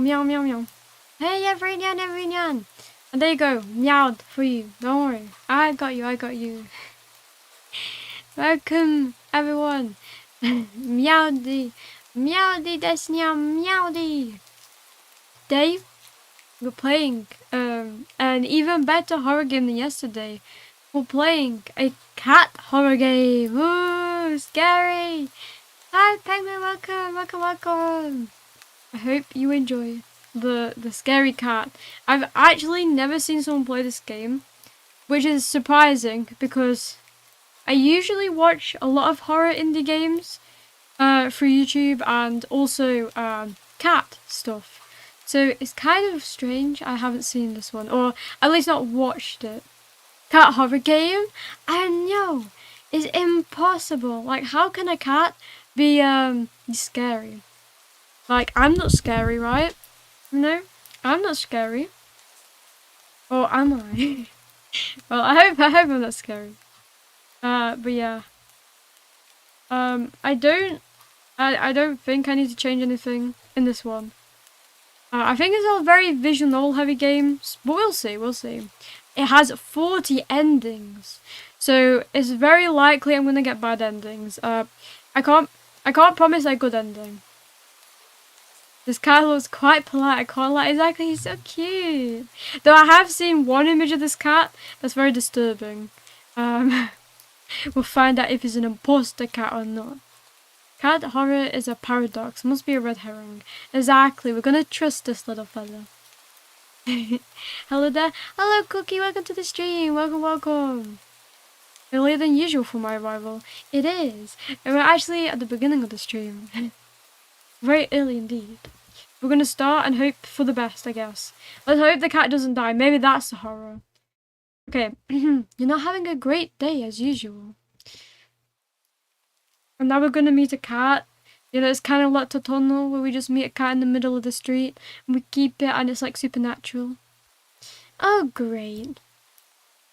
meow, meow, meow, meow. Hey, everyone, everyone. And there you go, meowed for you. Don't worry, I got you, I got you. Welcome, everyone. Meowdy, meowdy, that's meow, meowdy. Today, we're playing an even better horror game than yesterday. We're playing a cat horror game. Ooh, scary. Hi, Penguin, welcome, welcome, welcome. I hope you enjoy the scary cat. I've actually never seen someone play this game, which is surprising because I usually watch a lot of horror indie games through YouTube and also cat stuff. So it's kind of strange I haven't seen this one, or at least not watched it. Cat horror game? I know! It's impossible. Like, how can a cat be scary? Like, I'm not scary, right? No, I'm not scary. Or am I? Well, I hope I'm not scary. But yeah. I don't think I need to change anything in this one. I think it's a very visual novel heavy game, but we'll see, we'll see. It has 40 endings, so it's very likely I'm gonna get bad endings. I can't promise a good ending. This cat looks quite polite, I can't lie. Exactly, he's so cute. Though I have seen one image of this cat that's very disturbing. We'll find out if he's an imposter cat or not. Cat horror is a paradox, must be a red herring. Exactly, we're gonna trust this little fella. Hello there. Hello Cookie, welcome to the stream. Welcome, welcome. Earlier than usual for my arrival. It is. And we're actually at the beginning of the stream. Very early indeed. We're gonna start and hope for the best, I guess. Let's hope the cat doesn't die. Maybe that's the horror. Okay, you're not having a great day as usual. And now we're gonna meet a cat. You know, it's kind of like a tunnel where we just meet a cat in the middle of the street and we keep it and it's like supernatural. Oh, great.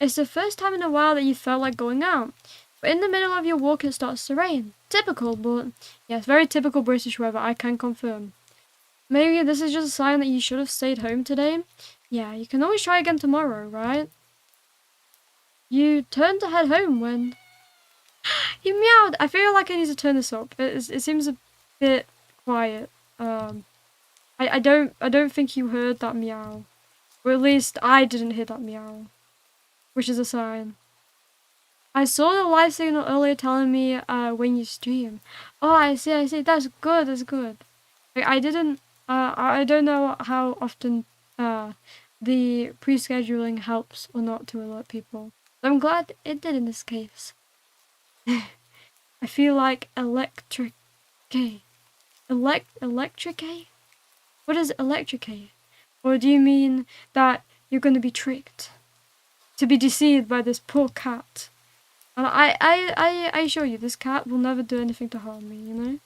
It's the first time in a while that you felt like going out. But in the middle of your walk it starts to rain. Typical, but yes, very typical British weather, I can confirm. Maybe this is just a sign that you should have stayed home today. Yeah, you can always try again tomorrow, right? You turned to head home when... You meowed! I feel like I need to turn this up. It seems a bit quiet. I don't think you heard that meow. Or at least I didn't hear that meow. Which is a sign. I saw the live signal earlier telling me when you stream. Oh, I see. That's good, that's good. Like, I don't know how often the pre-scheduling helps or not to alert people. I'm glad it did in this case. I feel like electric. Electric? What is electric? Or do you mean that you're gonna be tricked? To be deceived by this poor cat? And I assure you, this cat will never do anything to harm me, you know?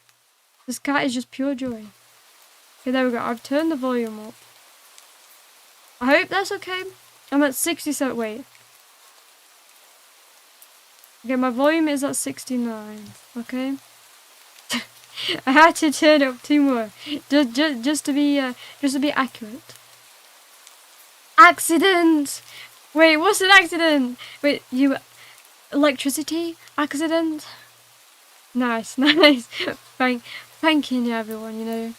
This cat is just pure joy. Okay, there we go. I've turned the volume up. I hope that's okay. I'm at 67. Wait. Okay, my volume is at 69. Okay. I had to turn it up 2 more, just to be accurate. Accident. Wait, what's an accident? Wait, electricity accident? Nice. Thank you, everyone. You know,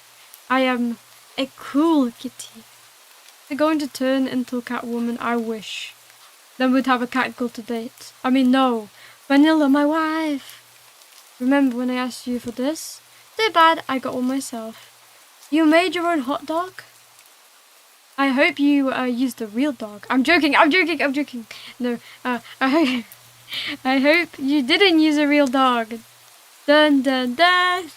I am a cool kitty. I'm going to turn into a Catwoman. I wish. Then we'd have a cat girl to date. I mean, no. Vanilla, my wife. Remember when I asked you for this? Too bad, I got one myself. You made your own hot dog? I hope you used a real dog. I'm joking. No, I hope you didn't use a real dog. Dun dun dun.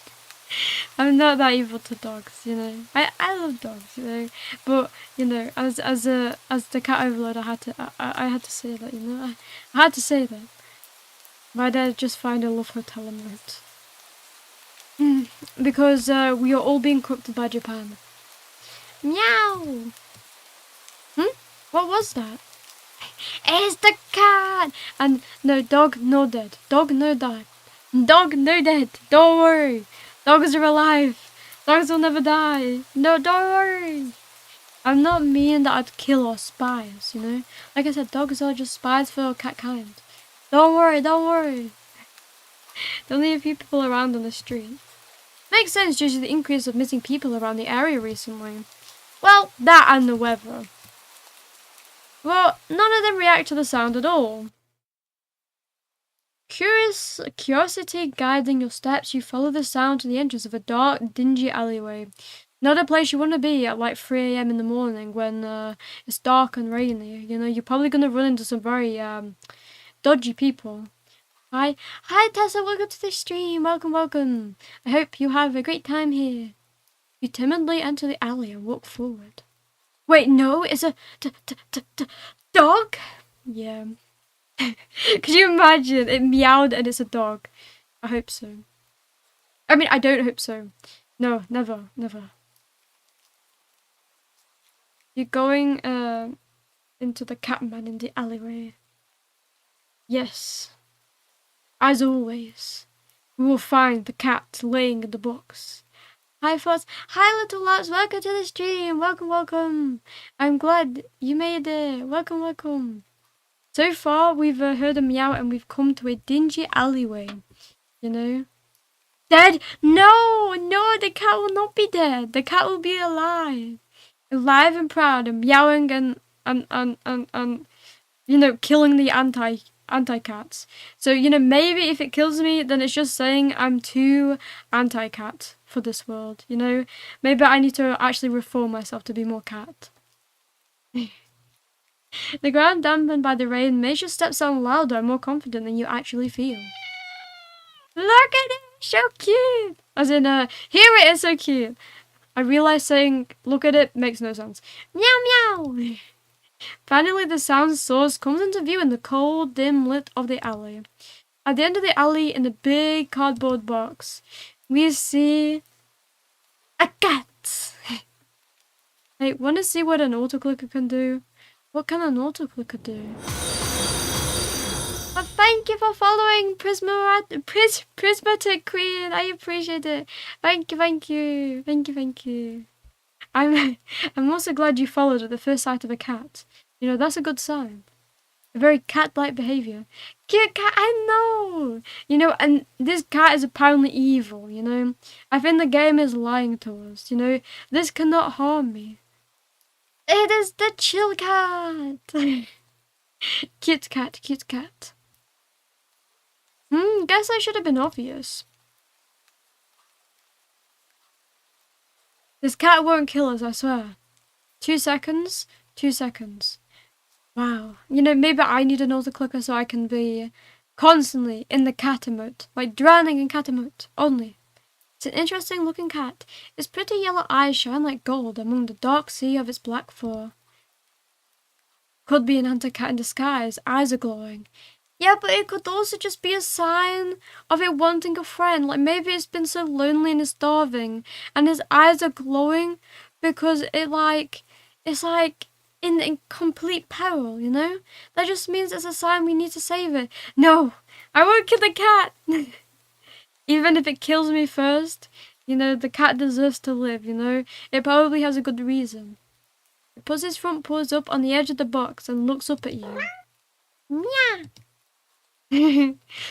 I'm not that evil to dogs, you know. I love dogs, you know. But you know, as the cat overlord, I had to say that, you know. I had to say that. My dad just find a love hotel en route. Because we are all being corrupted by Japan. Meow! What was that? It's the cat! And no, dog, no dead. Dog, no dead. Dog, no dead. Don't worry. Dogs are alive. Dogs will never die. No, don't worry. I'm not mean that I'd kill or spies, you know? Like I said, dogs are just spies for cat kind. Don't worry, don't worry. There'll only a few people around on the street. Makes sense due to the increase of missing people around the area recently. Well, that and the weather. Well, none of them react to the sound at all. Curiosity guiding your steps, you follow the sound to the entrance of a dark, dingy alleyway. Not a place you want to be at like 3 AM in the morning when it's dark and rainy. You know, you're probably going to run into some very dodgy people. Hi Tessa, welcome to the stream. Welcome. I hope you have a great time here. You timidly enter the alley and walk forward. Wait, no, it's a dog? Yeah. Could you imagine? It meowed and it's a dog. I hope so. I mean, I don't hope so. No, never. You're going into the Catman in the alleyway. Yes. As always, we will find the cat laying in the box. Hi, Foss. Hi, little lots. Welcome to the stream. Welcome. I'm glad you made it. Welcome. So far, we've heard a meow and we've come to a dingy alleyway. You know? Dead? No, the cat will not be dead. The cat will be alive. Alive and proud and meowing and you know, killing the anti-cats. So, you know, maybe if it kills me, then it's just saying I'm too anti-cat for this world, you know? Maybe I need to actually reform myself to be more cat. The ground dampened by the rain makes your steps sound louder and more confident than you actually feel. Look at it! So cute! As in, here it is, so cute. I realize saying, look at it, makes no sense. Meow! Finally, the sound source comes into view in the cold, dim lit of the alley. At the end of the alley, in a big cardboard box, we see a cat. Hey, want to see what an autoclicker can do? What can an autoclicker do? Oh, thank you for following Prismatic Queen. I appreciate it. Thank you. I'm also glad you followed at the first sight of a cat. You know, that's a good sign. A very cat-like behavior. Cute cat, I know! You know, and this cat is apparently evil, you know? I think the game is lying to us, you know? This cannot harm me. It is the chill cat! Cute cat. Guess I should have been obvious. This cat won't kill us, I swear. 2 seconds. Wow. You know, maybe I need an autoclicker so I can be constantly in the cat emote. Like drowning in cat emote. Only. It's an interesting looking cat. Its pretty yellow eyes shine like gold among the dark sea of its black fur. Could be an anti-cat in disguise. Eyes are glowing. Yeah, but it could also just be a sign of it wanting a friend. Like maybe it's been so lonely and it's starving, and his eyes are glowing because it's like in complete peril, you know? That just means it's a sign we need to save it. No, I won't kill the cat. Even if it kills me first, you know, the cat deserves to live, you know? It probably has a good reason. It puts its front paws up on the edge of the box and looks up at you. Meow.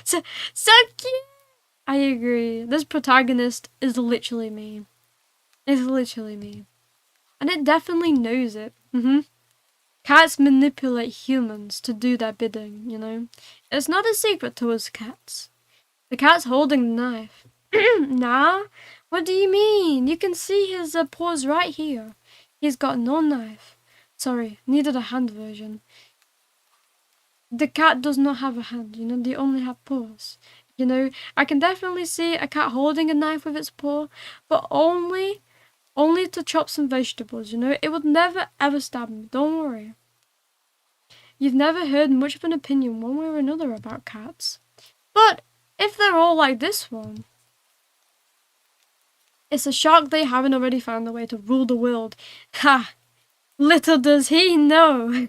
so cute. I agree. This protagonist is literally me. It's literally me. And it definitely knows it. Cats manipulate humans to do their bidding, you know? It's not a secret to us cats. The cat's holding the knife. Nah? What do you mean? You can see his paws right here. He's got no knife. Sorry, needed a hand version. The cat does not have a hand, you know, they only have paws. You know, I can definitely see a cat holding a knife with its paw, but only to chop some vegetables, you know. It would never ever stab me, don't worry. You've never heard much of an opinion one way or another about cats. But if they're all like this one, it's a shock they haven't already found a way to rule the world. Ha! Little does he know.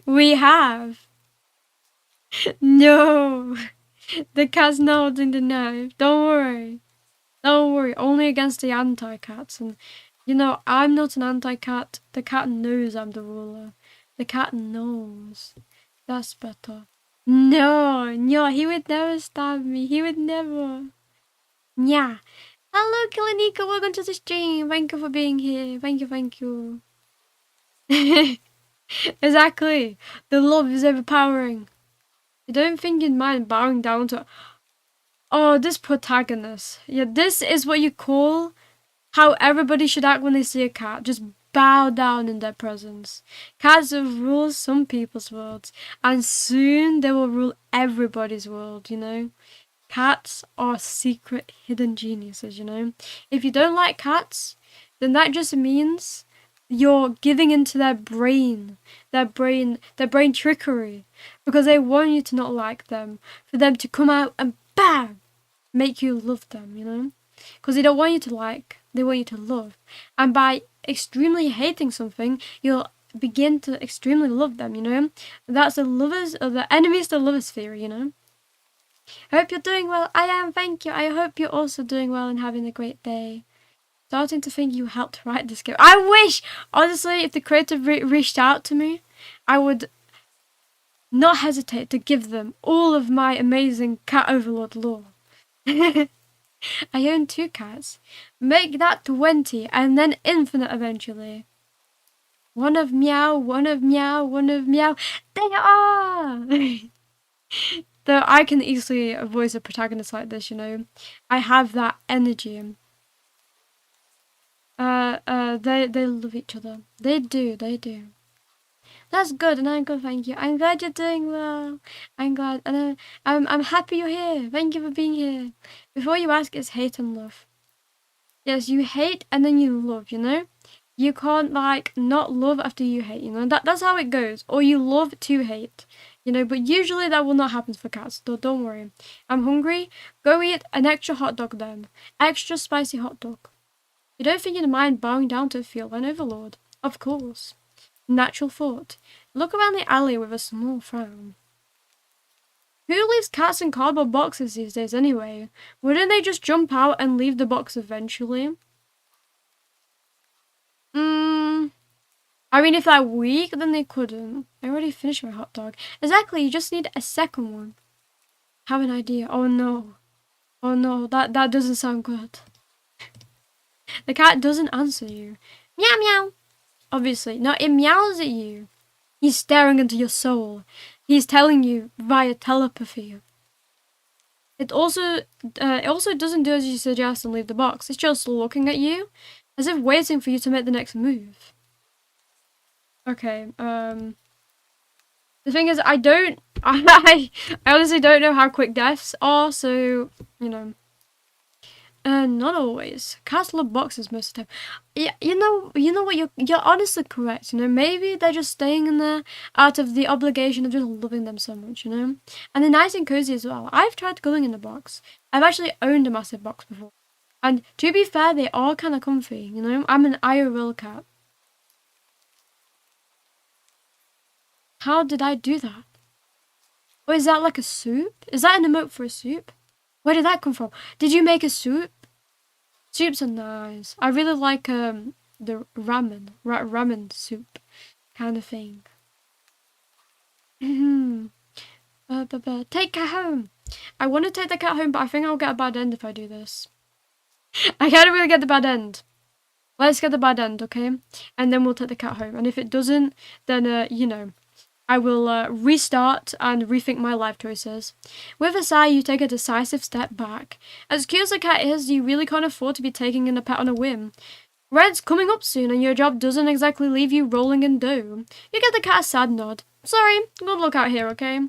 We have. No, the cat's not holding the knife. Don't worry. Don't worry, only against the anti-cats. And, you know, I'm not an anti-cat. The cat knows I'm the ruler. The cat knows. That's better. No, no, he would never stab me. He would never. Yeah. Hello, Kilanika. Welcome to the stream. Thank you for being here. Thank you, thank you. Exactly. The love is overpowering. I don't think you'd mind bowing down to... Oh, this protagonist. Yeah, this is what you call how everybody should act when they see a cat. Just bow down in their presence. Cats will rule some people's worlds, and soon they will rule everybody's world, you know? Cats are secret hidden geniuses, you know? If you don't like cats, then that just means you're giving into their brain trickery, because they want you to not like them, for them to come out and bam, make you love them, you know? Because they don't want you to like, they want you to love. And by extremely hating something, you'll begin to extremely love them, you know? That's the lovers, or the enemies to lovers theory, you know? I hope you're doing well. I am, thank you. I hope you're also doing well and having a great day. Starting to think you helped write this game. I wish! Honestly, if the creator reached out to me, I would not hesitate to give them all of my amazing cat overlord lore. I own 2 cats. Make that 20 and then infinite eventually. One of meow, one of meow, one of meow. They are! Though I can easily voice a protagonist like this, you know. I have that energy. They love each other. They do. That's good, and I'm good, thank you. I'm glad you're doing well. I'm glad, and I'm happy you're here. Thank you for being here. Before you ask, it's hate and love. Yes, you hate and then you love, you know? You can't, like, not love after you hate, you know? That's how it goes. Or you love to hate, you know? But usually that will not happen for cats, so don't worry. I'm hungry. Go eat an extra hot dog then. Extra spicy hot dog. You don't think you'd mind bowing down to feel an overlord? Of course. Natural thought. Look around the alley with a small frown. Who leaves cats in cardboard boxes these days anyway? Wouldn't they just jump out and leave the box eventually? I mean, if they're weak, then they couldn't. I already finished my hot dog. Exactly, you just need a second one. Have an idea. Oh no. Oh no, that doesn't sound good. The cat doesn't answer you. Meow meow. Obviously. No, it meows at you. He's staring into your soul. He's telling you via telepathy. It also doesn't do as you suggest and leave the box. It's just looking at you, as if waiting for you to make the next move. Okay, the thing is, I honestly don't know how quick deaths are, so, you know. Not always. Cats love boxes most of the time. Yeah, you know what, you're honestly correct, you know. Maybe they're just staying in there out of the obligation of just loving them so much, you know. And they're nice and cozy as well. I've tried going in a box. I've actually owned a massive box before. And to be fair, they are kind of comfy, you know. I'm an IRL cat. How did I do that? Oh, is that like a soup? Is that an emote for a soup? Where did that come from? Did you make a soup? Soups are nice. I really like the ramen soup kind of thing. Take cat home. I want to take the cat home, but I think I'll get a bad end if I do this. I can't really get the bad end. Let's get the bad end, okay? And then we'll take the cat home. And if it doesn't, then you know, I will restart and rethink my life choices. With a sigh, you take a decisive step back. As cute as the cat is, you really can't afford to be taking in a pet on a whim. Rent's coming up soon, and your job doesn't exactly leave you rolling in dough. You get the cat a sad nod. Sorry, good luck out here, okay?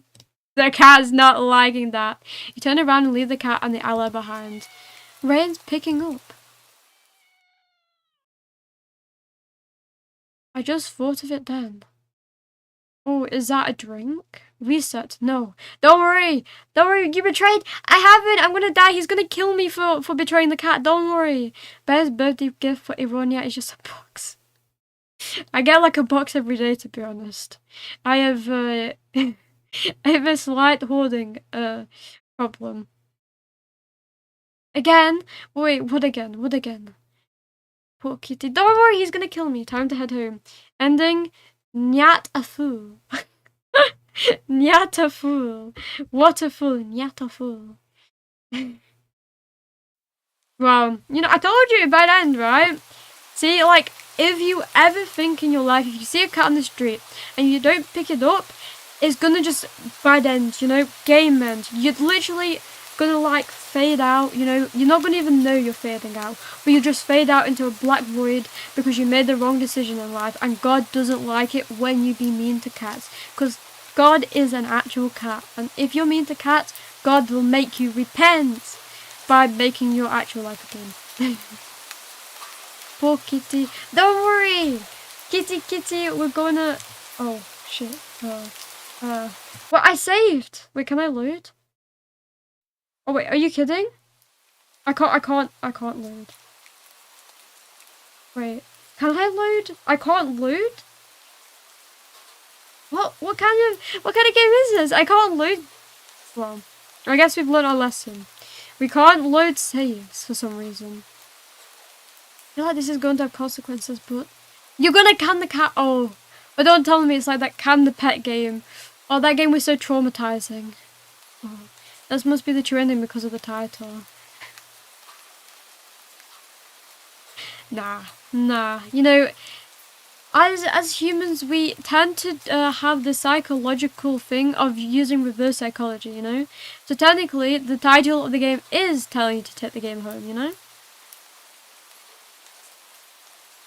The cat's not liking that. You turn around and leave the cat and the ally behind. Rain's picking up. I just thought of it then. Oh, is that a drink? Reset. No. Don't worry. Don't worry. You betrayed. I haven't. I'm gonna die. He's gonna kill me for betraying the cat. Don't worry. Best birthday gift for Ironia is just a box. I get like a box every day, to be honest. I have I have a slight hoarding problem. Again? Wait, what again? What again? Poor kitty. Don't worry, he's gonna kill me. Time to head home. Ending. Nyat a fool. Nyat a fool. What a fool. Nyat a fool. Well, you know, I told you by the end, right? See, like, if you ever think in your life, if you see a cat on the street and you don't pick it up, it's gonna just bad end, you know, game end. You're literally gonna like fade out, you know, you're not gonna even know you're fading out, but you just fade out into a black void because you made the wrong decision in life, and God doesn't like it when you be mean to cats, because God is an actual cat, and if you're mean to cats, God will make you repent by making your actual life again. Poor kitty. Don't worry! Kitty, we're gonna... Oh, shit. Well, I saved! Wait, can I load? Oh, wait, are you kidding? I can't load. Wait, can I load? I can't load? What kind of game is this? I can't load. Well, I guess we've learned our lesson. We can't load saves for some reason. I feel like this is going to have consequences, but you're gonna can the cat. Oh, but don't tell me it's like that can the pet game. Oh, that game was so traumatizing. Oh, this must be the true ending because of the title. Nah. You know, as humans, we tend to have the psychological thing of using reverse psychology, you know? So technically, the title of the game is telling you to take the game home, you know?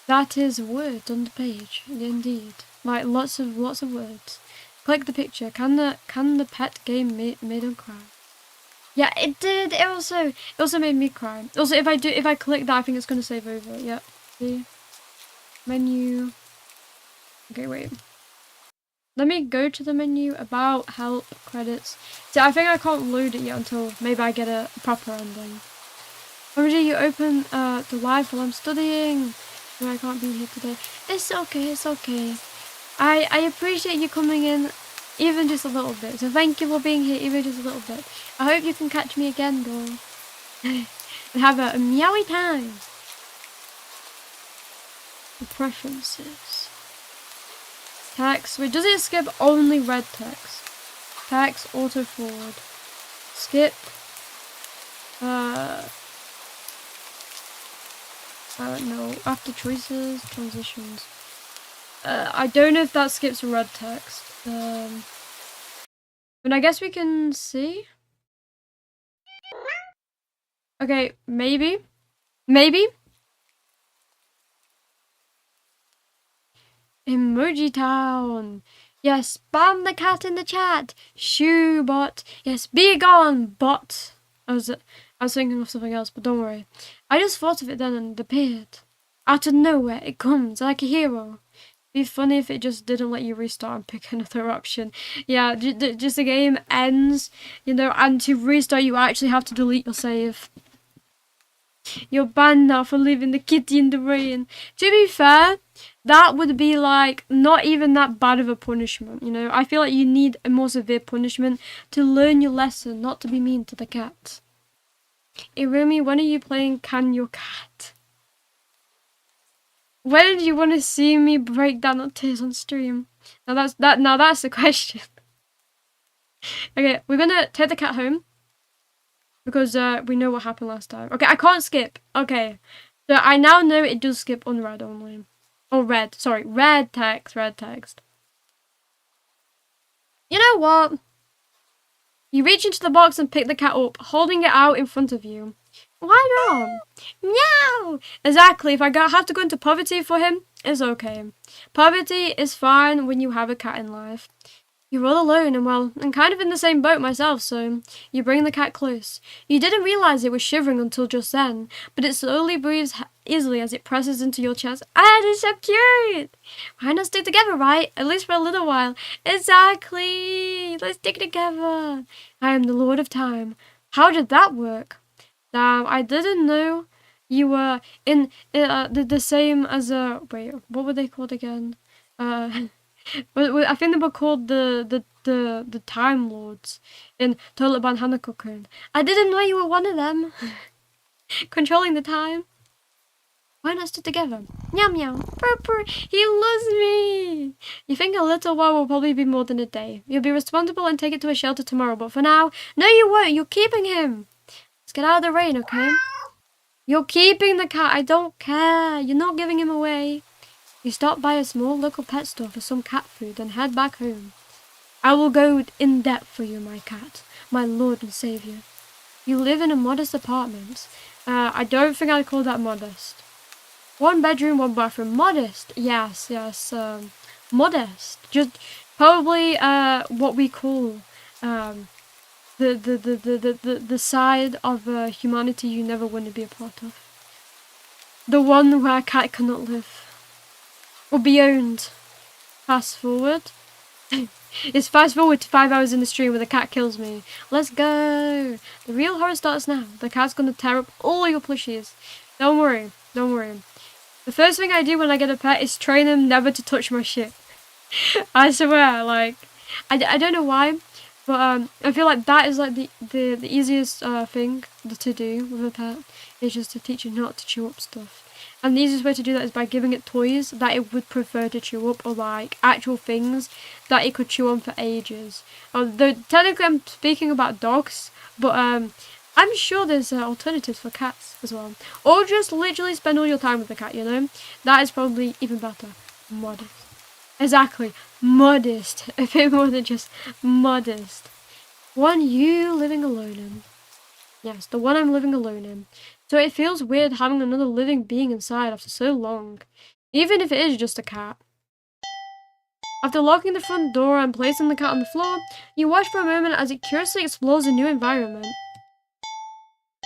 That is words on the page, indeed. Like, lots of words. Click the picture. Can the pet game made him cry? Yeah, it did. It also made me cry. Also, if I click that, I think it's gonna save over. Yep. See? Menu. Okay, wait. Let me go to the menu, about, help, credits. See, I think I can't load it yet until maybe I get a proper ending. Already you open the live while I'm studying. So I can't be here today. It's okay. I appreciate you coming in even just a little bit. So thank you for being here even just a little bit. I hope you can catch me again, though. And have a meowy time. The preferences. Text. Wait, does it skip only red text? Text, auto forward. Skip. No. After choices, transitions. I don't know if that skips red text. But I guess we can see. Okay, maybe. Emoji Town. Yes, spam the cat in the chat. Shoo bot. Yes, be gone, bot. I was thinking of something else, but don't worry. I just thought of it then and it appeared. Out of nowhere, it comes like a hero. Be funny if it just didn't let you restart and pick another option. Yeah, just the game ends, you know, and to restart you actually have to delete your save. You're banned now for leaving the kitty in the rain. To be fair, that would be like not even that bad of a punishment, you know. I feel like you need a more severe punishment to learn your lesson, not to be mean to the cat. Iromi, when are you playing Can Your Cat? When do you want to see me break down on tears on stream? Now that's the question. Okay, we're gonna take the cat home because we know what happened last time. Okay, I can't skip. Okay, so I now know it does skip on red only. Oh, red. Sorry, red text. You know what? You reach into the box and pick the cat up, holding it out in front of you. Why not? Meow! Exactly, if I have to go into poverty for him, it's okay. Poverty is fine when you have a cat in life. You're all alone and well, I'm kind of in the same boat myself, so you bring the cat close. You didn't realise it was shivering until just then, but it slowly breathes easily as it presses into your chest. Ah, it's so cute! Why not stick together, right? At least for a little while. Exactly! Let's stick together! I am the Lord of Time. How did that work? Damn, I didn't know you were in the same as wait, what were they called again? I think they were called the Time Lords in Toilet Ban Hanako-kun. I didn't know you were one of them. Controlling the time. Why not stick together? Meow meow. Purr purr. He loves me. You think a little while will probably be more than a day. You'll be responsible and take it to a shelter tomorrow, but for now, no you won't. You're keeping him. Let's get out of the rain, okay? You're keeping the cat. I don't care. You're not giving him away. You stop by a small local pet store for some cat food and head back home. I will go in depth for you, my cat, my lord and savior. You live in a modest apartment. I don't think I'd call that modest. 1 bedroom, 1 bathroom. Modest. Yes. Modest. Just probably what we call the side of humanity you never want to be a part of. The one where a cat cannot live. Or be owned. Fast forward. It's fast forward to 5 hours in the stream where the cat kills me. Let's go. The real horror starts now. The cat's gonna tear up all your plushies. Don't worry. Don't worry. The first thing I do when I get a pet is train him never to touch my shit. I swear, like, I don't know why, but I feel like that is like the easiest thing to do with a pet, is just to teach it not to chew up stuff. And the easiest way to do that is by giving it toys that it would prefer to chew up, or like actual things that it could chew on for ages. Though technically I'm speaking about dogs, but I'm sure there's alternatives for cats as well. Or just literally spend all your time with the cat, you know? That is probably even better. Modest. Exactly. Modest. A bit more than just modest. One you living alone in. Yes, the one I'm living alone in. So it feels weird having another living being inside after so long. Even if it is just a cat. After locking the front door and placing the cat on the floor, you watch for a moment as it curiously explores a new environment.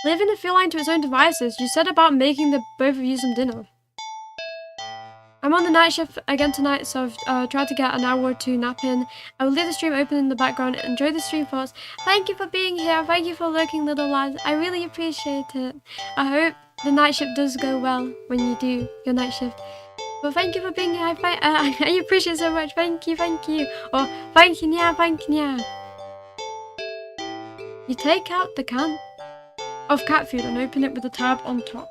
Leaving the feline to its own devices, you set about making the both of you some dinner. I'm on the night shift again tonight, so I've tried to get an hour or two nap in. I will leave the stream open in the background and enjoy the stream thoughts. Thank you for being here. Thank you for lurking, little lads. I really appreciate it. I hope the night shift does go well when you do your night shift. But thank you for being here. I appreciate it so much. Thank you, thank you. Or thank you, Nya, thank you, Nya. You take out the can of cat food and open it with the tab on top.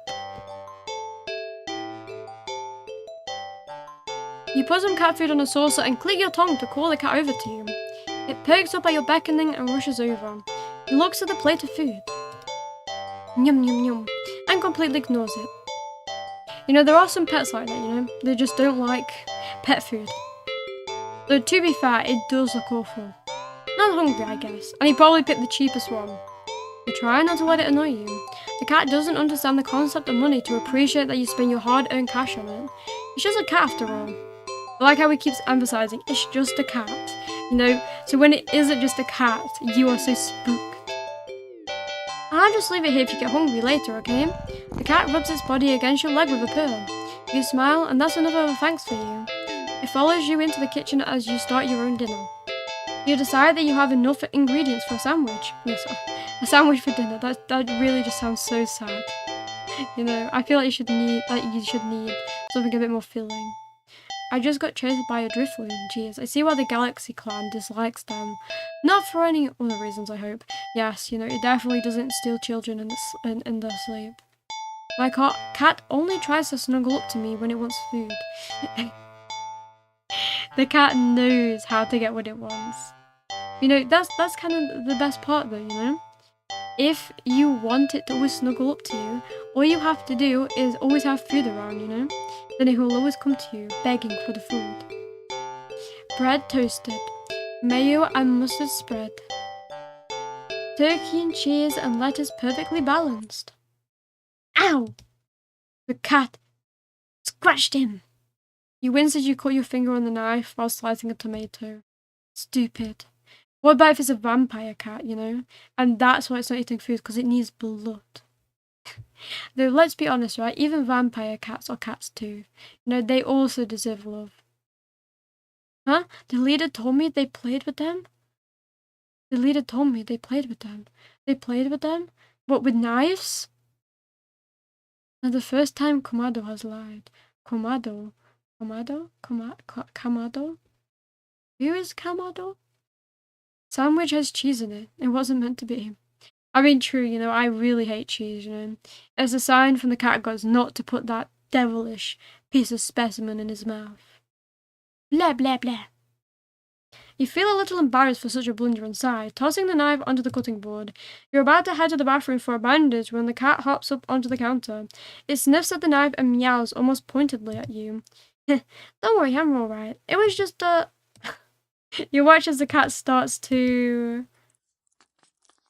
You put some cat food on a saucer and click your tongue to call the cat over to you. It perks up at your beckoning and rushes over. It looks at the plate of food. Yum yum yum. And completely ignores it. You know, there are some pets like that, you know? They just don't like pet food. Though to be fair, it does look awful. Not hungry, I guess. And he probably picked the cheapest one. You try not to let it annoy you. The cat doesn't understand the concept of money to appreciate that you spend your hard-earned cash on it. It's just a cat after all. I like how he keeps emphasizing, it's just a cat. You know, so when it isn't just a cat, you are so spooked. And I'll just leave it here if you get hungry later, okay? The cat rubs its body against your leg with a purr. You smile, and that's another thanks for you. It follows you into the kitchen as you start your own dinner. You decide that you have enough ingredients for a sandwich. Yes, a sandwich for dinner. That really just sounds so sad. You know, I feel like you should need something a bit more filling. I just got chased by a driftloon. Jeez, I see why the Galaxy clan dislikes them. Not for any other reasons, I hope. Yes, you know, it definitely doesn't steal children in their sleep. My cat only tries to snuggle up to me when it wants food. The cat knows how to get what it wants. You know, that's kind of the best part though, you know? If you want it to always snuggle up to you, all you have to do is always have food around, you know? Then it will always come to you, begging for the food. Bread toasted. Mayo and mustard spread. Turkey and cheese and lettuce perfectly balanced. Ow! The cat scratched him. You wince as you cut your finger on the knife while slicing a tomato. Stupid. What about if it's a vampire cat, you know? And that's why it's not eating food, because it needs blood. Though, let's be honest, right? Even vampire cats are cats too. You know, they also deserve love. Huh? The leader told me they played with them? The leader told me they played with them. They played with them? What, with knives? Now, the first time Kamado has lied. Kamado? Kamado? Who is Kamado? Sandwich has cheese in it. It wasn't meant to be. I mean, true, you know, I really hate cheese, you know. It's a sign from the cat gods not to put that devilish piece of specimen in his mouth. Blah, blah, blah. You feel a little embarrassed for such a blunder and sigh, tossing the knife onto the cutting board. You're about to head to the bathroom for a bandage when the cat hops up onto the counter. It sniffs at the knife and meows almost pointedly at you. Don't worry, I'm alright. It was just You watch as the cat starts to...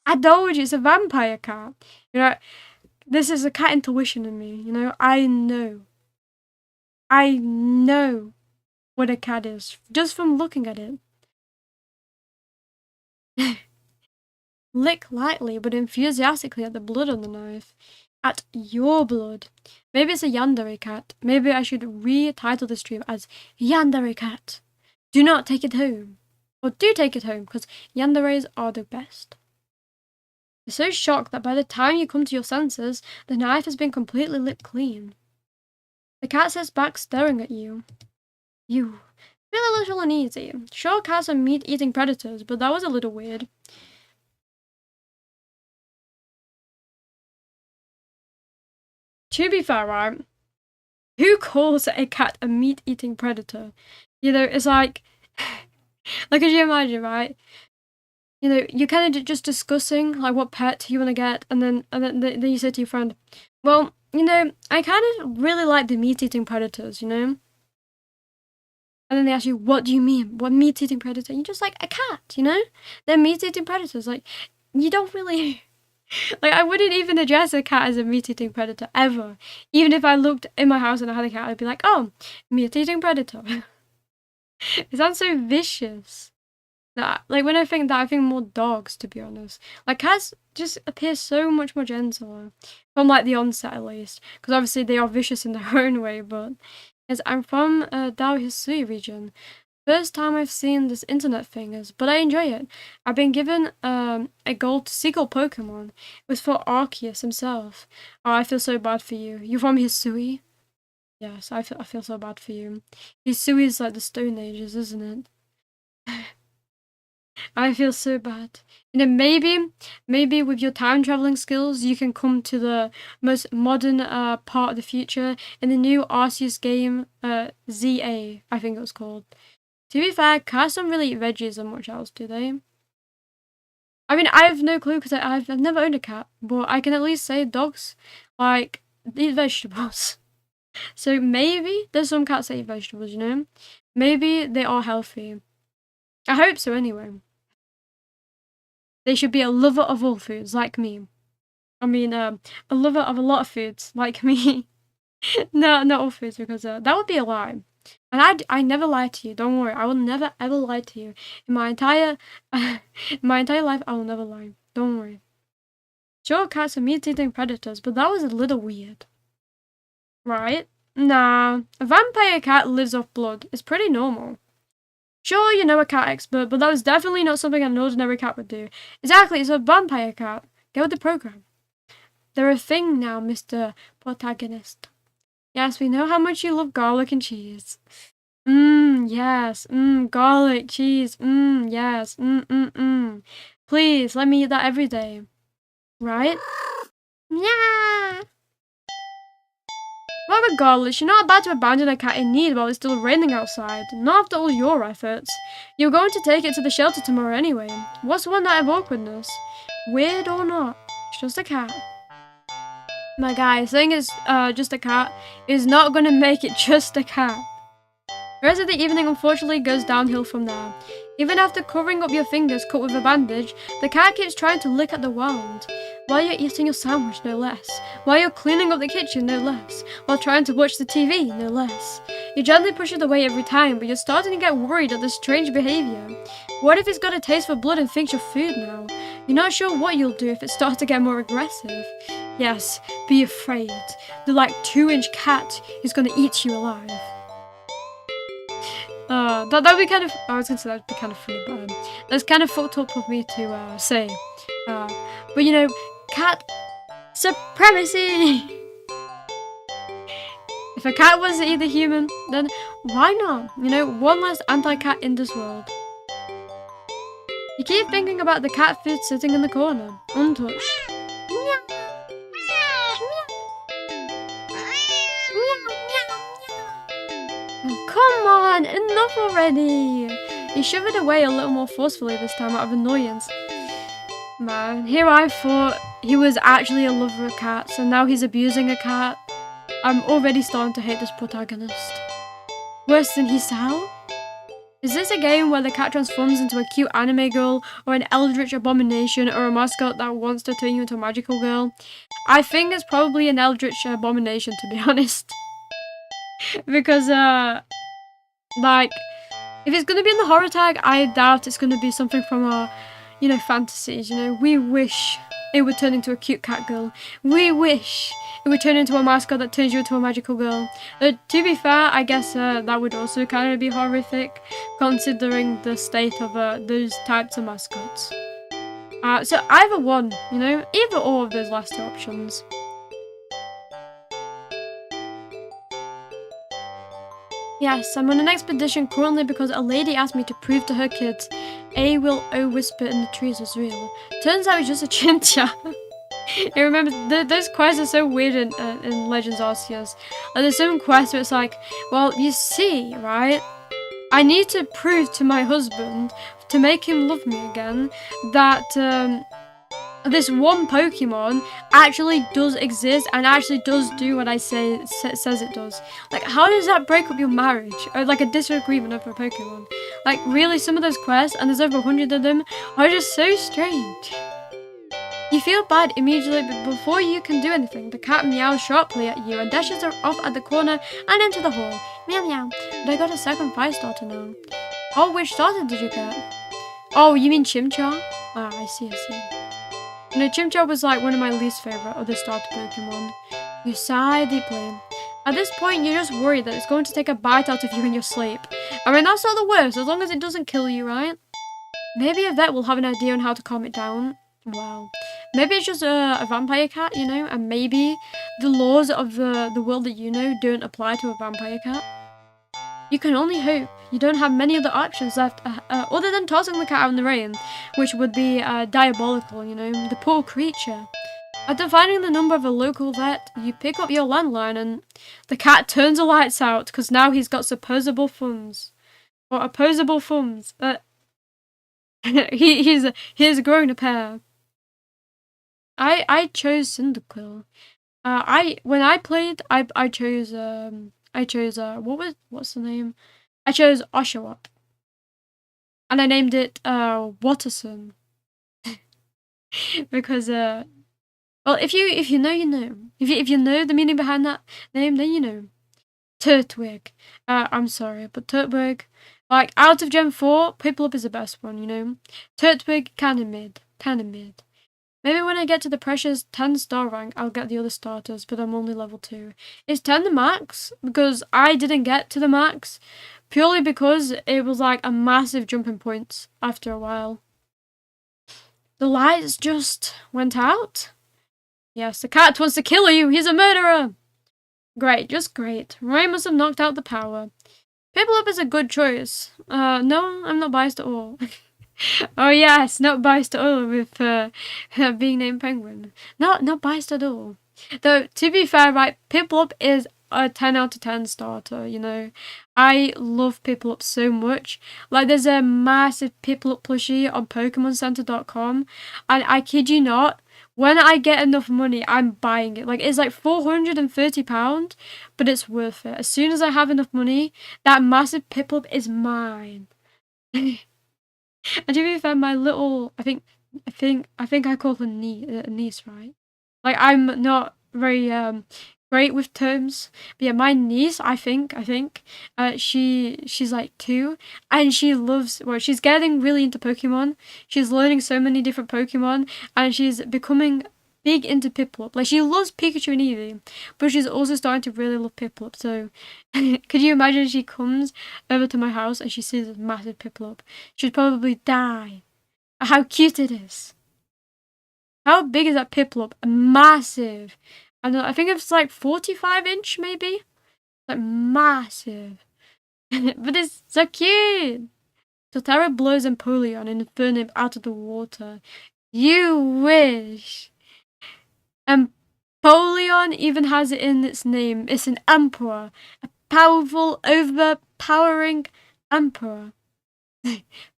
I told you, it's a vampire cat. You know, this is a cat intuition in me, you know? I know what a cat is, just from looking at it. Lick lightly but enthusiastically at the blood on the knife. At your blood. Maybe it's a yandere cat. Maybe I should retitle the stream as Yandere Cat. Do not take it home. Or do take it home, because yanderes are the best. You're so shocked that by the time you come to your senses, the knife has been completely licked clean. The cat sits back staring at you. You feel a little uneasy. Sure, cats are meat-eating predators, but that was a little weird. To be fair, right? Who calls a cat a meat-eating predator? You know, it's like... like, could you imagine, right? You know, you're kind of just discussing, like, what pet you want to get, and then you say to your friend, well, you know, I kind of really like the meat-eating predators, you know? And then they ask you, what do you mean? What meat-eating predator? You're just like, a cat, you know? They're meat-eating predators. Like, you don't really... like, I wouldn't even address a cat as a meat-eating predator, ever. Even if I looked in my house and I had a cat, I'd be like, oh, meat-eating predator. It sounds so vicious. Like, when I think that, I think more dogs, to be honest. Like, cats just appear so much more gentler. From, like, the onset, at least. Because, obviously, they are vicious in their own way, but... As I'm from Hisui region. First time I've seen this internet thing is, but I enjoy it. I've been given a gold seagull Pokemon. It was for Arceus himself. Oh, I feel so bad for you. You're from Hisui? Yes, I feel so bad for you. Hisui is like the Stone Ages, isn't it? I feel so bad. You know, maybe with your time traveling skills, you can come to the most modern part of the future in the new Arceus game, ZA, I think it was called. To be fair, cats don't really eat veggies and much else, do they? I mean, I have no clue because I've never owned a cat, but I can at least say dogs, like, eat vegetables. So maybe there's some cats that eat vegetables, you know? Maybe they are healthy. I hope so anyway. They should be a lover of all foods, like me. I mean, a lover of a lot of foods, like me. No, not all foods, because that would be a lie. And I never lie to you. Don't worry, I will never ever lie to you. In my entire life, I will never lie. Don't worry. Sure, cats are meat-eating predators, but that was a little weird. Right? Nah, a vampire cat lives off blood. It's pretty normal. Sure, you know a cat expert, but that was definitely not something an ordinary cat would do. Exactly, it's a vampire cat. Get with the program. They're a thing now, Mr. Protagonist. Yes, we know how much you love garlic and cheese. Yes. Garlic, cheese. Yes. Please, let me eat that every day. Right? Yeah. Well, regardless, you're not about to abandon a cat in need while it's still raining outside. Not after all your efforts. You're going to take it to the shelter tomorrow anyway. What's one night of awkwardness? Weird or not, it's just a cat. My guy, saying it's just a cat is not gonna make it just a cat. The rest of the evening unfortunately goes downhill from there. Even after covering up your fingers cut with a bandage, the cat keeps trying to lick at the wound. While you're eating your sandwich, no less. While you're cleaning up the kitchen, no less. While trying to watch the TV, no less. You gently push it away every time, but you're starting to get worried at this strange behaviour. What if it's got a taste for blood and thinks you're food now? You're not sure what you'll do if it starts to get more aggressive. Yes, be afraid. The like 2-inch cat is gonna eat you alive. That would be kind of... I was gonna say that would be kind of funny, but that's kind of fucked up of me to say. But you know, cat supremacy! If a cat was to eat a human, then why not? You know, one less anti-cat in this world. You keep thinking about the cat food sitting in the corner, untouched. Come on, enough already! He shoved it away a little more forcefully this time out of annoyance. Man, here I thought he was actually a lover of cats, and now he's abusing a cat. I'm already starting to hate this protagonist. Worse than Hisao? Is this a game where the cat transforms into a cute anime girl, or an eldritch abomination, or a mascot that wants to turn you into a magical girl? I think it's probably an eldritch abomination, to be honest. Because, like, if it's gonna be in the horror tag, I doubt it's gonna be something from our, you know, fantasies, you know. We wish it would turn into a cute cat girl. We wish it would turn into a mascot that turns you into a magical girl. To be fair, I guess that would also kind of be horrific, considering the state of those types of mascots. So either one, you know, either or of those last two options. Yes, I'm on an expedition currently because a lady asked me to prove to her kids A will O whisper in the trees was real. Turns out it's just a chimcha. I remember those quests are so weird in Legends Arceus. Like, there's some quests where it's like, well, you see, right? I need to prove to my husband, to make him love me again, that this one Pokemon actually does exist and actually does do what I say says it does. Like, how does that break up your marriage? Or like a disagreement over a Pokemon? Like, really, some of those quests, and there's over 100 of them, are just so strange. You feel bad immediately, but before you can do anything, the cat meows sharply at you and dashes off at the corner and into the hall. Meow meow. But I got a second 5-starter now. Oh, which starter did you get? Oh, you mean Chimchar? Ah, I see. You know, Chimchar was like one of my least favourite of the starter Pokemon. You sigh deeply. At this point, you're just worried that it's going to take a bite out of you in your sleep. I mean, that's not the worst, as long as it doesn't kill you, right? Maybe a vet will have an idea on how to calm it down. Wow. Maybe it's just a vampire cat, you know, and maybe the laws of the world that you know don't apply to a vampire cat. You can only hope. You don't have many other options left other than tossing the cat out in the rain, which would be diabolical, you know, the poor creature. After finding the number of a local vet, you pick up your landline and the cat turns the lights out because now he's got supposable thumbs. Or opposable thumbs. He's growing a pair. I chose Cyndaquil. When I played, I chose what's the name? I chose Oshawott. And I named it Watterson. Because well, if you know, you know. If you know the meaning behind that name, then you know. Turtwig. I'm sorry, but Turtwig, like, out of Gen 4, Piplup is the best one, you know. Turtwig, kinda mid. Maybe when I get to the Precious 10-star rank, I'll get the other starters, but I'm only level 2. Is 10 the max? Because I didn't get to the max, purely because it was like a massive jump in points after a while. The lights just went out? Yes, the cat wants to kill you! He's a murderer! Great, just great. Ray must have knocked out the power. Piplup is a good choice. No, I'm not biased at all. Oh yes, not biased at all with being named Penguin. Not biased at all. Though, to be fair, right, Piplup is a 10 out of 10 starter, you know. I love Piplup so much. Like, there's a massive Piplup plushie on PokemonCenter.com, and I kid you not, when I get enough money, I'm buying it. Like, it's like £430, but it's worth it. As soon as I have enough money, that massive Piplup is mine. And to be fair, my little, I think I call her niece, right? Like, I'm not very great with terms, but yeah, my niece, I think, she's like 2, and she loves, well, she's getting really into Pokemon. She's learning so many different Pokemon, and she's becoming big into Piplup. Like, she loves Pikachu and Eevee, but she's also starting to really love Piplup. So, could you imagine she comes over to my house and she sees this massive Piplup? She'd probably die. How cute it is. How big is that Piplup? Massive. I think it's like 45-inch, maybe? Like, massive. But it's so cute. Totara blows Empoleon and Infernape out of the water. You wish! Empoleon even has it in its name. It's an emperor. A powerful, overpowering emperor.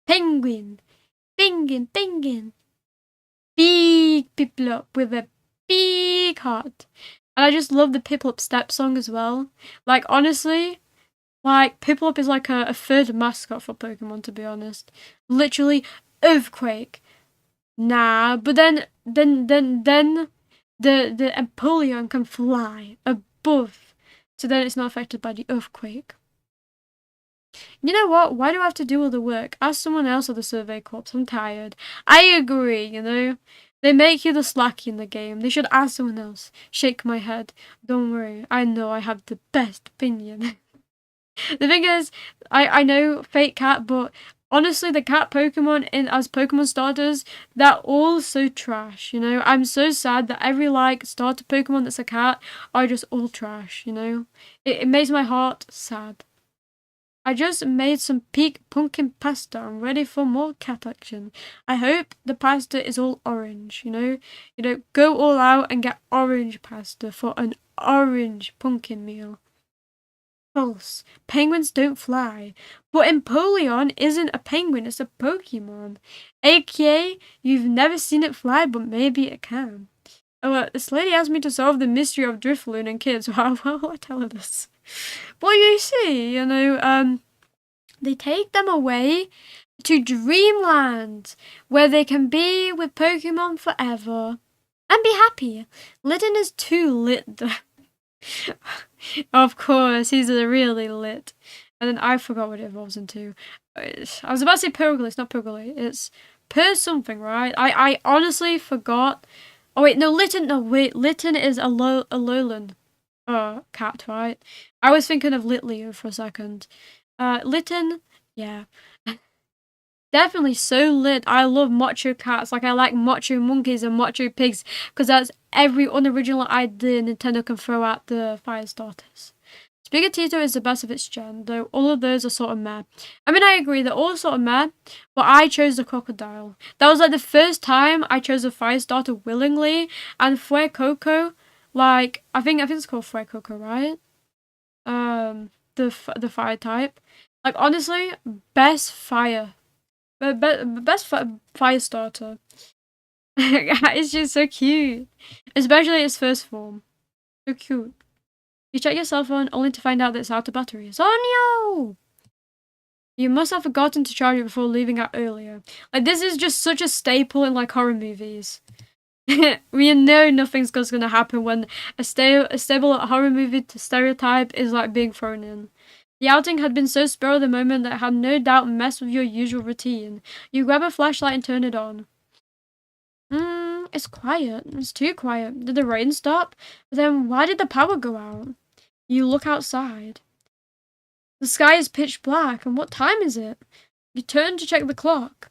Penguin. Penguin. Big Piplup with a big heart. And I just love the Piplup step song as well. Like, honestly, like, Piplup is like a third mascot for Pokemon, to be honest. Literally, earthquake. Nah, but then the Empoleon can fly above, so then it's not affected by the earthquake. You know what? Why do I have to do all the work? Ask someone else at the Survey Corps. I'm tired. I agree, you know? They make you the slacky in the game. They should ask someone else. Shake my head. Don't worry. I know I have the best opinion. The thing is, I know Fake Cat, but honestly, the cat Pokemon as Pokemon starters, they're all so trash, you know? I'm so sad that every, like, starter Pokemon that's a cat are just all trash, you know? It makes my heart sad. I just made some peak pumpkin pasta. I'm ready for more cat action. I hope the pasta is all orange, you know? You know, go all out and get orange pasta for an orange pumpkin meal. False. Penguins don't fly. But Empoleon isn't a penguin, it's a Pokemon. AKA, you've never seen it fly, but maybe it can. Oh, this lady asked me to solve the mystery of Drifloon and kids. How will I tell her this? Well, you see, you know, they take them away to Dreamland, where they can be with Pokemon forever. And be happy. Litten is too lit. Of course, he's really lit. And then I forgot what it evolves into. I was about to say Purgle, it's not Purgle, it's Per something, right? I honestly forgot. Oh wait, no, Litten, Litten is a Alolan cat, right? I was thinking of Litleo for a second. Litten, yeah. Definitely so lit. I love macho cats. Like, I like macho monkeys and macho pigs, because that's every unoriginal idea Nintendo can throw at the fire starters. Sprigatito is the best of its gen, though all of those are sort of meh. I mean, I agree, they're all sort of meh, but I chose the crocodile. That was like the first time I chose a fire starter willingly, and Fuecoco, like, I think it's called Fuecoco, right? The fire type. Like, honestly, best fire starter. It's just so cute. Especially its first form. So cute. You check your cell phone only to find out that it's out of batteries. Oh no! You must have forgotten to charge it before leaving out earlier. Like, this is just such a staple in, like, horror movies. We know nothing's gonna happen when a stable horror movie stereotype is, like, being thrown in. The outing had been so spur of the moment that it had no doubt messed with your usual routine. You grab a flashlight and turn it on. It's quiet. It's too quiet. Did the rain stop? But then why did the power go out? You look outside. The sky is pitch black, and what time is it? You turn to check the clock.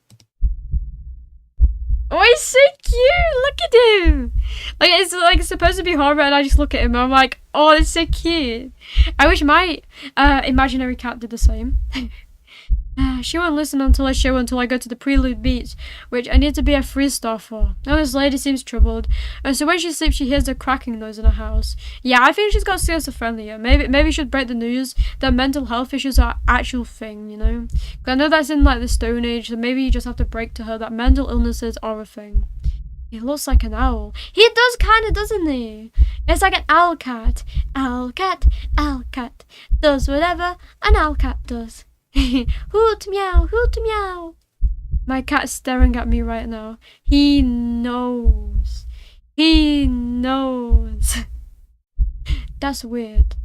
Oh, he's so cute! Look at him! Like, it's supposed to be horror, and I just look at him and I'm like, oh, it's so cute. I wish my imaginary cat did the same. She won't listen until I go to the Prelude Beach, which I need to be a 3-star for. Oh, this lady seems troubled. So when she sleeps, she hears a cracking noise in her house. Yeah, I think she's got schizophrenia. Maybe you should break the news that mental health issues are an actual thing, you know? 'Cause I know that's in, like, the Stone Age, so maybe you just have to break to her that mental illnesses are a thing. He looks like an owl. He does kinda, doesn't he? It's like an owl cat. Owl cat, does whatever an owl cat does. Hoot meow, hoot meow. My cat's staring at me right now. He knows. He knows. That's weird.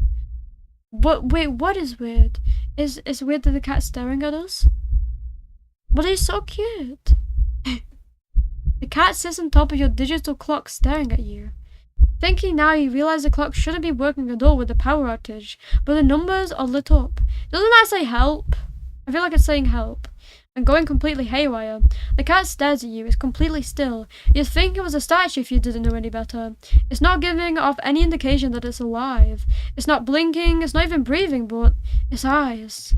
But wait, what is weird? Is weird that the cat's staring at us? But he's so cute. The cat sits on top of your digital clock staring at you. Thinking now, you realize the clock shouldn't be working at all with the power outage, but the numbers are lit up. Doesn't that say help? I feel like it's saying help. I'm going completely haywire. The cat stares at you. It's completely still. You'd think it was a statue if you didn't know any better. It's not giving off any indication that it's alive. It's not blinking, it's not even breathing, but its eyes.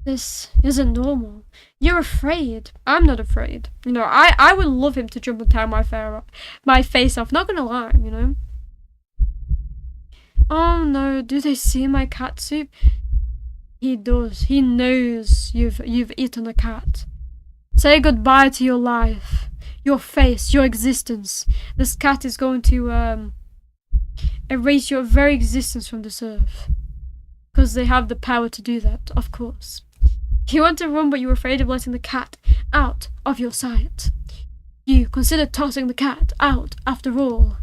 This isn't normal. You're afraid. I'm not afraid. You know, I would love him to jump and tear my face off. Not gonna lie, you know. Oh no, do they see my cat soup? He does. He knows you've eaten a cat. Say goodbye to your life, your face, your existence. This cat is going to erase your very existence from this earth. Because they have the power to do that, of course. You want to run, but you're afraid of letting the cat out of your sight. You consider tossing the cat out after all.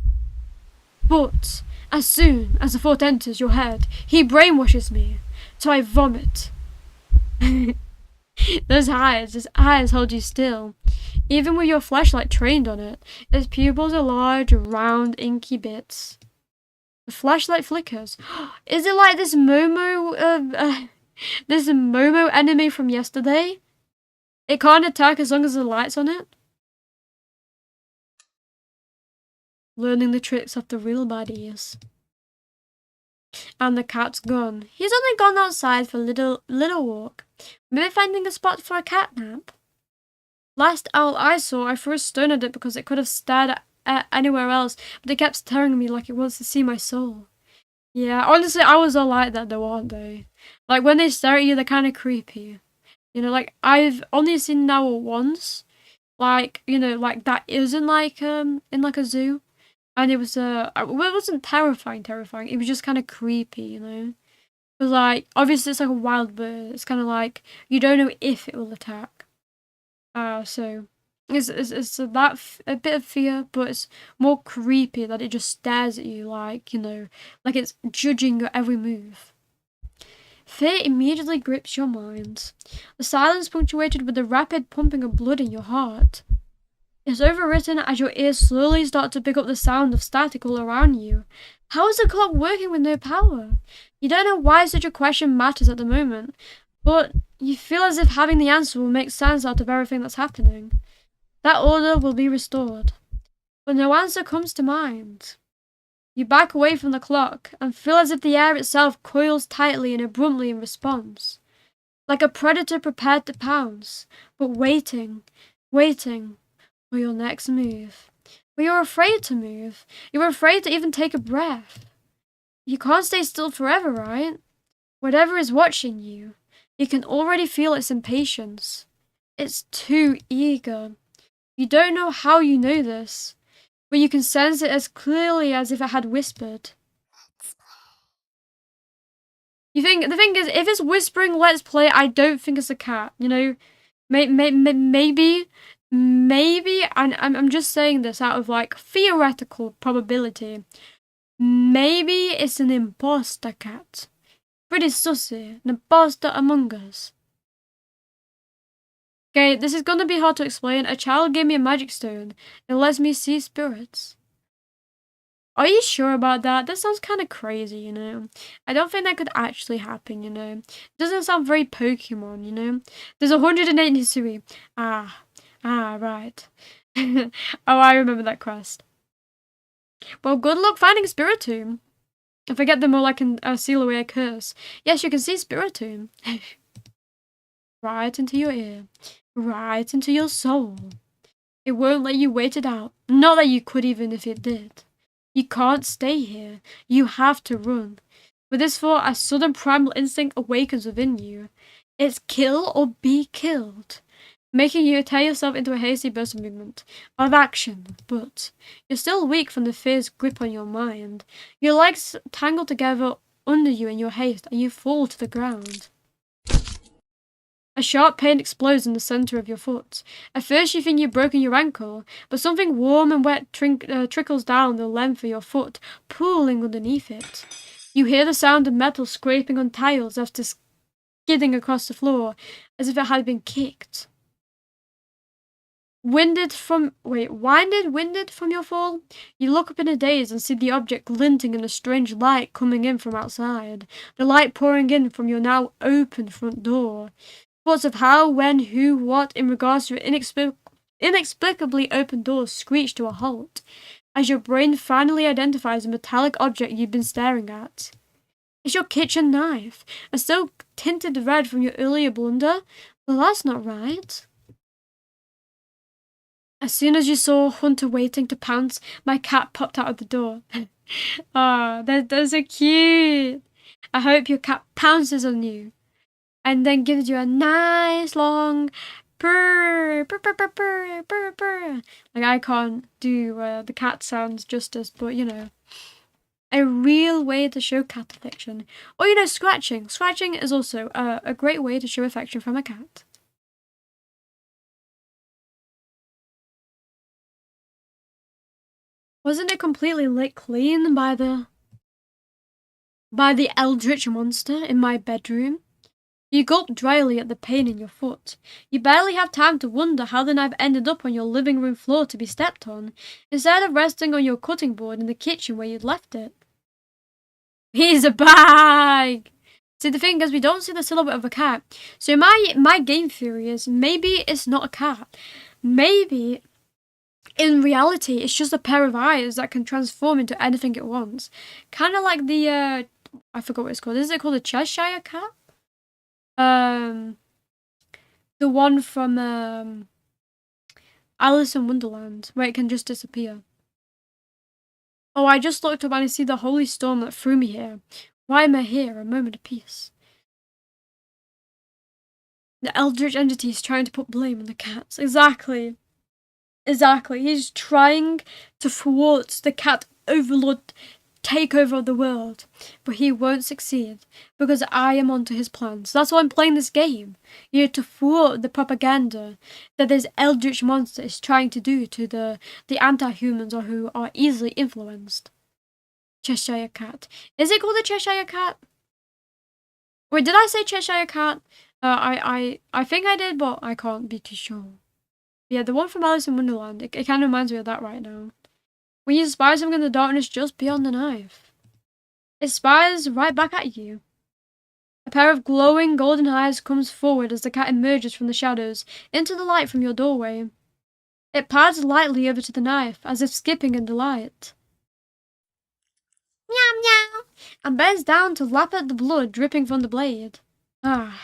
But as soon as the thought enters your head, he brainwashes me, so I vomit. Those eyes hold you still. Even with your flashlight trained on it, its pupils are large, round, inky bits. The flashlight flickers. Is it like this this Momo enemy from yesterday? It can't attack as long as the light's on it? Learning the tricks of the real baddies. And the cat's gone. He's only gone outside for a little walk. Maybe finding a spot for a cat nap. Last owl I saw, I threw a stone at it because it could have stared at anywhere else, but it kept staring at me like it wants to see my soul. Yeah, honestly, I was all like that though, aren't they? Like, when they stare at you, they're kind of creepy. You know, like, I've only seen an owl once. Like, you know, like, that isn't like, in like a zoo. And it was, well, it wasn't terrifying. It was just kind of creepy, you know? Because, like, obviously it's like a wild bird. It's kind of like, you don't know if it will attack. So, it's that a bit of fear, but it's more creepy that it just stares at you like, you know, like it's judging your every move. Fear immediately grips your mind. The silence punctuated with the rapid pumping of blood in your heart. It's overwritten as your ears slowly start to pick up the sound of static all around you. How is the clock working with no power? You don't know why such a question matters at the moment, but you feel as if having the answer will make sense out of everything that's happening. That order will be restored. But no answer comes to mind. You back away from the clock and feel as if the air itself coils tightly and abruptly in response. Like a predator prepared to pounce, but waiting for your next move. But you're afraid to move. You're afraid to even take a breath. You can't stay still forever, right? Whatever is watching you, you can already feel its impatience. It's too eager. You don't know how you know this, but you can sense it as clearly as if it had whispered. The thing is, if it's whispering "let's play," I don't think it's a cat. You know, maybe, and I'm just saying this out of like theoretical probability. Maybe it's an imposter cat. Pretty sussy, an imposter among us. Okay, this is gonna be hard to explain. A child gave me a magic stone. It lets me see spirits. Are you sure about that? That sounds kind of crazy, you know? I don't think that could actually happen, you know? It doesn't sound very Pokemon, you know? There's 108 in history. Right. Oh, I remember that quest. Well, good luck finding Spiritomb. If I get them all, I can seal away a curse. Yes, you can see Spiritomb. Right into your ear. Right into your soul. It won't let you wait it out. Not that you could even if it did. You can't stay here. You have to run. With this thought, a sudden primal instinct awakens within you. It's kill or be killed, making you tear yourself into a hasty burst of movement, of action, but you're still weak from the fear's grip on your mind. Your legs tangle together under you in your haste, and you fall to the ground. A sharp pain explodes in the center of your foot. At first you think you've broken your ankle, but something warm and wet trickles down the length of your foot, pooling underneath it. You hear the sound of metal scraping on tiles after skidding across the floor, as if it had been kicked. Winded from your fall? You look up in a daze and see the object glinting in a strange light coming in from outside. The light pouring in from your now open front door. Thoughts of how, when, who, what in regards to inexplicably open doors screech to a halt, as your brain finally identifies a metallic object you've been staring at. It's your kitchen knife. A still tinted red from your earlier blunder? Well, that's not right. As soon as you saw Hunter waiting to pounce, my cat popped out of the door. Oh, those are cute. I hope your cat pounces on you and then gives you a nice long purr, purr, purr, purr, purr, purr, purr. Like, I can't do the cat sounds justice, but you know, a real way to show cat affection. Or, you know, scratching. Scratching is also a great way to show affection from a cat. Wasn't it completely licked clean by the eldritch monster in my bedroom? You gulped dryly at the pain in your foot. You barely have time to wonder how the knife ended up on your living room floor to be stepped on, instead of resting on your cutting board in the kitchen where you'd left it. He's a bag! See, the thing is, we don't see the silhouette of a cat. So my game theory is, maybe it's not a cat. Maybe, in reality, it's just a pair of eyes that can transform into anything it wants. Kind of like the, I forgot what it's called. Is it called a Cheshire cat? The one from, Alice in Wonderland, where it can just disappear. Oh, I just looked up and I see the holy storm that threw me here. Why am I here? A moment of peace. The eldritch entity is trying to put blame on the cats. Exactly. Exactly. He's trying to thwart the cat overlord takeover of the world. But he won't succeed, because I am onto his plans. That's why I'm playing this game. You know, to thwart the propaganda that this eldritch monster is trying to do to the anti-humans, or who are easily influenced. Cheshire Cat. Is it called a Cheshire Cat? Wait, did I say Cheshire Cat? I think I did, but I can't be too sure. Yeah, the one from Alice in Wonderland. It kind of reminds me of that right now. When you spy something in the darkness just beyond the knife, it spies right back at you. A pair of glowing golden eyes comes forward as the cat emerges from the shadows into the light from your doorway. It pads lightly over to the knife, as if skipping in delight. Meow meow, and bends down to lap at the blood dripping from the blade. Ah.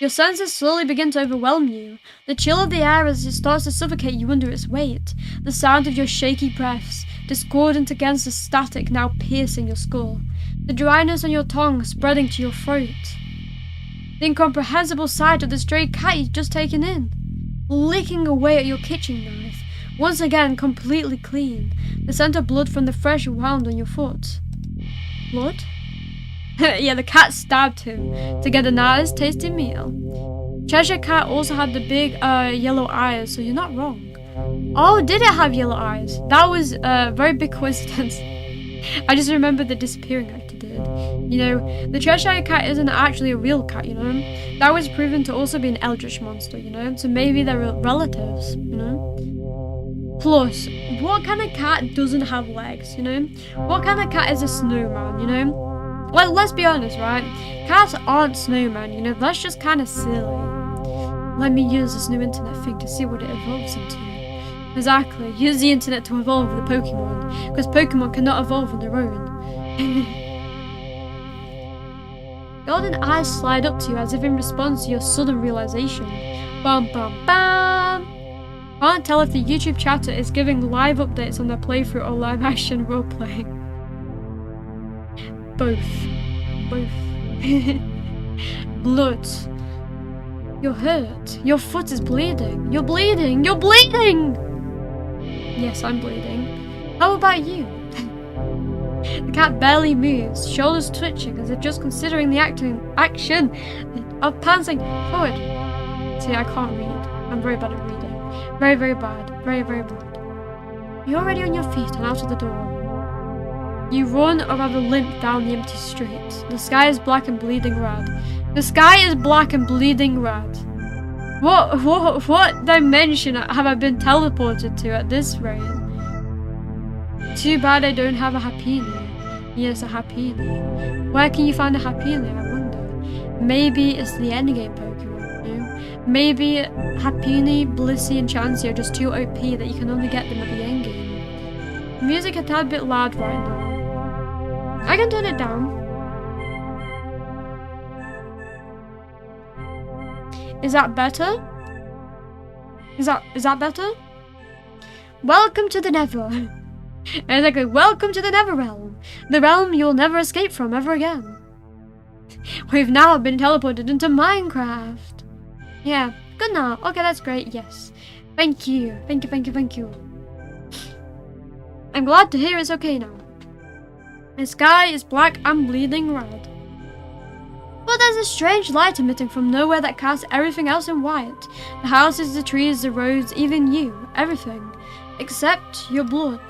Your senses slowly begin to overwhelm you. The chill of the air as it starts to suffocate you under its weight. The sound of your shaky breaths, discordant against the static now piercing your skull. The dryness on your tongue spreading to your throat. The incomprehensible sight of the stray cat you've just taken in, licking away at your kitchen knife, once again completely clean. The scent of blood from the fresh wound on your foot. Blood? Yeah, the cat stabbed him to get a nice tasty meal. Cheshire Cat also had the big yellow eyes, so you're not wrong. Oh, did it have yellow eyes? That was a very big coincidence. I just remember the disappearing act it did. You know, the Cheshire Cat isn't actually a real cat, you know? That was proven to also be an eldritch monster, you know? So maybe they're relatives, you know? Plus, what kind of cat doesn't have legs, you know? What kind of cat is a snowman, you know? Well, let's be honest, right? Cats aren't snowmen, you know? That's just kind of silly. Let me use this new internet thing to see what it evolves into. Exactly. Use the internet to evolve the Pokemon, because Pokemon cannot evolve on their own. Golden eyes slide up to you as if in response to your sudden realization. Bam bam bam! Can't tell if the YouTube chatter is giving live updates on their playthrough or live action roleplay. Both. Blood. You're hurt. Your foot is bleeding. You're bleeding. You're bleeding! Yes, I'm bleeding. How about you? The cat barely moves, shoulders twitching as if just considering the action of pouncing forward. See, I can't read. I'm very bad at reading. Very, very bad. Very, very bad. You're already on your feet and out of the door. You run or rather limp down the empty street. The sky is black and bleeding red. The sky is black and bleeding red. What dimension have I been teleported to at this rate? Too bad I don't have a Happiny. Yes, a Happiny. Where can you find a Happiny, I wonder? Maybe it's the endgame Pokemon, you know? Maybe Happiny, Blissey, and Chansey are just too OP that you can only get them at the endgame. The music a tad bit loud right now. I can turn it down. Is that better? Is that better? Welcome to the Nether. Exactly. Welcome to the Nether realm. The realm you'll never escape from ever again. We've now been teleported into Minecraft. Yeah. Good now. Okay, that's great. Yes. Thank you. Thank you, thank you, thank you. I'm glad to hear it's okay now. The sky is black and bleeding red. But there's a strange light emitting from nowhere that casts everything else in white. The houses, the trees, the roads, even you. Everything. Except your blood.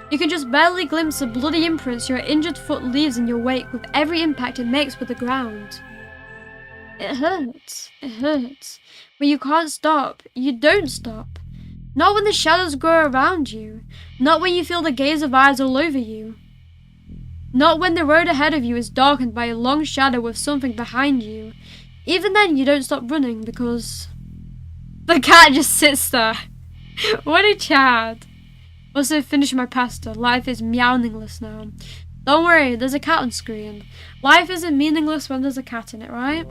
You can just barely glimpse the bloody imprints your injured foot leaves in your wake with every impact it makes with the ground. It hurts. It hurts. But you can't stop. You don't stop. Not when the shadows grow around you. Not when you feel the gaze of eyes all over you. Not when the road ahead of you is darkened by a long shadow with something behind you. Even then you don't stop running because... The cat just sits there. What a Chad. Also finished my pasta. Life is meowningless now. Don't worry, there's a cat on screen. Life isn't meaningless when there's a cat in it, right?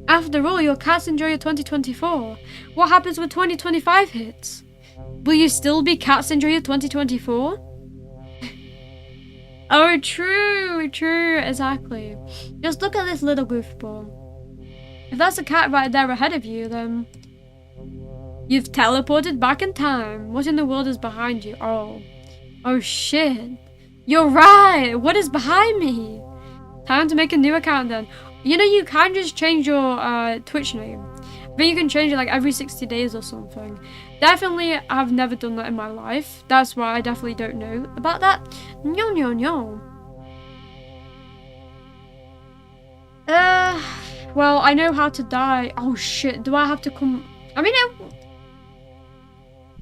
After all, your cats enjoy your 2024. What happens when 2025 hits? Will you still be cats enjoy your 2024? Oh, true, exactly. Just look at this little goofball. If that's a cat right there ahead of you, then... You've teleported back in time. What in the world is behind you? Oh shit. You're right. What is behind me? Time to make a new account then. You know, you can just change your Twitch name. I think you can change it like every 60 days or something. Definitely, I've never done that in my life. That's why I definitely don't know about that. No. Well, I know how to die. Oh shit, do I have to come... I mean,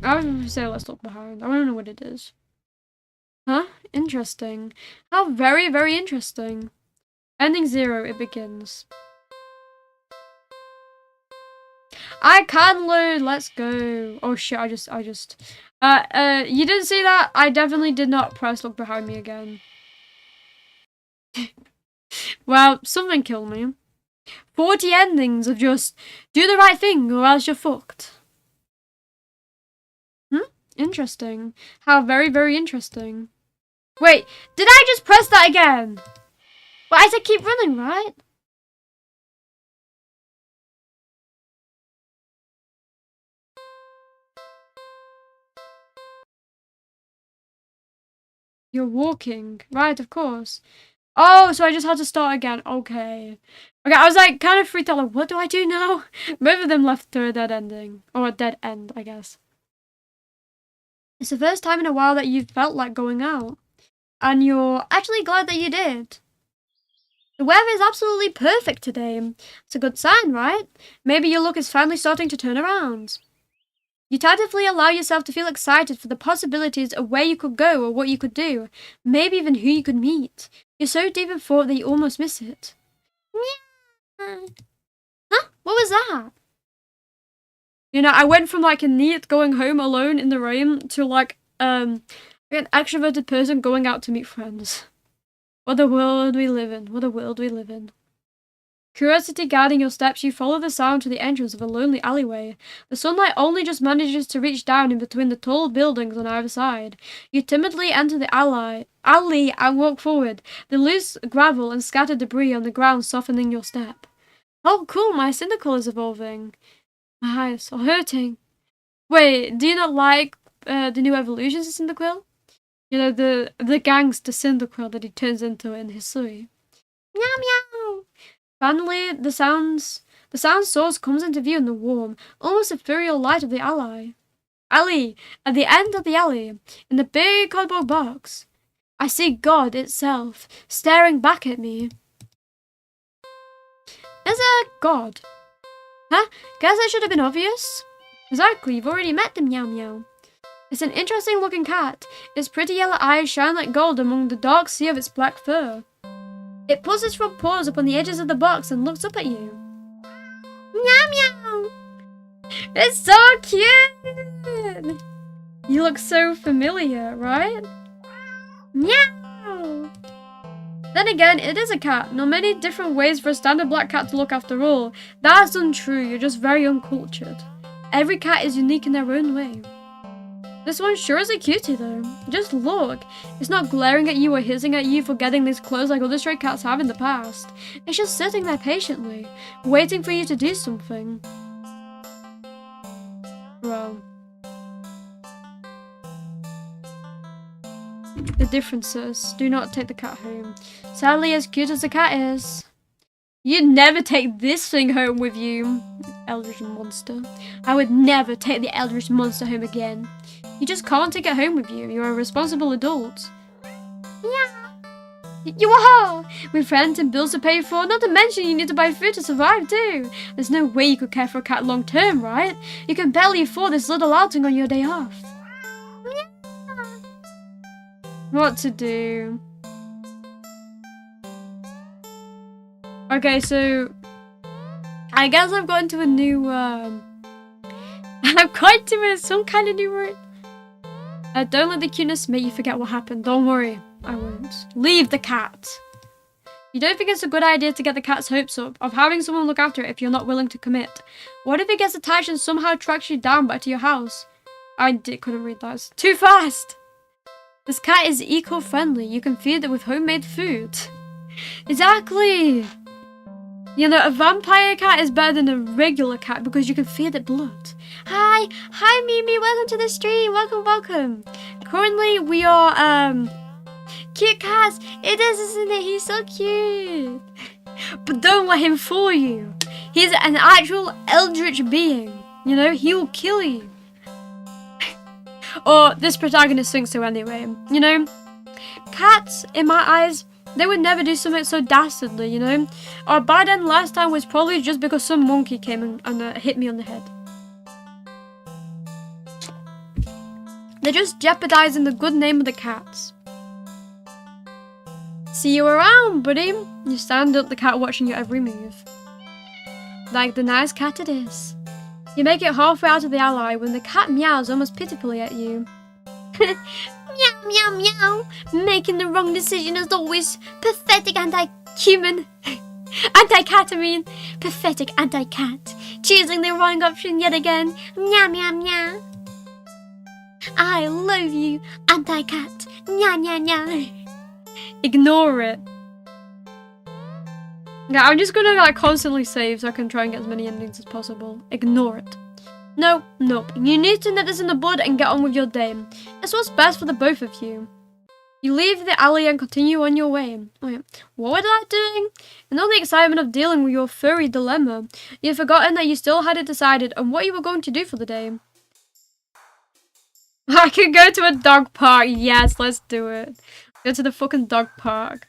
I would say let's look behind. I don't know what it is. Huh? Interesting. How very, very interesting. Ending 0, it begins. I can load. Let's go. Oh shit, I just. You didn't see that? I definitely did not press look behind me again. Well, something killed me. 40 endings of just do the right thing or else you're fucked. Interesting. How very, very interesting. Wait, did I just press that again? Well, I said keep running, right? You're walking. Right, of course. Oh, so I just had to start again. Okay. Okay, I was like kind of freaked out. Like, what do I do now? Both of them left to a dead ending. Or a dead end, I guess. It's the first time in a while that you've felt like going out. And you're actually glad that you did. The weather is absolutely perfect today. It's a good sign, right? Maybe your luck is finally starting to turn around. You tentatively allow yourself to feel excited for the possibilities of where you could go or what you could do. Maybe even who you could meet. You're so deep in thought that you almost miss it. Huh? What was that? You know, I went from like a neat going home alone in the rain to like an extroverted person going out to meet friends. What a world we live in. What a world we live in. Curiosity guiding your steps, you follow the sound to the entrance of a lonely alleyway. The sunlight only just manages to reach down in between the tall buildings on either side. You timidly enter the alley and walk forward, the loose gravel and scattered debris on the ground softening your step. Oh cool, my Cyndaquil is evolving. My eyes are hurting. Wait, do you not like the new evolutions of Cyndaquil? You know, the gangster Cyndaquil that he turns into in Hisui. Meow meow! Finally, the sound source comes into view in the warm, almost ethereal light of the alley. At the end of the alley, in the big cardboard box, I see God itself, staring back at me. Is there a God? Huh? Guess that should have been obvious. Exactly, you've already met the meow meow. It's an interesting looking cat. Its pretty yellow eyes shine like gold among the dark sea of its black fur. It pulls its front paws up on the edges of the box and looks up at you. Meow meow! It's so cute! You look so familiar, right? Meow! Then again, it is a cat. There are many different ways for a standard black cat to look after all. That's untrue, you're just very uncultured. Every cat is unique in their own way. This one sure is a cutie though. Just look. It's not glaring at you or hissing at you for getting these clothes like other stray cats have in the past. It's just sitting there patiently, waiting for you to do something. Well, the differences. Do not take the cat home. Sadly, as cute as the cat is, you'd never take this thing home with you, Eldritch monster. I would never take the Eldritch monster home again. You just can't take it home with you. You're a responsible adult. Yeah. You are! With friends and bills to pay for, not to mention you need to buy food to survive too. There's no way you could care for a cat long term, right? You can barely afford this little outing on your day off. Yeah. What to do? Okay, so I guess I've got into a new I've got into some kind of new word. Don't let the cuteness make you forget what happened. Don't worry, I won't. Leave the cat. You don't think it's a good idea to get the cat's hopes up of having someone look after it if you're not willing to commit? What if it gets attached and somehow tracks you down back to your house? Couldn't read that. It's too fast. This cat is eco-friendly. You can feed it with homemade food. Exactly. You know, a vampire cat is better than a regular cat because you can feed it blood. Hi Mimi, welcome to the stream, welcome. Currently we are, cute cats. It is, isn't it? He's so cute. But don't let him fool you. He's an actual eldritch being, you know, he will kill you. Or this protagonist thinks so anyway, you know. Cats, in my eyes, they would never do something so dastardly, you know. Or by then last time was probably just because some monkey came and hit me on the head. They're just jeopardizing the good name of the cats. See you around, buddy. You stand up, the cat watching your every move. Like the nice cat it is. You make it halfway out of the alley when the cat meows almost pitifully at you. Meow, meow, meow. Making the wrong decision is always pathetic anti-human. Anti-cat, I mean. Pathetic anti-cat. Choosing the wrong option yet again. Meow, meow, meow. I love you, anti-cat. Nya, nya, nya. Ignore it. Yeah, I'm just gonna like constantly save so I can try and get as many endings as possible. Ignore it. Nope. You need to nip this in the bud and get on with your day. It's what's best for the both of you. You leave the alley and continue on your way. Wait, what was I doing? In all the excitement of dealing with your furry dilemma, you've forgotten that you still hadn't decided on what you were going to do for the day. I could go to a dog park. Yes, let's do it. Go to the fucking dog park.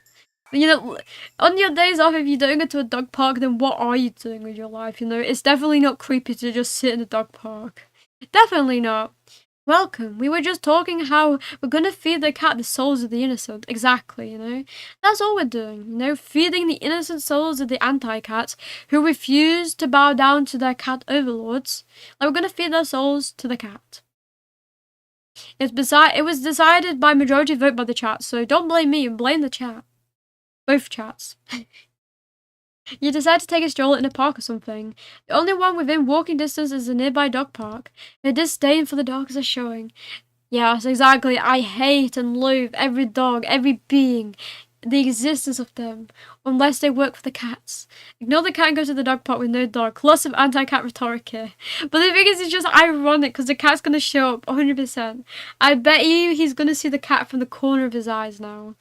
You know, on your days off, if you don't go to a dog park, then what are you doing with your life? You know, it's definitely not creepy to just sit in a dog park. Definitely not. Welcome. We were just talking how we're gonna feed the cat the souls of the innocent. Exactly, you know. That's all we're doing, you know, feeding the innocent souls of the anti-cats who refuse to bow down to their cat overlords. Like, we're gonna feed their souls to the cat. It was decided by majority vote by the chat, so don't blame me, blame the chat. Both chats. You decide to take a stroll in a park or something. The only one within walking distance is the nearby dog park. Their disdain for the dogs is showing. Yes, exactly. I hate and loathe every dog, every being, the existence of them, unless they work for the cats. Ignore the cat and go to the dog park with no dog. Lots of anti-cat rhetoric here. But the thing is, it's just ironic because the cat's going to show up 100%. I bet you he's going to see the cat from the corner of his eyes now.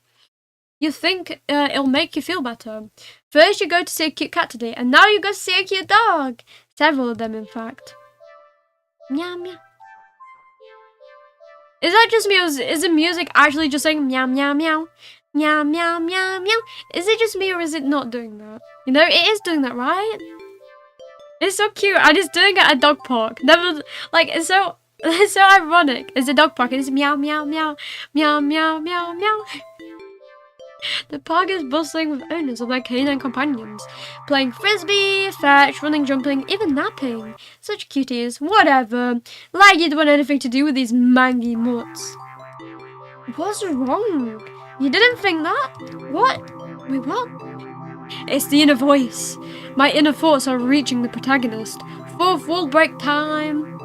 You think it'll make you feel better. First you go to see a cute cat today, and now you go to see a cute dog. Several of them, in fact. Meow, meow. Is that just me, or is the music actually just saying meow, meow, meow? Meow, meow, meow, meow. Is it just me, or is it not doing that? You know, it is doing that, right? It's so cute, and it's doing it at a dog park. Never, like, it's so ironic. It's a dog park, and it's meow, meow, meow. Meow, meow, meow, meow. The park is bustling with owners of their canine companions, playing frisbee, fetch, running, jumping, even napping. Such cuties, whatever. Like you don't want anything to do with these mangy mutts. What's wrong? You didn't think that? What? Wait, what? It's the inner voice. My inner thoughts are reaching the protagonist. Fourth wall break time.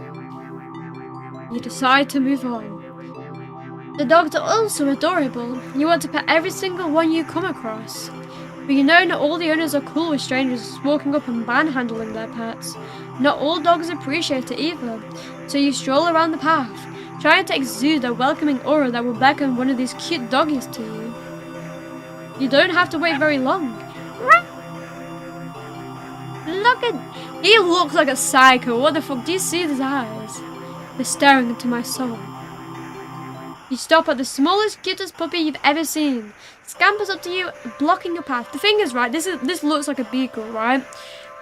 You decide to move on. The dogs are also adorable. You want to pet every single one you come across. But you know not all the owners are cool with strangers walking up and manhandling their pets. Not all dogs appreciate it either. So you stroll around the path, trying to exude a welcoming aura that will beckon one of these cute doggies to you. You don't have to wait very long. He looks like a psycho. What the fuck? Do you see his eyes? They're staring into my soul. You stop at the smallest, cutest puppy you've ever seen. Scampers up to you, blocking your path. The thing is, right, this looks like a beagle, right?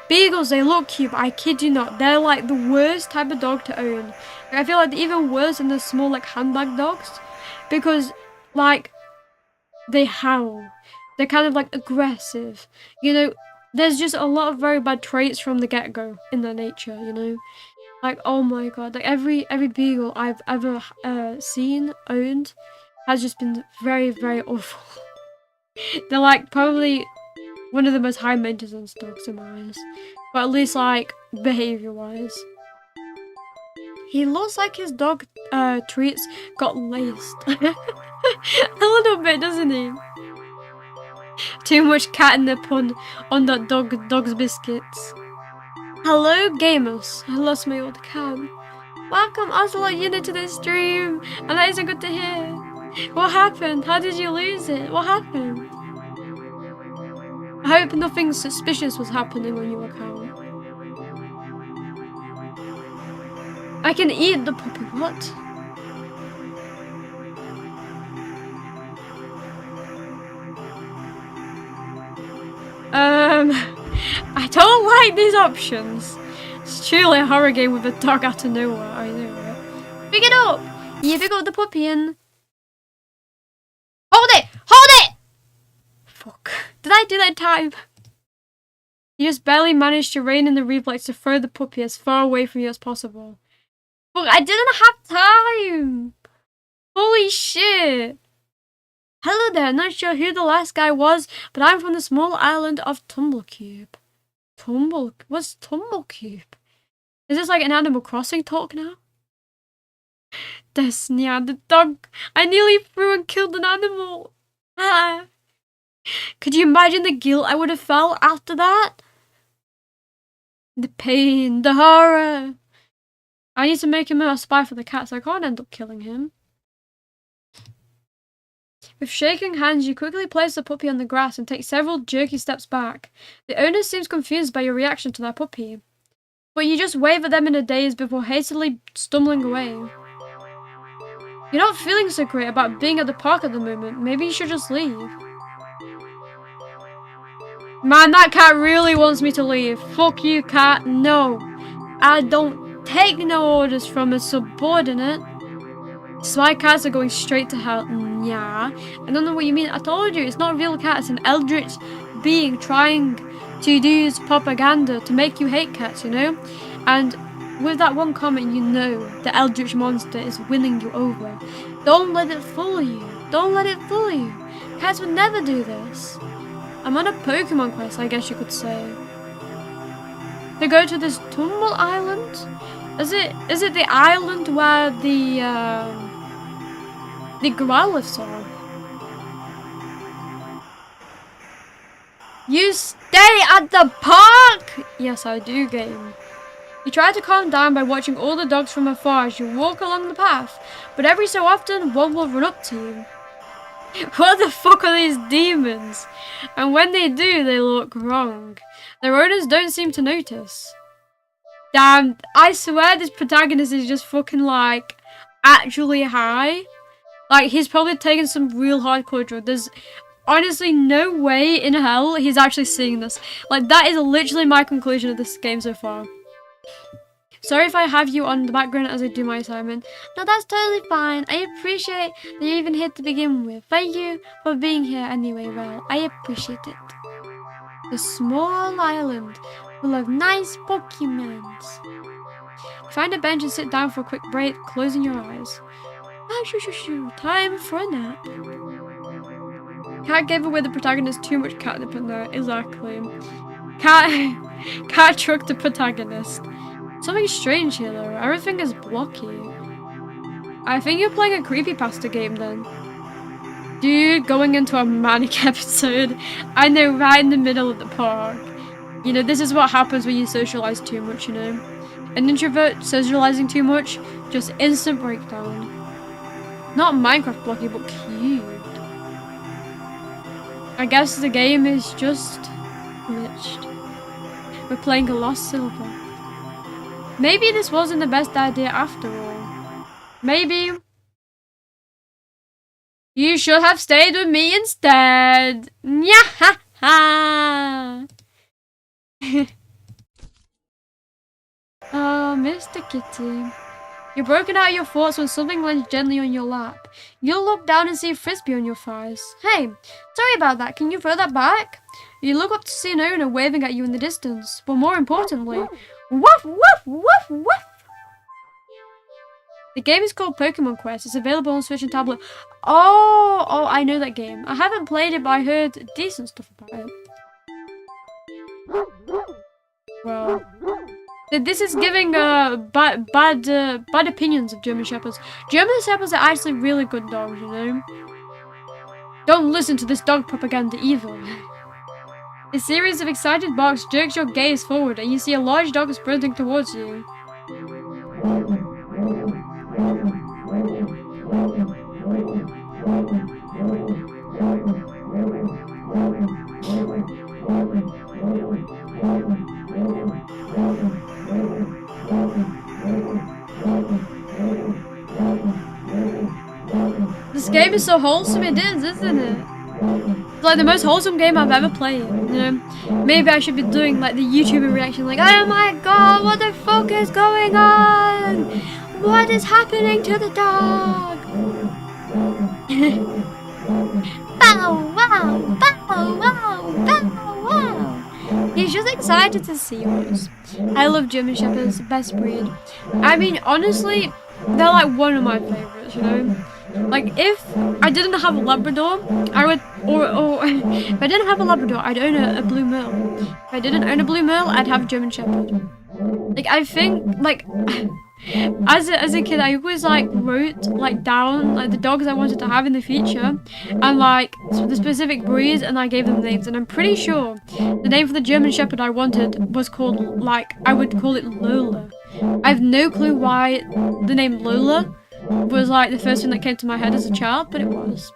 Beagles, they look cute, but I kid you not, they're like the worst type of dog to own. I feel like they're even worse than the small, like, handbag dogs. Because, like, they howl. They're kind of, like, aggressive. You know, there's just a lot of very bad traits from the get-go in their nature, you know? Like, oh my god, like, every beagle I've ever seen, owned, has just been very, very awful. They're, like, probably one of the most high maintenance dogs in my eyes. But at least, like, behavior-wise. He looks like his dog treats got laced. A little bit, doesn't he? Too much catnip on that dog's biscuits. Hello, gamers. I lost my old cam. Welcome, Ocelot Unit, to this stream. And that isn't good to hear. What happened? How did you lose it? What happened? I hope nothing suspicious was happening on your account. I can eat the puppy. What? I don't like these options. It's truly a horror game with a dog out of nowhere. I know, right? Pick it up! You pick up the puppy and... Hold it! Hold it! Fuck. Did I do that time? You just barely managed to rein in the reflex to throw the puppy as far away from you as possible. Fuck, I didn't have time! Holy shit! Hello there, not sure who the last guy was, but I'm from the small island of Tumblecube. What's Tumblecube? Is this like an Animal Crossing talk now? Desnia, the dog. I nearly threw and killed an animal. Ah. Could you imagine the guilt I would have felt after that? The pain, the horror. I need to make him a spy for the cat, so I can't end up killing him. With shaking hands, you quickly place the puppy on the grass and take several jerky steps back. The owner seems confused by your reaction to their puppy, but you just wave at them in a daze before hastily stumbling away. You're not feeling so great about being at the park at the moment. Maybe you should just leave. Man, that cat really wants me to leave. Fuck you, cat. No. I don't take no orders from a subordinate. Spy cats are going straight to hell. Yeah. I don't know what you mean. I told you, it's not a real cat. It's an eldritch being trying to use propaganda to make you hate cats, you know? And with that one comment, you know the eldritch monster is winning you over. Don't let it fool you. Don't let it fool you. Cats would never do this. I'm on a Pokemon quest, I guess you could say. To go to this Tumble Island? Is it the island where the Growliths are? You stay at the park! Yes, I do, game. You try to calm down by watching all the dogs from afar as you walk along the path, but every so often one will run up to you. What the fuck are these demons? And when they do, they look wrong. Their owners don't seem to notice. Damn, I swear this protagonist is just fucking like actually high. Like he's probably taken some real hardcore drug. There's honestly no way in hell he's actually seeing this. Like that is literally my conclusion of this game so far. Sorry if I have you on the background as I do my assignment. No, that's totally fine. I appreciate that you're even here to begin with. Thank you for being here anyway, well, I appreciate it. The small island full of nice Pokemons. Find a bench and sit down for a quick break, closing your eyes. Ah, shoo, time for a nap. Cat gave away the protagonist too much catnip in there. Exactly. Cat trucked the protagonist. Something strange here though. Everything is blocky. I think you're playing a creepypasta game then. Dude, going into a manic episode. I know, right in the middle of the park. You know, this is what happens when you socialize too much, you know. An introvert socializing too much, just instant breakdown. Not Minecraft blocky, but cute. I guess the game is just glitched. We're playing a lost silver. Maybe this wasn't the best idea after all. Maybe you should have stayed with me instead. Nyahaha. Oh, Mr. Kitty. You're broken out of your thoughts when something lands gently on your lap. You'll look down and see a frisbee on your thighs. Hey, sorry about that. Can you throw that back? You look up to see an owner waving at you in the distance. But more importantly, woof, woof, woof, woof. The game is called Pokemon Quest. It's available on Switch and tablet. Oh, I know that game. I haven't played it, but I heard decent stuff about it. Well, this is giving bad opinions of German Shepherds. German Shepherds are actually really good dogs, you know. Don't listen to this dog propaganda either. A series of excited barks jerks your gaze forward, and you see a large dog sprinting towards you. This game is so wholesome, it is, isn't it? It's like the most wholesome game I've ever played, you know? Maybe I should be doing like the YouTuber reaction, like, oh my god, what the fuck is going on? What is happening to the dog? Bow wow, bow wow, bow wow. He's just excited to see us. I love German Shepherds, best breed. I mean, honestly, they're like one of my favorites, you know? Like, if I didn't have a Labrador, I would, or if I didn't have a Labrador, I'd own a Blue Merle. If I didn't own a Blue Merle, I'd have a German Shepherd. Like, I think, like, as a kid, I always, like, wrote, like, down, like, the dogs I wanted to have in the future, and, like, the specific breeds, and I gave them names, and I'm pretty sure the name for the German Shepherd I wanted was called, like, I would call it Lola. I have no clue why the name Lola was like the first thing that came to my head as a child, but it was.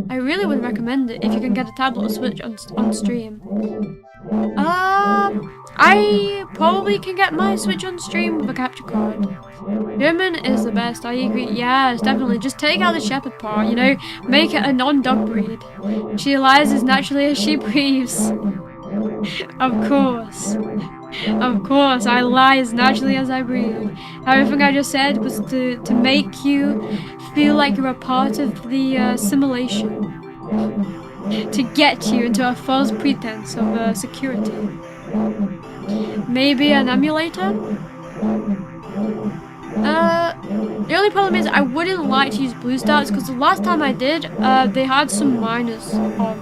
I really would recommend it if you can get a tablet or Switch on stream. I probably can get my Switch on stream with a capture card. German is the best, I agree. Yes, definitely. Just take out the shepherd part, you know, make it a non-dog breed. She lies as naturally as she breathes. Of course. Of course, I lie as naturally as I breathe. Everything I just said was to make you feel like you're a part of the simulation. To get you into a false pretense of security. Maybe an emulator? The only problem is I wouldn't like to use BlueStacks because the last time I did, they had some minors on.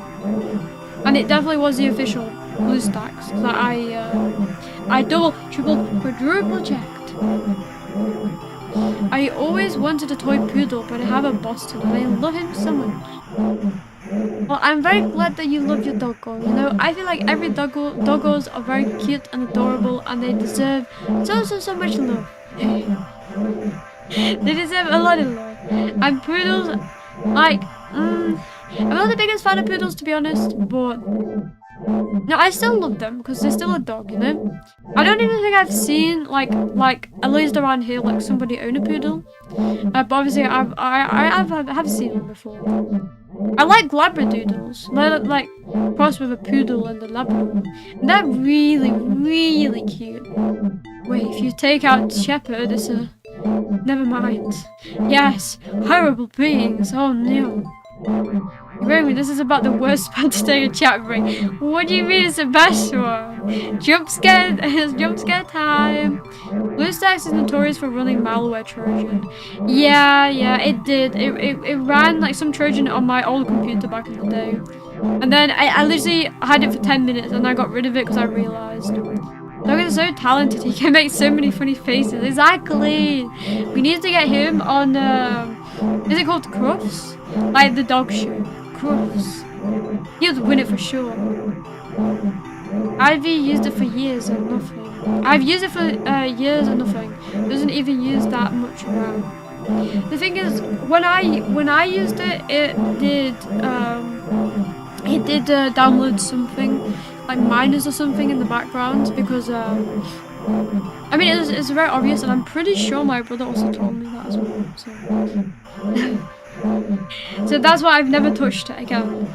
And it definitely was the official BlueStacks that I double, triple, quadruple checked. I always wanted a toy poodle, but I have a Boston and I love him so much. Well, I'm very glad that you love your doggo. You know, I feel like every doggos are very cute and adorable, and they deserve so much love. They deserve a lot of love. And poodles, like, I'm not the biggest fan of poodles, to be honest, but no, I still love them because they're still a dog, you know. I don't even think I've seen like at least around here like somebody own a poodle. But obviously I have seen them before. I like Labradoodles. They're like cross with a poodle and a Labrador. And they're really cute. Wait, if you take out Shepherd, it's a never mind. Yes, horrible beings. Oh no. Iromi, this is about the worst spot to take a chat break. What do you mean it's the best one? Jump scare, it's jump scare time. BlueStacks is notorious for running malware Trojan. Yeah, it did. It ran like some Trojan on my old computer back in the day. And then I literally had it for 10 minutes and I got rid of it because I realised. Dog is so talented, he can make so many funny faces. Exactly! We need to get him on, is it called Crufts? Like the dog show. Crufts. He'll win it for sure. I've used it for years and nothing. I've used it for years and nothing. Doesn't even use that much RAM. The thing is, when I used it, it did download something like miners or something in the background because I mean it's very obvious, and I'm pretty sure my brother also told me that as well. So, so that's why I've never touched it again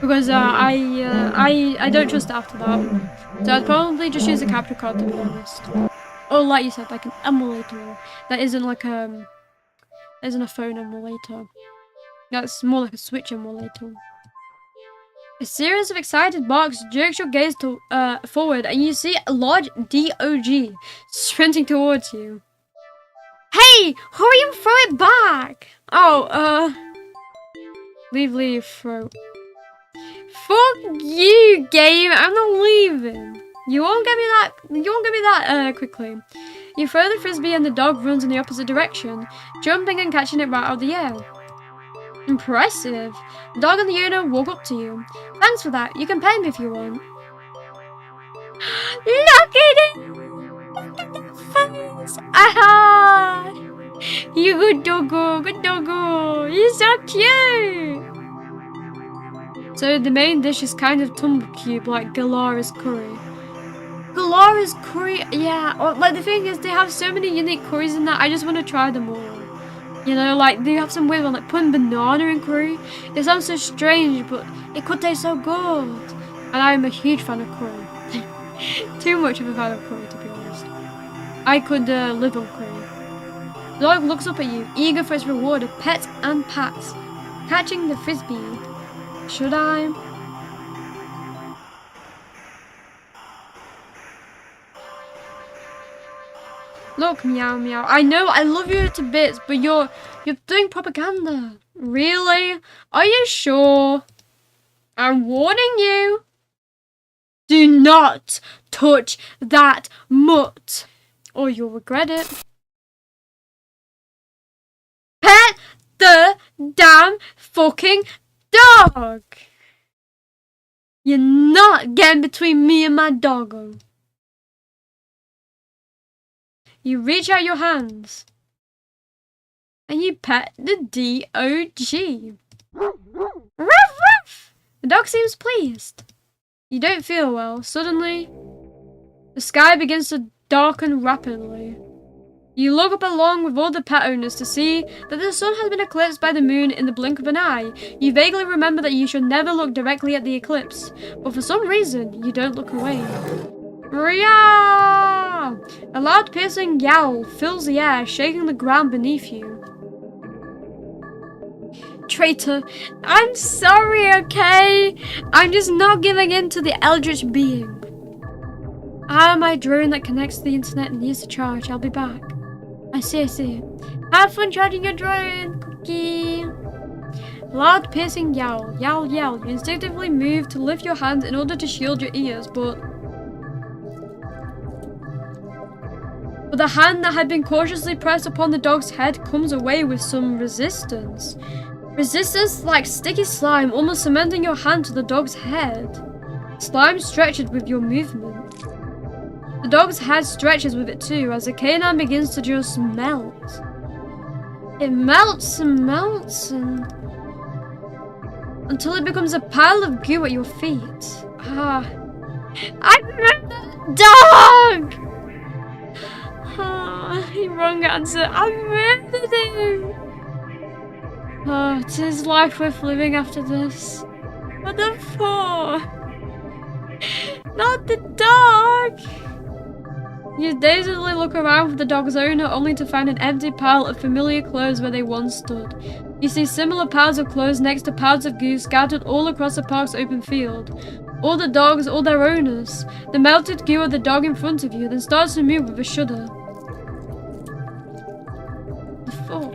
because I don't trust it after that. So I'd probably just use a capture card, to be honest. Or like you said, like an emulator that isn't like isn't a phone emulator. That's more like a Switch emulator. A series of excited barks jerks your gaze forward, and you see a large dog sprinting towards you. Hey! Hurry and throw it back! Oh, leave, throw. Fuck you, game! I'm not leaving. You won't get me that quickly. You throw the frisbee and the dog runs in the opposite direction, jumping and catching it right out of the air. Impressive. The dog and the owner walk up to you. Thanks for that. You can pet him if you want. Look at it! Look at that face! Aha! You good doggo, good doggo. You're so cute! So the main dish is kind of tumble cube, like Galara's curry. Galara's curry, yeah. Like the thing is, they have so many unique curries in that. I just want to try them all. You know, like they have some weird one, like putting banana in curry. It sounds so strange, but it could taste so good. And I'm a huge fan of curry. Too much of a fan of curry, to be honest. I could live on curry. The dog looks up at you, eager for its reward of pets and pats. Catching the frisbee. Should I? Look, meow meow. I know I love you to bits, but you're doing propaganda. Really? Are you sure? I'm warning you. Do not touch that mutt, or you'll regret it. Pet the damn fucking dog. You're not getting between me and my doggo. You reach out your hands and you pet the dog. Ruff, ruff. The dog seems pleased. You don't feel well. Suddenly, the sky begins to darken rapidly. You look up along with all the pet owners to see that the sun has been eclipsed by the moon in the blink of an eye. You vaguely remember that you should never look directly at the eclipse, but for some reason, you don't look away. Riyah! A loud piercing yowl fills the air, shaking the ground beneath you. Traitor, I'm sorry, okay? I'm just not giving in to the eldritch being. My drone that connects to the internet needs to charge. I'll be back. I see. Have fun charging your drone, Cookie. Loud piercing yowl. Yowl. You instinctively move to lift your hands in order to shield your ears, but the hand that had been cautiously pressed upon the dog's head comes away with some resistance. Resistance like sticky slime, almost cementing your hand to the dog's head. Slime stretches with your movement. The dog's head stretches with it too, as the canine begins to just melt. It melts and melts until it becomes a pile of goo at your feet. I murdered the dog! Wrong answer. I murdered him! It is life worth living after this. What the fuck? Not the dog! You dazedly look around for the dog's owner, only to find an empty pile of familiar clothes where they once stood. You see similar piles of clothes next to piles of goo scattered all across the park's open field. All the dogs, all their owners. The melted goo of the dog in front of you then starts to move with a shudder. The fuck?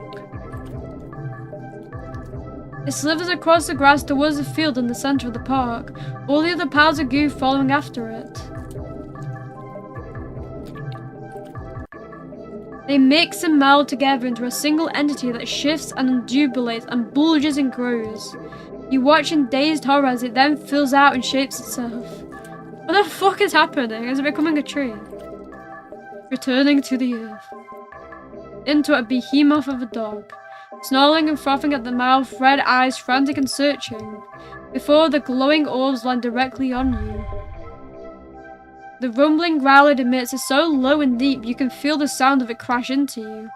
It slithers across the grass towards the field in the center of the park, all the other piles of goo following after it. They mix and meld together into a single entity that shifts and undulates and bulges and grows. You watch in dazed horror as it then fills out and shapes itself. What the fuck is happening? Is it becoming a tree? Returning to the earth. Into a behemoth of a dog. Snarling and frothing at the mouth, red eyes frantic and searching, before the glowing orbs land directly on you. The rumbling growl it emits is so low and deep you can feel the sound of it crash into you.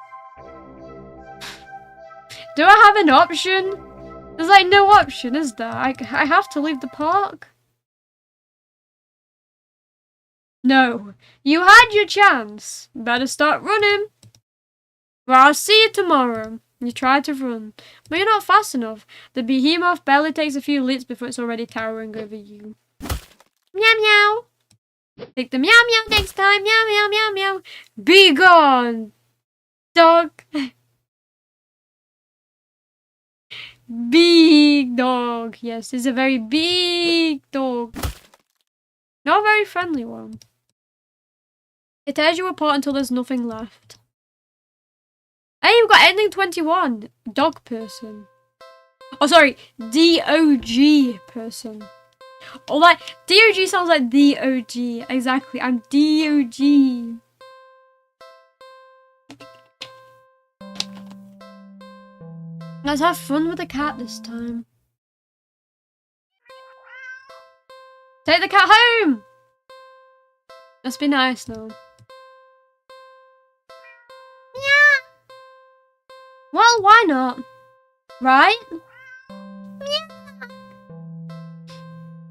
Do I have an option? There's like no option, is there? I have to leave the park? No. You had your chance. Better start running. Well, I'll see you tomorrow. You try to run, but you're not fast enough. The behemoth barely takes a few leaps before it's already towering over you. Meow meow. Take the meow meow next time. Meow meow meow meow. Be gone, dog. Big dog. Yes, it's a very big dog. Not a very friendly one. It tears you apart until there's nothing left. Hey, we've got ending 21. Dog person. Oh, sorry. D-O-G person. Oh, like, D-O-G sounds like D-O-G. Exactly. I'm D-O-G. Let's have fun with the cat this time. Take the cat home! Let's be nice now. Well, why not? Right?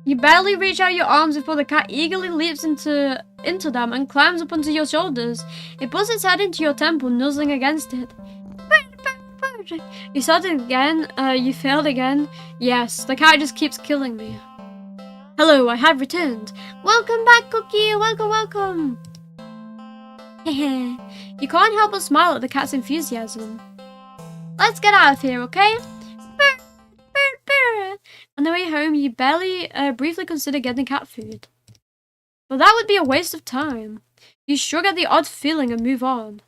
You barely reach out your arms before the cat eagerly leaps into them and climbs up onto your shoulders. It puts its head into your temple, nuzzling against it. You started again. You failed again. Yes, the cat just keeps killing me. Hello, I have returned. Welcome back, Cookie. Welcome, welcome. You can't help but smile at the cat's enthusiasm. Let's get out of here, okay? On the way home, you barely briefly consider getting cat food. But that would be a waste of time. You shrug at the odd feeling and move on.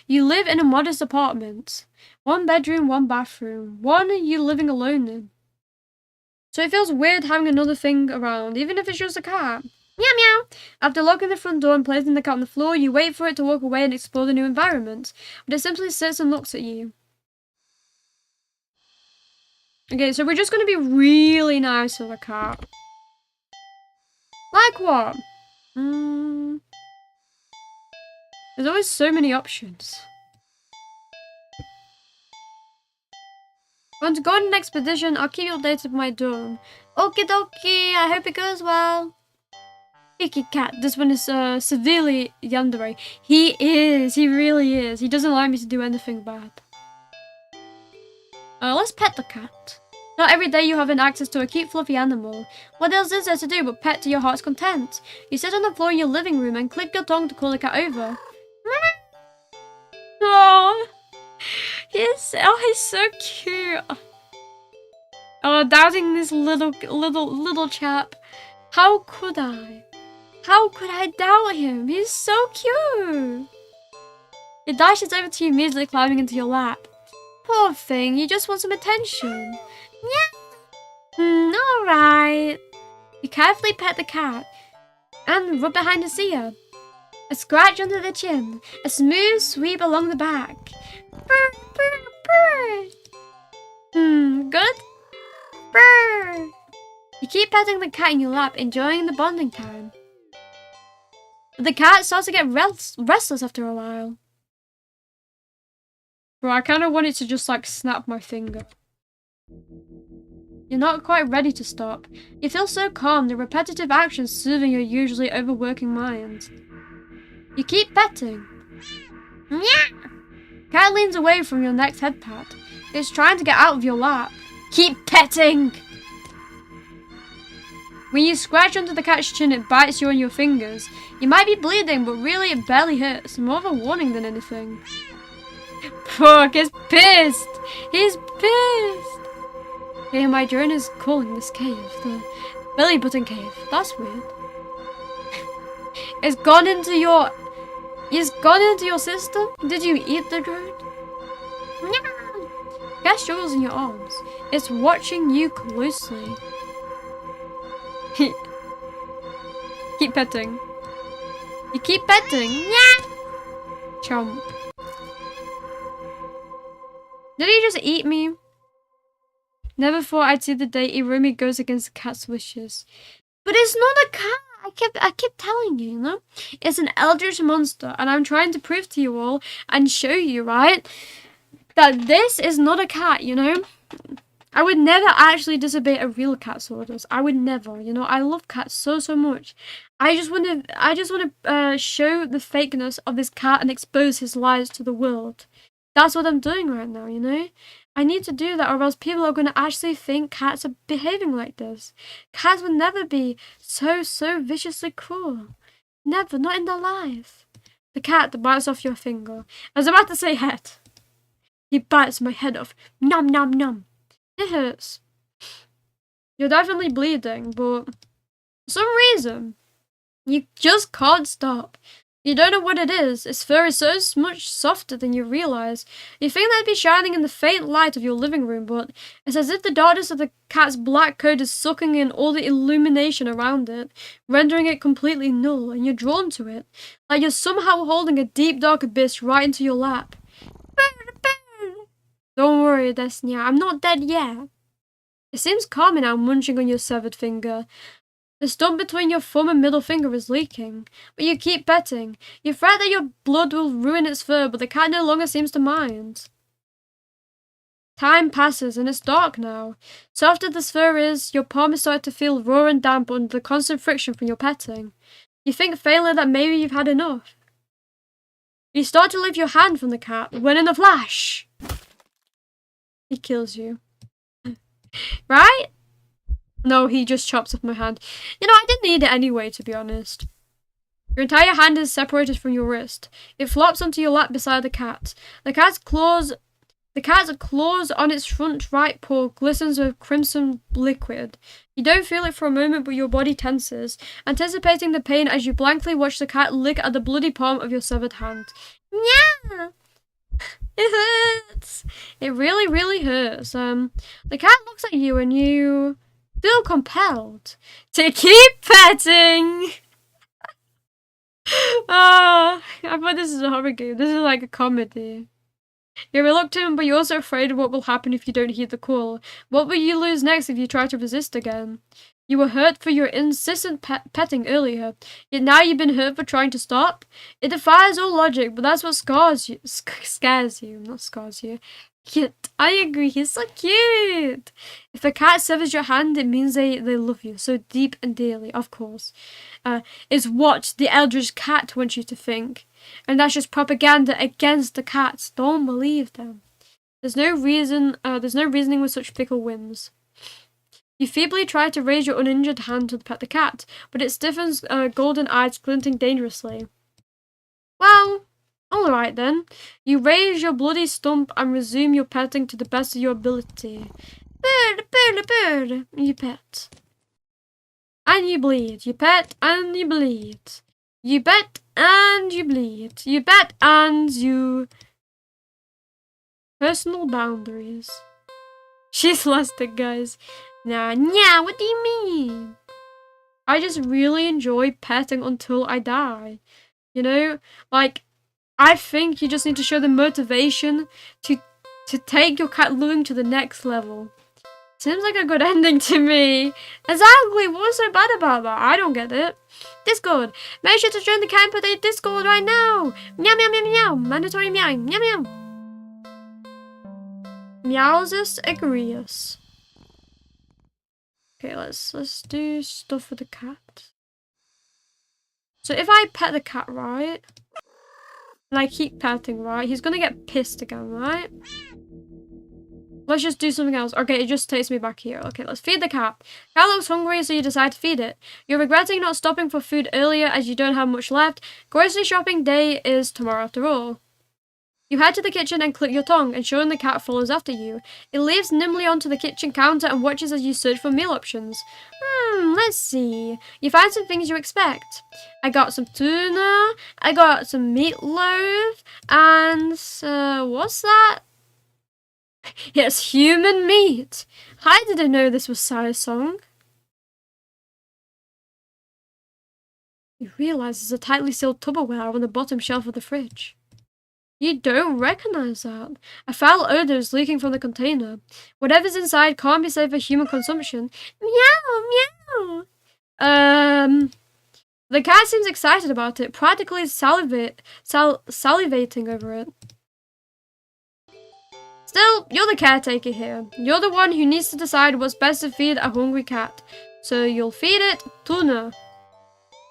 You live in a modest apartment. 1 bedroom, 1 bathroom. One you living alone in. So it feels weird having another thing around, even if it's just a cat. Meow meow! After locking the front door and placing the cat on the floor, you wait for it to walk away and explore the new environment. But it simply sits and looks at you. Okay, so we're just going to be really nice to the cat. Like what? There's always so many options. Want to go on an expedition? I'll keep you updated with my dawn. Okie dokie, I hope it goes well. Icky cat, this one is severely yandere. He really is. He doesn't like me to do anything bad. Let's pet the cat. Not every day you have an access to a cute fluffy animal. What else is there to do but pet to your heart's content? You sit on the floor in your living room and click your tongue to call the cat over. Oh, he's so cute. Oh, doubting this little chap. How could I? How could I doubt him? He's so cute. He dashes over to you immediately, climbing into your lap. Poor thing, you just want some attention. Yeah. Alright. You carefully pet the cat and rub behind his ear. A scratch under the chin. A smooth sweep along the back. Purr, purr, purr. Good? Purr. You keep petting the cat in your lap, enjoying the bonding time. But the cat starts to get restless after a while. Bro, I kind of want it to just like snap my finger. You're not quite ready to stop. You feel so calm, the repetitive actions soothing your usually overworking mind. You keep petting. Meow. Cat leans away from your next head pat. It's trying to get out of your lap. Keep petting! When you scratch onto the cat's chin, it bites you on your fingers. You might be bleeding, but really it barely hurts. More of a warning than anything. Pork is pissed! He's pissed! Okay, my drone is calling this cave the belly button cave. That's weird. It's gone into your system? Did you eat the drone? Cat struggles in your arms. It's watching you closely. Keep petting. You keep petting. Yeah. Chomp. Did he just eat me? Never thought I'd see the day Iromi goes against the cat's wishes. But it's not a cat. I kept telling you, you know? It's an eldritch monster, and I'm trying to prove to you all and show you, right, that this is not a cat, you know? I would never actually disobey a real cat's orders. I would never, you know? I love cats so much. I just want to show the fakeness of this cat and expose his lies to the world. That's what I'm doing right now, you know? I need to do that, or else people are going to actually think cats are behaving like this. Cats would never be so viciously cruel. Never, not in their life. The cat that bites off your finger. I was about to say head. He bites my head off. Nom nom nom. It hurts. You're definitely bleeding, but for some reason, you just can't stop. You don't know what it is. Its fur is so much softer than you realize. You think that'd be shining in the faint light of your living room, but it's as if the darkness of the cat's black coat is sucking in all the illumination around it, rendering it completely null, and you're drawn to it, like you're somehow holding a deep dark abyss right into your lap. Don't worry, Destiny, I'm not dead yet. It seems calmer now, munching on your severed finger. The stump between your thumb and middle finger is leaking, but you keep petting. You fret that your blood will ruin its fur, but the cat no longer seems to mind. Time passes, and it's dark now. Softer this fur is, your palm is starting to feel raw and damp under the constant friction from your petting. You think faintly that maybe you've had enough. You start to lift your hand from the cat, when in a flash, he kills you. Right? No, he just chops off my hand. You know, I didn't need it anyway, to be honest. Your entire hand is separated from your wrist. It flops onto your lap beside the cat. The cat's claws on its front right paw glistens with crimson liquid. You don't feel it for a moment, but your body tenses, anticipating the pain as you blankly watch the cat lick at the bloody palm of your severed hand. Yeah. It hurts. It really hurts. The cat looks at you and you feel compelled to keep petting. I thought this is a horror game. This is like a comedy. You're reluctant, but you're also afraid of what will happen if you don't heed the call. What will you lose next if you try to resist again? You were hurt for your insistent petting earlier, yet now you've been hurt for trying to stop? It defies all logic, but that's what scares you, not scars you. Cute. I agree, he's so cute. If a cat severs your hand, it means they love you so deep and dearly, of course. Is what the eldritch cat wants you to think. And that's just propaganda against the cats. Don't believe them. There's no reasoning with such fickle whims. You feebly try to raise your uninjured hand to pet the cat, but it stiffens, golden eyes glinting dangerously. Well, alright then. You raise your bloody stump and resume your petting to the best of your ability. Bird. You pet. And you bleed. You pet and you bleed. You bet and you bleed. You bet and you... Personal boundaries. She's elastic, guys. Nah, what do you mean? I just really enjoy petting until I die. You know? Like, I think you just need to show the motivation to take your cat loving to the next level. Seems like a good ending to me. Exactly, what's so bad about that? I don't get it. Discord. Make sure to join the Cat Empathy Discord right now. Meow, meow, meow, meow. Mandatory meowing. Meow, meow. Meowsus agreeus. Okay, let's do stuff with the cat. So if I pet the cat, right, and I keep petting, right, he's gonna get pissed again, right? Let's just do something else. Okay, it just takes me back here. Okay, let's feed the cat. Cat looks hungry, so you decide to feed it. You're regretting not stopping for food earlier as you don't have much left. Grocery shopping day is tomorrow after all. You head to the kitchen and click your tongue, ensuring the cat follows after you. It leaps nimbly onto the kitchen counter and watches as you search for meal options. Let's see. You find some things you expect. I got some tuna, I got some meatloaf, and, what's that? It's human meat. I didn't know this was Sire's song. You realise there's a tightly sealed Tupperware on the bottom shelf of the fridge. You don't recognise that. A foul odour is leaking from the container. Whatever's inside can't be safe for human consumption. Meow, meow. The cat seems excited about it, practically salivating over it. Still, you're the caretaker here. You're the one who needs to decide what's best to feed a hungry cat. So you'll feed it tuna.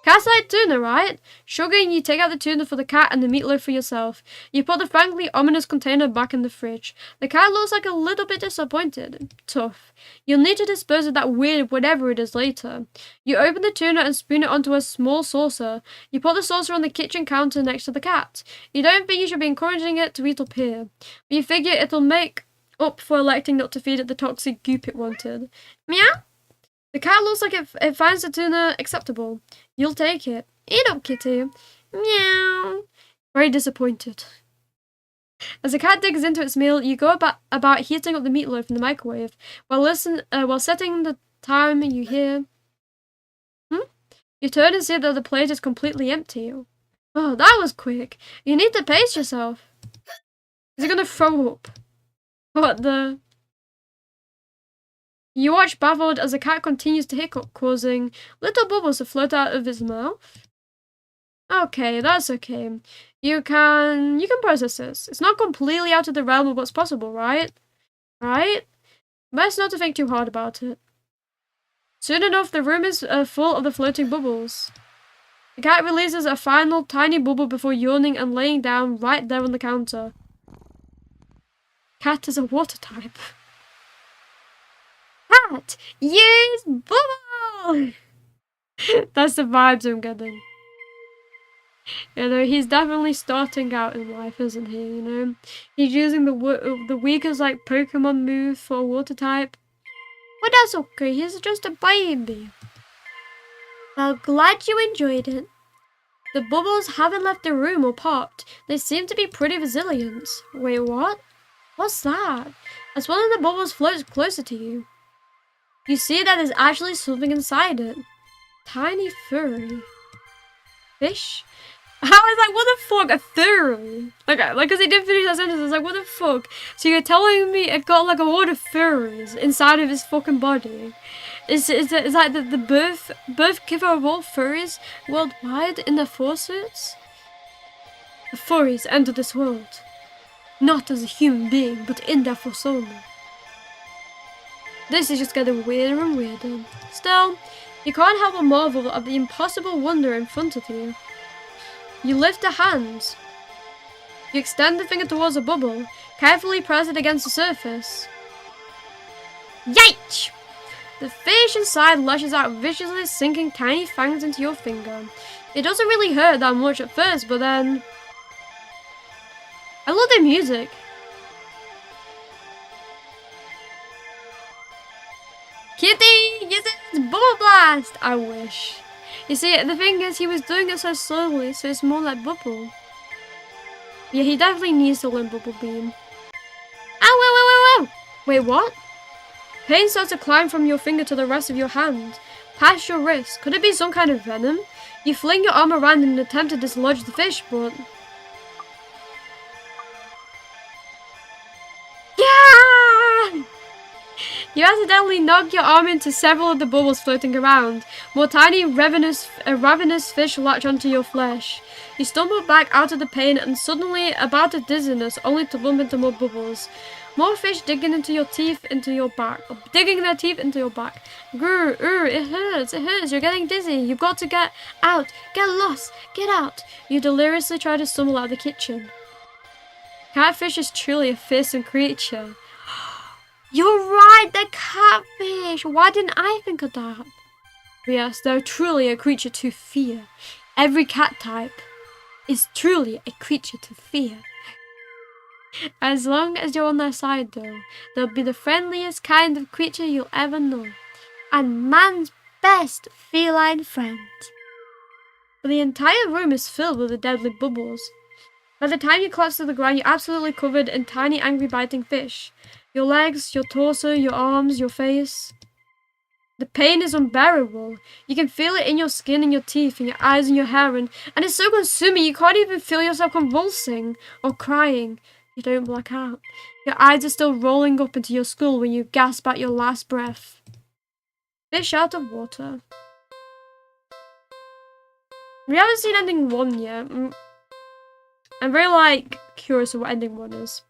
Cats like tuna, right? Sugar, and you take out the tuna for the cat and the meatloaf for yourself. You put the frankly ominous container back in the fridge. The cat looks like a little bit disappointed. Tough. You'll need to dispose of that weird whatever it is later. You open the tuna and spoon it onto a small saucer. You put the saucer on the kitchen counter next to the cat. You don't think you should be encouraging it to eat up here. But you figure it'll make up for electing not to feed it the toxic goop it wanted. Meow? The cat looks like it finds the tuna acceptable. You'll take it. Eat up, kitty. Meow. Very disappointed. As the cat digs into its meal, you go about heating up the meatloaf in the microwave. While setting the time, you hear... You turn and see that the plate is completely empty. Oh, that was quick. You need to pace yourself. Is he gonna throw up? What the... You watch baffled as the cat continues to hiccup, causing little bubbles to float out of its mouth. Okay, that's okay. You can process this. It's not completely out of the realm of what's possible, right? Right? Best not to think too hard about it. Soon enough, the room is full of the floating bubbles. The cat releases a final tiny bubble before yawning and laying down right there on the counter. Cat is a water type. Cat, use bubble! That's the vibes I'm getting. You know, he's definitely starting out in life, isn't he? You know, he's using the weakest like Pokemon move for a water type. But that's okay. He's just a baby. Well, glad you enjoyed it. The bubbles haven't left the room or popped. They seem to be pretty resilient. Wait, what? What's that? As one of the bubbles floats closer to you, you see that there's actually something inside it. Tiny furry. Fish? I was like, what the fuck? A furry? Like, cause he didn't finish that sentence. I was like, what the fuck? So you're telling me it got like a lot of furries inside of his fucking body? Is that the birth giver of all furries worldwide in their fursuits? The furries entered this world, not as a human being, but in their persona. This is just getting weirder and weirder. Still, you can't help but marvel at the impossible wonder in front of you. You lift a hand. You extend the finger towards a bubble, carefully press it against the surface. Yikes! The fish inside lashes out viciously, sinking tiny fangs into your finger. It doesn't really hurt that much at first, but then... I love the music. Kitty, use its bubble blast! I wish. You see, the thing is, he was doing it so slowly, so it's more like bubble. Yeah, he definitely needs to learn bubble beam. Ow, ow, ow, ow, ow! Wait, what? Pain starts to climb from your finger to the rest of your hand, past your wrist. Could it be some kind of venom? You fling your arm around in an attempt to dislodge the fish, but... Yeah! You accidentally knock your arm into several of the bubbles floating around. More tiny, ravenous fish latch onto your flesh. You stumble back out of the pain and suddenly about a dizziness, only to bump into more bubbles. More fish digging into your teeth, into your back. Digging their teeth into your back. Grr, it hurts, you're getting dizzy. You've got to get out, get lost, get out. You deliriously try to stumble out of the kitchen. Catfish is truly a fearsome creature. You're right, the catfish! Why didn't I think of that? Yes, they're truly a creature to fear. Every cat type is truly a creature to fear. As long as you're on their side, though, they'll be the friendliest kind of creature you'll ever know. And man's best feline friend. But the entire room is filled with the deadly bubbles. By the time you collapse to the ground, you're absolutely covered in tiny, angry, biting fish. Your legs, your torso, your arms, your face. The pain is unbearable. You can feel it in your skin and your teeth and your eyes and your hair, and it's so consuming you can't even feel yourself convulsing or crying. You don't black out. Your eyes are still rolling up into your skull when you gasp out your last breath. Fish out of water. We haven't seen ending 1 yet. I'm very, curious of what ending 1 is.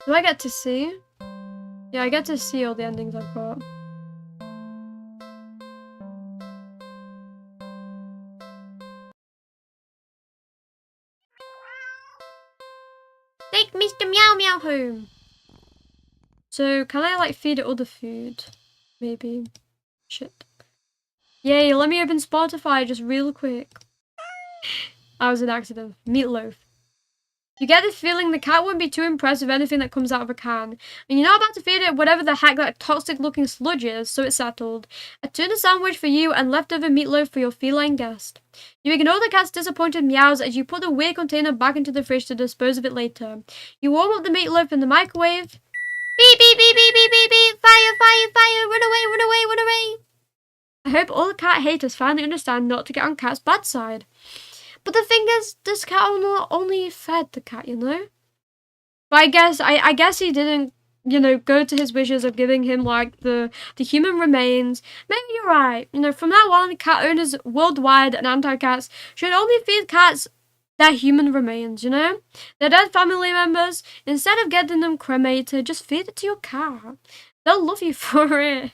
Do I get to see? Yeah, I get to see all the endings I've got. Take Mr. Meow Meow home! So, can I, feed it other food? Maybe. Shit. Yay, let me open Spotify just real quick. That was an accident. Meatloaf. You get the feeling the cat won't be too impressed with anything that comes out of a can. And you're not about to feed it whatever the heck that toxic looking sludge is, so it's settled. A tuna sandwich for you and leftover meatloaf for your feline guest. You ignore the cat's disappointed meows as you put the weird container back into the fridge to dispose of it later. You warm up the meatloaf in the microwave. Beep, beep, beep, beep, beep, beep, beep. Fire, fire, fire. Run away, run away, run away. I hope all the cat haters finally understand not to get on Cat's bad side. But the thing is, this cat only fed the cat, you know? But I guess he didn't, go to his wishes of giving him, the human remains. Maybe you're right. From now on, cat owners worldwide and anti-cats should only feed cats their human remains, Their dead family members. Instead of getting them cremated, just feed it to your cat. They'll love you for it.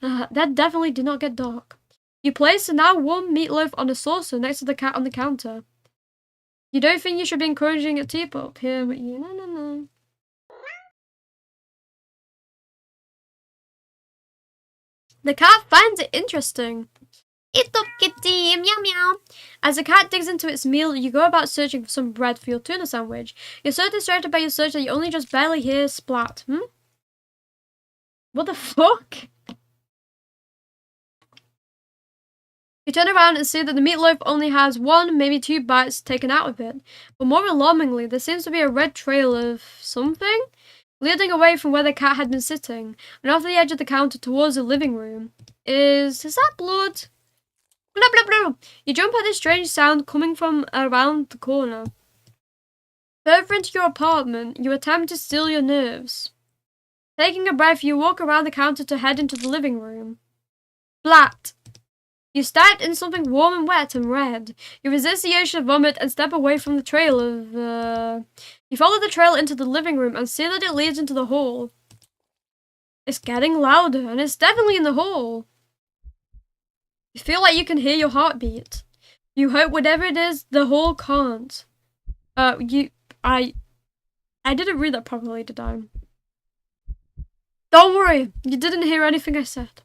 That definitely did not get dark. You place the now warm meatloaf on a saucer next to the cat on the counter. You don't think you should be encouraging a teapot here, but no. The cat finds it interesting. It's up, kitty, meow meow. As the cat digs into its meal, you go about searching for some bread for your tuna sandwich. You're so distracted by your search that you only just barely hear splat. What the fuck? You turn around and see that the meatloaf only has 1, maybe 2 bites taken out of it. But more alarmingly, there seems to be a red trail of something leading away from where the cat had been sitting, and off the edge of the counter towards the living room. Is that blood? Blah blah blah. You jump at this strange sound coming from around the corner. Further into your apartment, you attempt to still your nerves. Taking a breath, you walk around the counter to head into the living room. Splat! You step in something warm and wet and red. You resist the urge to vomit and step away from the trail of, You follow the trail into the living room and see that it leads into the hall. It's getting louder, and it's definitely in the hall. You feel like you can hear your heartbeat. You hope whatever it is, the hall can't. I didn't read that properly, did I? Don't worry, you didn't hear anything I said.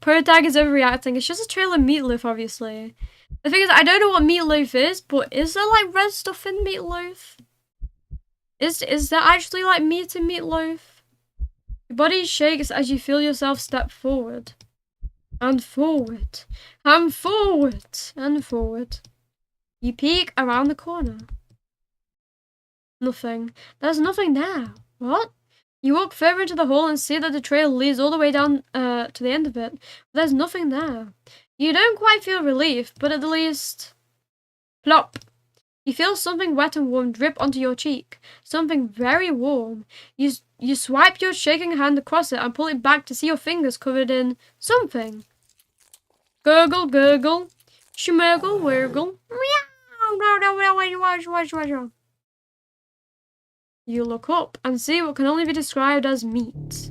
Protag is overreacting. It's just a trail of meatloaf, obviously. The thing is, I don't know what meatloaf is, but is there red stuff in meatloaf? Is there actually meat in meatloaf? Your body shakes as you feel yourself step forward. And forward. And forward. And forward. You peek around the corner. Nothing. There's nothing there. What? You walk further into the hall and see that the trail leads all the way down to the end of it. But there's nothing there. You don't quite feel relief, but at the least... Plop! You feel something wet and warm drip onto your cheek. Something very warm. You swipe your shaking hand across it and pull it back to see your fingers covered in something. Gurgle, gurgle. Schmurgle, wurgle. Meow! You look up and see what can only be described as meat.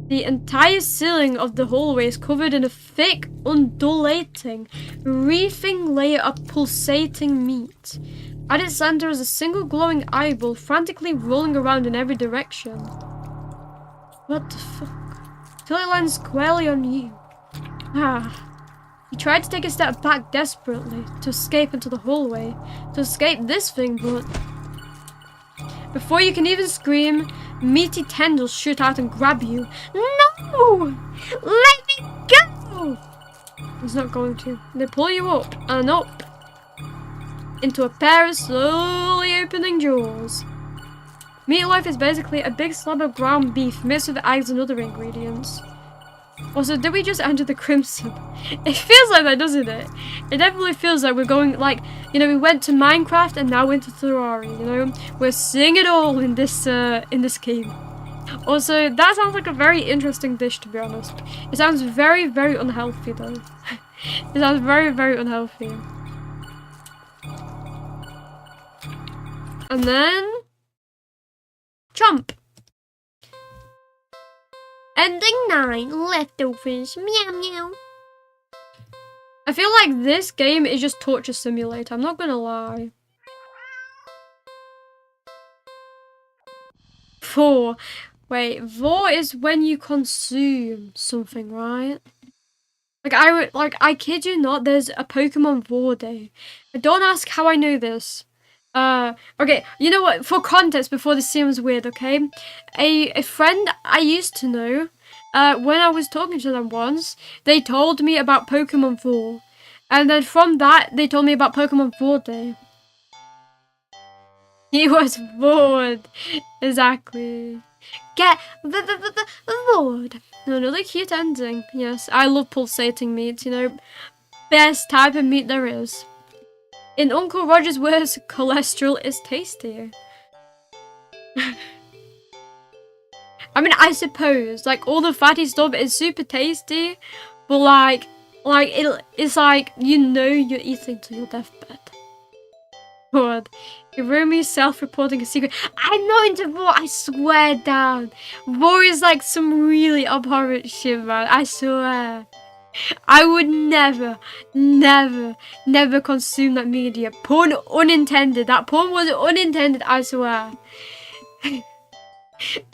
The entire ceiling of the hallway is covered in a thick, undulating, wreathing layer of pulsating meat. At its center is a single glowing eyeball frantically rolling around in every direction. What the fuck? Till it lands squarely on you. Ah. He tried to take a step back desperately to escape into the hallway, to escape this thing, but before you can even scream, meaty tendrils shoot out and grab you. No! Let me go! He's not going to. They pull you up and up into a pair of slowly opening jaws. Meatloaf is basically a big slab of ground beef mixed with eggs and other ingredients. Also, did we just enter the Crimson? It feels like that, doesn't it? It definitely feels like we're going, like, you know, we went to Minecraft and now into Ferrari, you know? We're seeing it all in this game. Also, that sounds like a very interesting dish, to be honest. It sounds very, very unhealthy, though. It sounds very, very unhealthy. And then... Chomp! Ending 9, leftovers, meow meow. I feel like this game is just torture simulator, I'm not gonna lie. 4. Wait, 4 is when you consume something, right? I kid you not, there's a Pokemon 4 day. Don't ask how I know this. Okay, you know what, for context, before this seems weird, okay? A friend I used to know, when I was talking to them once, they told me about Pokemon 4. And then from that, they told me about Pokemon 4 Day. He was bored. Exactly. Get bored. Another cute ending. Yes, I love pulsating meat, you know. Best type of meat there is. In Uncle Roger's words, cholesterol is tastier. I mean, I suppose, like, all the fatty stuff is super tasty, but it's like, you know you're eating to your deathbed. God. Iromi's self-reporting a secret. I'm not into Vor, I swear down. Vor is like some really abhorrent shit, man, I swear. I would never, never, never consume that media. Porn unintended. That porn was unintended, I swear.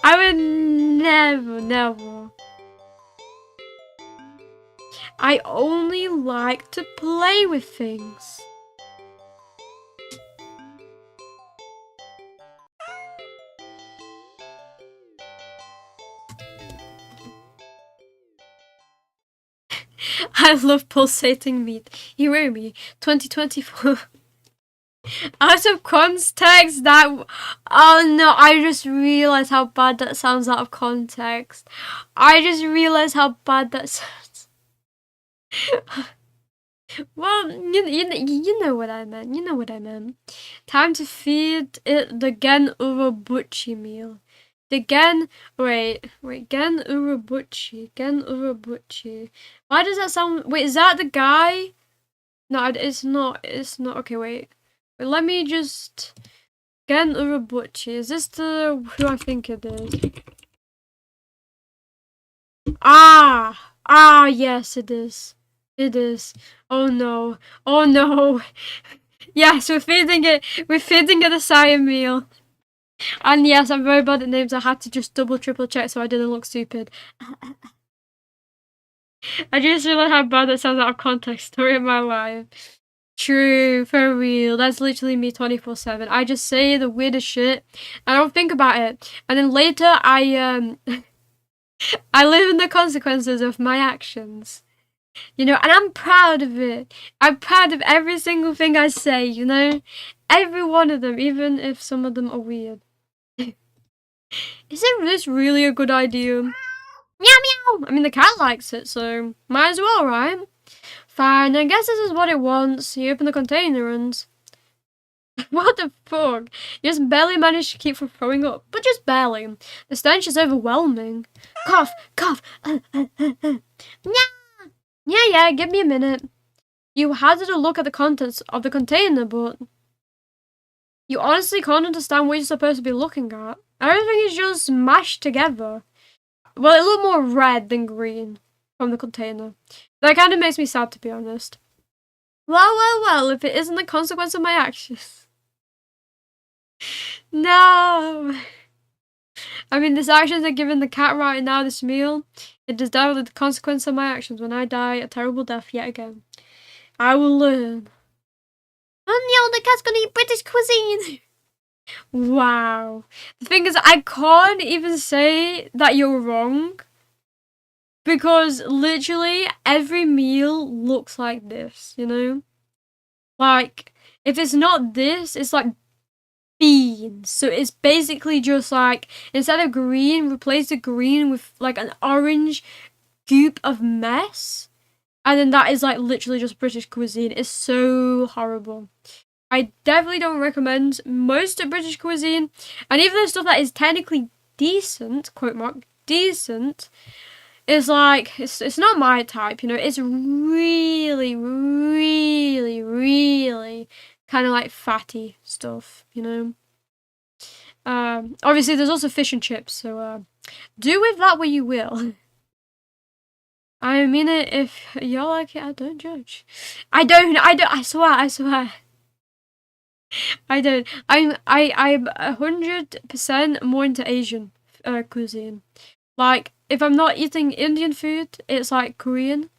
I would never, never. I only like to play with things. I love pulsating meat. Iromi, 2024. Out of context, that... Oh no, I just realised how bad that sounds out of context. I just realised how bad that sounds. Well, you know what I meant. You know what I meant. Time to feed it the Gen Urobuchi meal. The Gen... Wait. Gen Urobuchi. Why does that sound... Wait, is that the guy? No, it's not. It's not. Okay, wait. Let me just... Gen Urobuchi. Is this the... who I think it is? Ah, yes, it is. It is. Oh no. Oh no. Yes, we're feeding it a Saiyan meal. And yes, I'm very bad at names. I had to just double, triple check so I didn't look stupid. I just realized how bad that sounds out of context. Story of my life. True, for real. That's literally me 24/7. I just say the weirdest shit. I don't think about it. And then later, I live in the consequences of my actions. You know, and I'm proud of it. I'm proud of every single thing I say, you know? Every one of them, even if some of them are weird. Isn't this really a good idea? Meow meow! I mean, the cat likes it, so might as well, right? Fine, I guess this is what it wants. You open the container and... What the fuck? You just barely managed to keep from throwing up. But just barely. The stench is overwhelming. Cough, cough. Yeah, give me a minute. You hazard a look at the contents of the container, but... You honestly can't understand what you're supposed to be looking at. Everything is just mashed together. Well, it looked more red than green from the container. That kind of makes me sad, to be honest. Well, if it isn't the consequence of my actions. No. I mean, these actions are giving the cat right now this meal. It is definitely the consequence of my actions when I die a terrible death yet again. I will learn. Oh no, the cat's gonna eat British cuisine. Wow. The thing is, I can't even say that you're wrong. Because literally every meal looks like this, you know? Like, if it's not this, it's like beans. So it's basically just like, instead of green, replace the green with like an orange goop of mess. And then that is like literally just British cuisine. It's so horrible. I definitely don't recommend most of British cuisine. And even the stuff that is technically decent, quote mark, decent, is like, it's not my type, you know? It's really, really, really kind of like fatty stuff, you know? Obviously there's also fish and chips, so do with that what you will. I mean it, if you like it, I don't judge. I don't, I swear. I don't. I'm 100% more into Asian cuisine. Like, if I'm not eating Indian food, it's like Korean.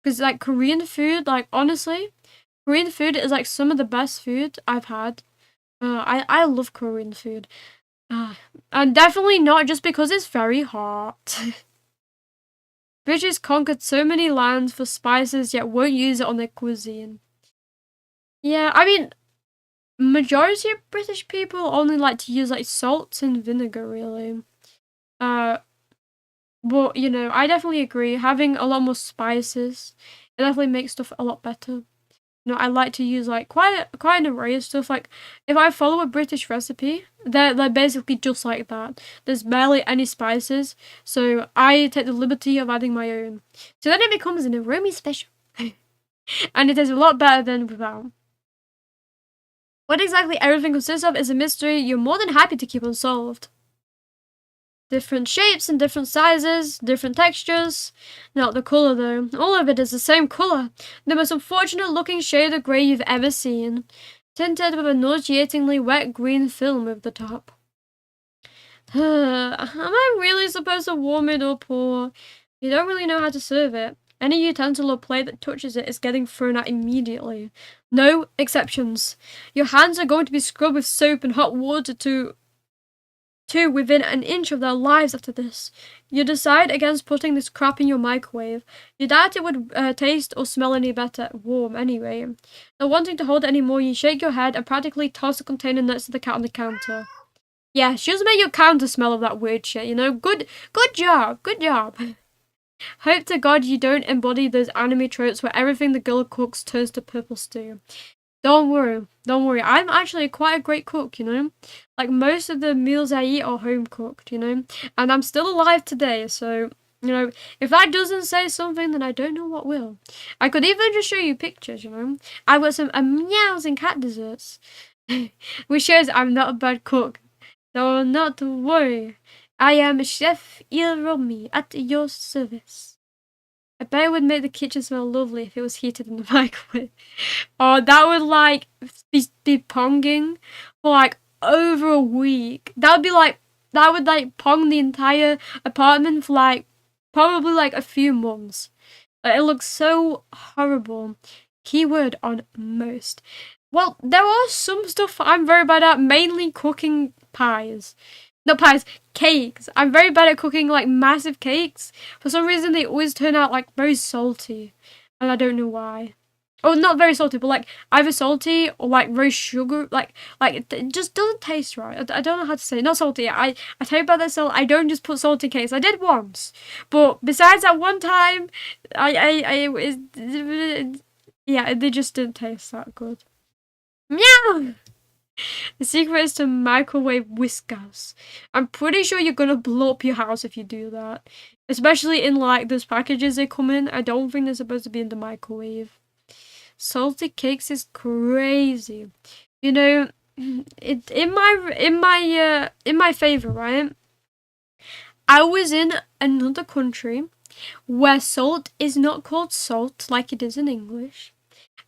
Because, like, Korean food, like, honestly, Korean food is like some of the best food I've had. I love Korean food. And definitely not just because it's very hot. British conquered so many lands for spices, yet won't use it on their cuisine. Yeah, I mean, majority of British people only like to use like salt and vinegar, really. But you know, I definitely agree. Having a lot more spices, it definitely makes stuff a lot better. You know, I like to use like quite an array of stuff. Like if I follow a British recipe, they're basically just like that. There's barely any spices, so I take the liberty of adding my own. So then it becomes an Iromi special, and it is a lot better than without. What exactly everything consists of is a mystery you're more than happy to keep unsolved. Different shapes and different sizes, different textures. Not the colour though. All of it is the same colour. The most unfortunate looking shade of grey you've ever seen. Tinted with a nauseatingly wet green film over the top. Am I really supposed to warm it up, or you don't really know how to serve it? Any utensil or plate that touches it is getting thrown out immediately. No exceptions. Your hands are going to be scrubbed with soap and hot water to within an inch of their lives after this. You decide against putting this crap in your microwave. You doubt it would taste or smell any better warm anyway. Not wanting to hold it anymore, you shake your head and practically toss the container next to the cat on the counter. Yeah, she doesn't make your counter smell of that weird shit, you know? Good job. Hope to God you don't embody those anime tropes where everything the girl cooks turns to purple stew. Don't worry. I'm actually quite a great cook, you know? Like, most of the meals I eat are home cooked, you know? And I'm still alive today, so, you know, if that doesn't say something, then I don't know what will. I could even just show you pictures, you know? I've got some meows and cat desserts. Which shows I'm not a bad cook. So not to worry. I am Chef Iromi at your service. I bet it would make the kitchen smell lovely if it was heated in the microwave. Oh, that would like be ponging for like over a week. That would like pong the entire apartment for like probably like a few months. It looks so horrible. Keyword on most. Well, there are some stuff I'm very bad at, mainly cooking pies. Not pies, cakes. I'm very bad at cooking like massive cakes. For some reason, they always turn out like very salty, and I don't know why. Oh, not very salty, but like either salty or like very sugar. Like it just doesn't taste right. I don't know how to say it. Not salty. I tell you about that salt. I don't just put salt in cakes. I did once, but besides that one time, yeah, they just didn't taste that good. Meow. The secret is to microwave whiskers. I'm pretty sure you're gonna blow up your house if you do that. Especially in like those packages they come in. I don't think they're supposed to be in the microwave. Salted cakes is crazy. You know, it in my favor, right? I was in another country where salt is not called salt like it is in English.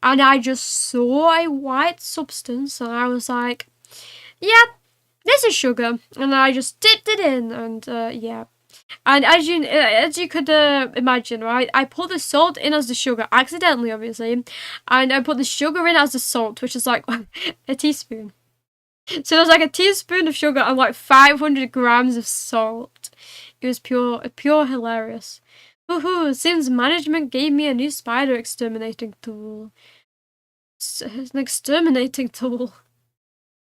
And I just saw a white substance and I was like, yeah, this is sugar. And I just dipped it in and yeah. And as you could imagine, right, I put the salt in as the sugar, accidentally, obviously, and I put the sugar in as the salt, which is like a teaspoon. So there's like a teaspoon of sugar and like 500 grams of salt. It was pure hilarious. Woohoo! Since management gave me a new spider exterminating tool. It's an exterminating tool.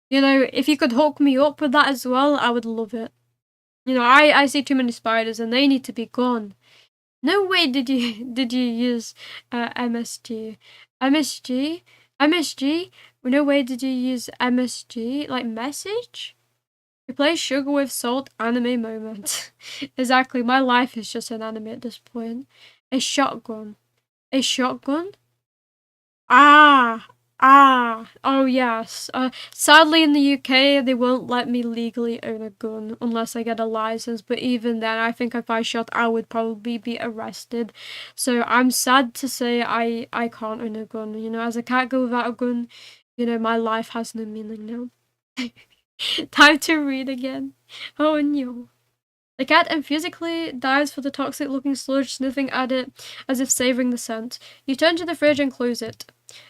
You know, if you could hook me up with that as well, I would love it. You know, I see too many spiders and they need to be gone. No way did you use MSG. MSG? No way did you use MSG? Like message? Replace sugar with salt, anime moment. Exactly, my life is just an anime at this point. A shotgun. A shotgun? Oh yes. Sadly in the UK, they won't let me legally own a gun unless I get a license. But even then, I think if I shot, I would probably be arrested. So I'm sad to say I can't own a gun. You know, as a cat go without a gun, you know, my life has no meaning now. Time to read again. Oh no. The cat enthusiastically dives for the toxic-looking sludge, sniffing at it as if savoring the scent. You turn to the fridge and close it.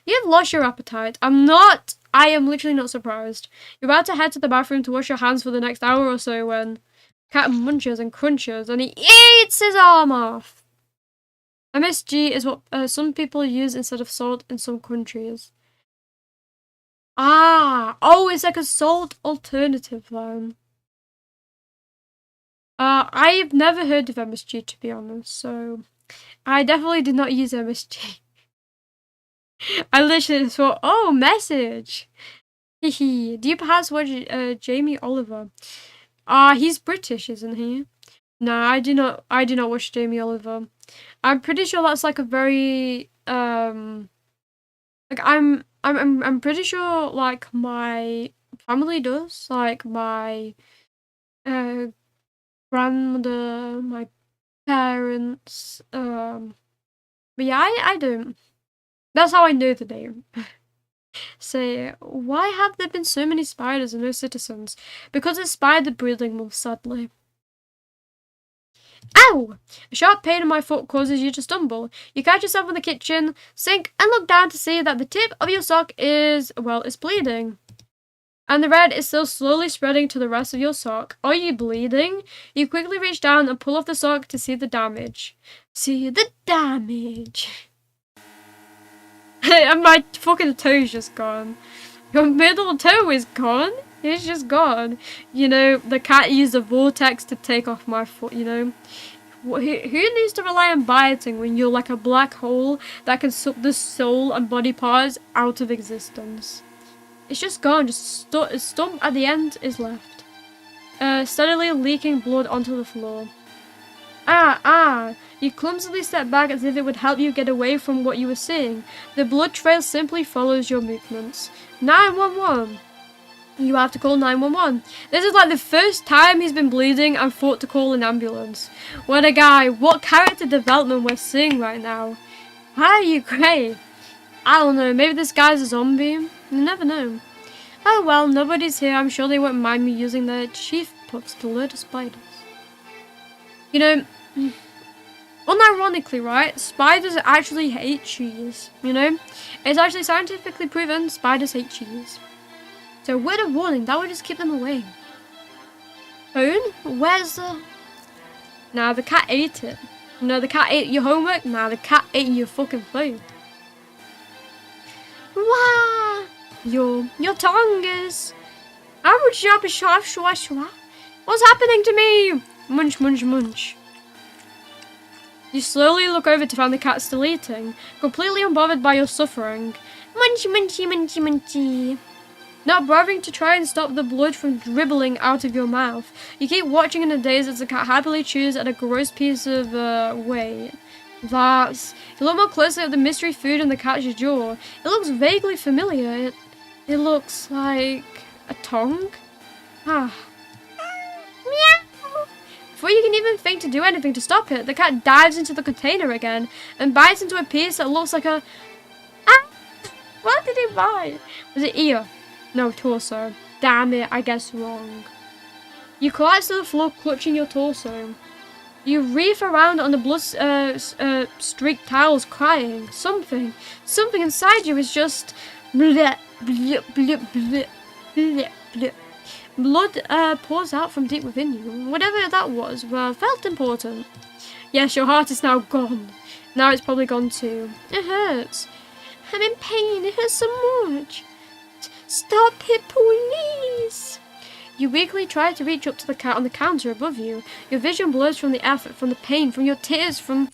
You've lost your appetite. I am literally not surprised. You're about to head to the bathroom to wash your hands for the next hour or so when cat munches and crunches and he eats his arm off. MSG is what some people use instead of salt in some countries. Oh, it's like a salt alternative then. I've never heard of MSG, to be honest, so I definitely did not use MSG. I literally thought, oh, message. Hehe. Do you perhaps watch Jamie Oliver? He's British, isn't he? No, I do not watch Jamie Oliver. I'm pretty sure that's like a very like I'm pretty sure like my family does, like my grandmother, my parents, but yeah, I don't. That's how I know the name. Say, why have there been so many spiders and no citizens? Because it's spider breeding month, sadly. Ow! A sharp pain in my foot causes you to stumble. You catch yourself in the kitchen sink and look down to see that the tip of your sock is, well, it's bleeding. And the red is still slowly spreading to the rest of your sock. Are you bleeding? You quickly reach down and pull off the sock to see the damage. See the damage. And my fucking toe's just gone. Your middle toe is gone? It's just gone. You know, the cat used a vortex to take off my foot, you know. Who needs to rely on biting when you're like a black hole that can suck the soul and body parts out of existence? It's just gone, just a stump at the end is left. Steadily leaking blood onto the floor. You clumsily step back as if it would help you get away from what you were seeing. The blood trail simply follows your movements. 911! You have to call 911. This is like the first time he's been bleeding and thought to call an ambulance. What a guy. What character development we're seeing right now. How are you great? I don't know, maybe this guy's a zombie? You never know. Oh well, nobody's here. I'm sure they won't mind me using their chief puffs to lure the spiders. You know, unironically, right, spiders actually hate cheese, you know? It's actually scientifically proven spiders hate cheese. So word of warning, that would just keep them away. Phone? Where's the... Nah, the cat ate it. No, the cat ate your homework. Nah, the cat ate your fucking phone. Wah! Your tongue is... What's happening to me? Munch, munch, munch. You slowly look over to find the cat still eating, completely unbothered by your suffering. Munchy, munchy, munchy, munchy. Not bothering to try and stop the blood from dribbling out of your mouth. You keep watching in a daze as the cat happily chews at a gross piece of, wait. That's... You look more closely at the mystery food in the cat's jaw. It looks vaguely familiar. It looks like... a tongue? Meow! Before you can even think to do anything to stop it, the cat dives into the container again and bites into a piece that looks like a... What did he bite? Was it ear? No, torso. Damn it, I guess wrong. You collapse to the floor, clutching your torso. You wreath around on the streaked tiles, crying. Something inside you is just bleh, bleh, bleh, bleh, bleh, bleh. Blood pours out from deep within you. Whatever that was, felt important. Yes, your heart is now gone. Now it's probably gone too. It hurts. I'm in pain. It hurts so much. Stop it, please. You weakly try to reach up to the cat on the counter above you. Your vision blurs from the effort, from the pain, from your tears, from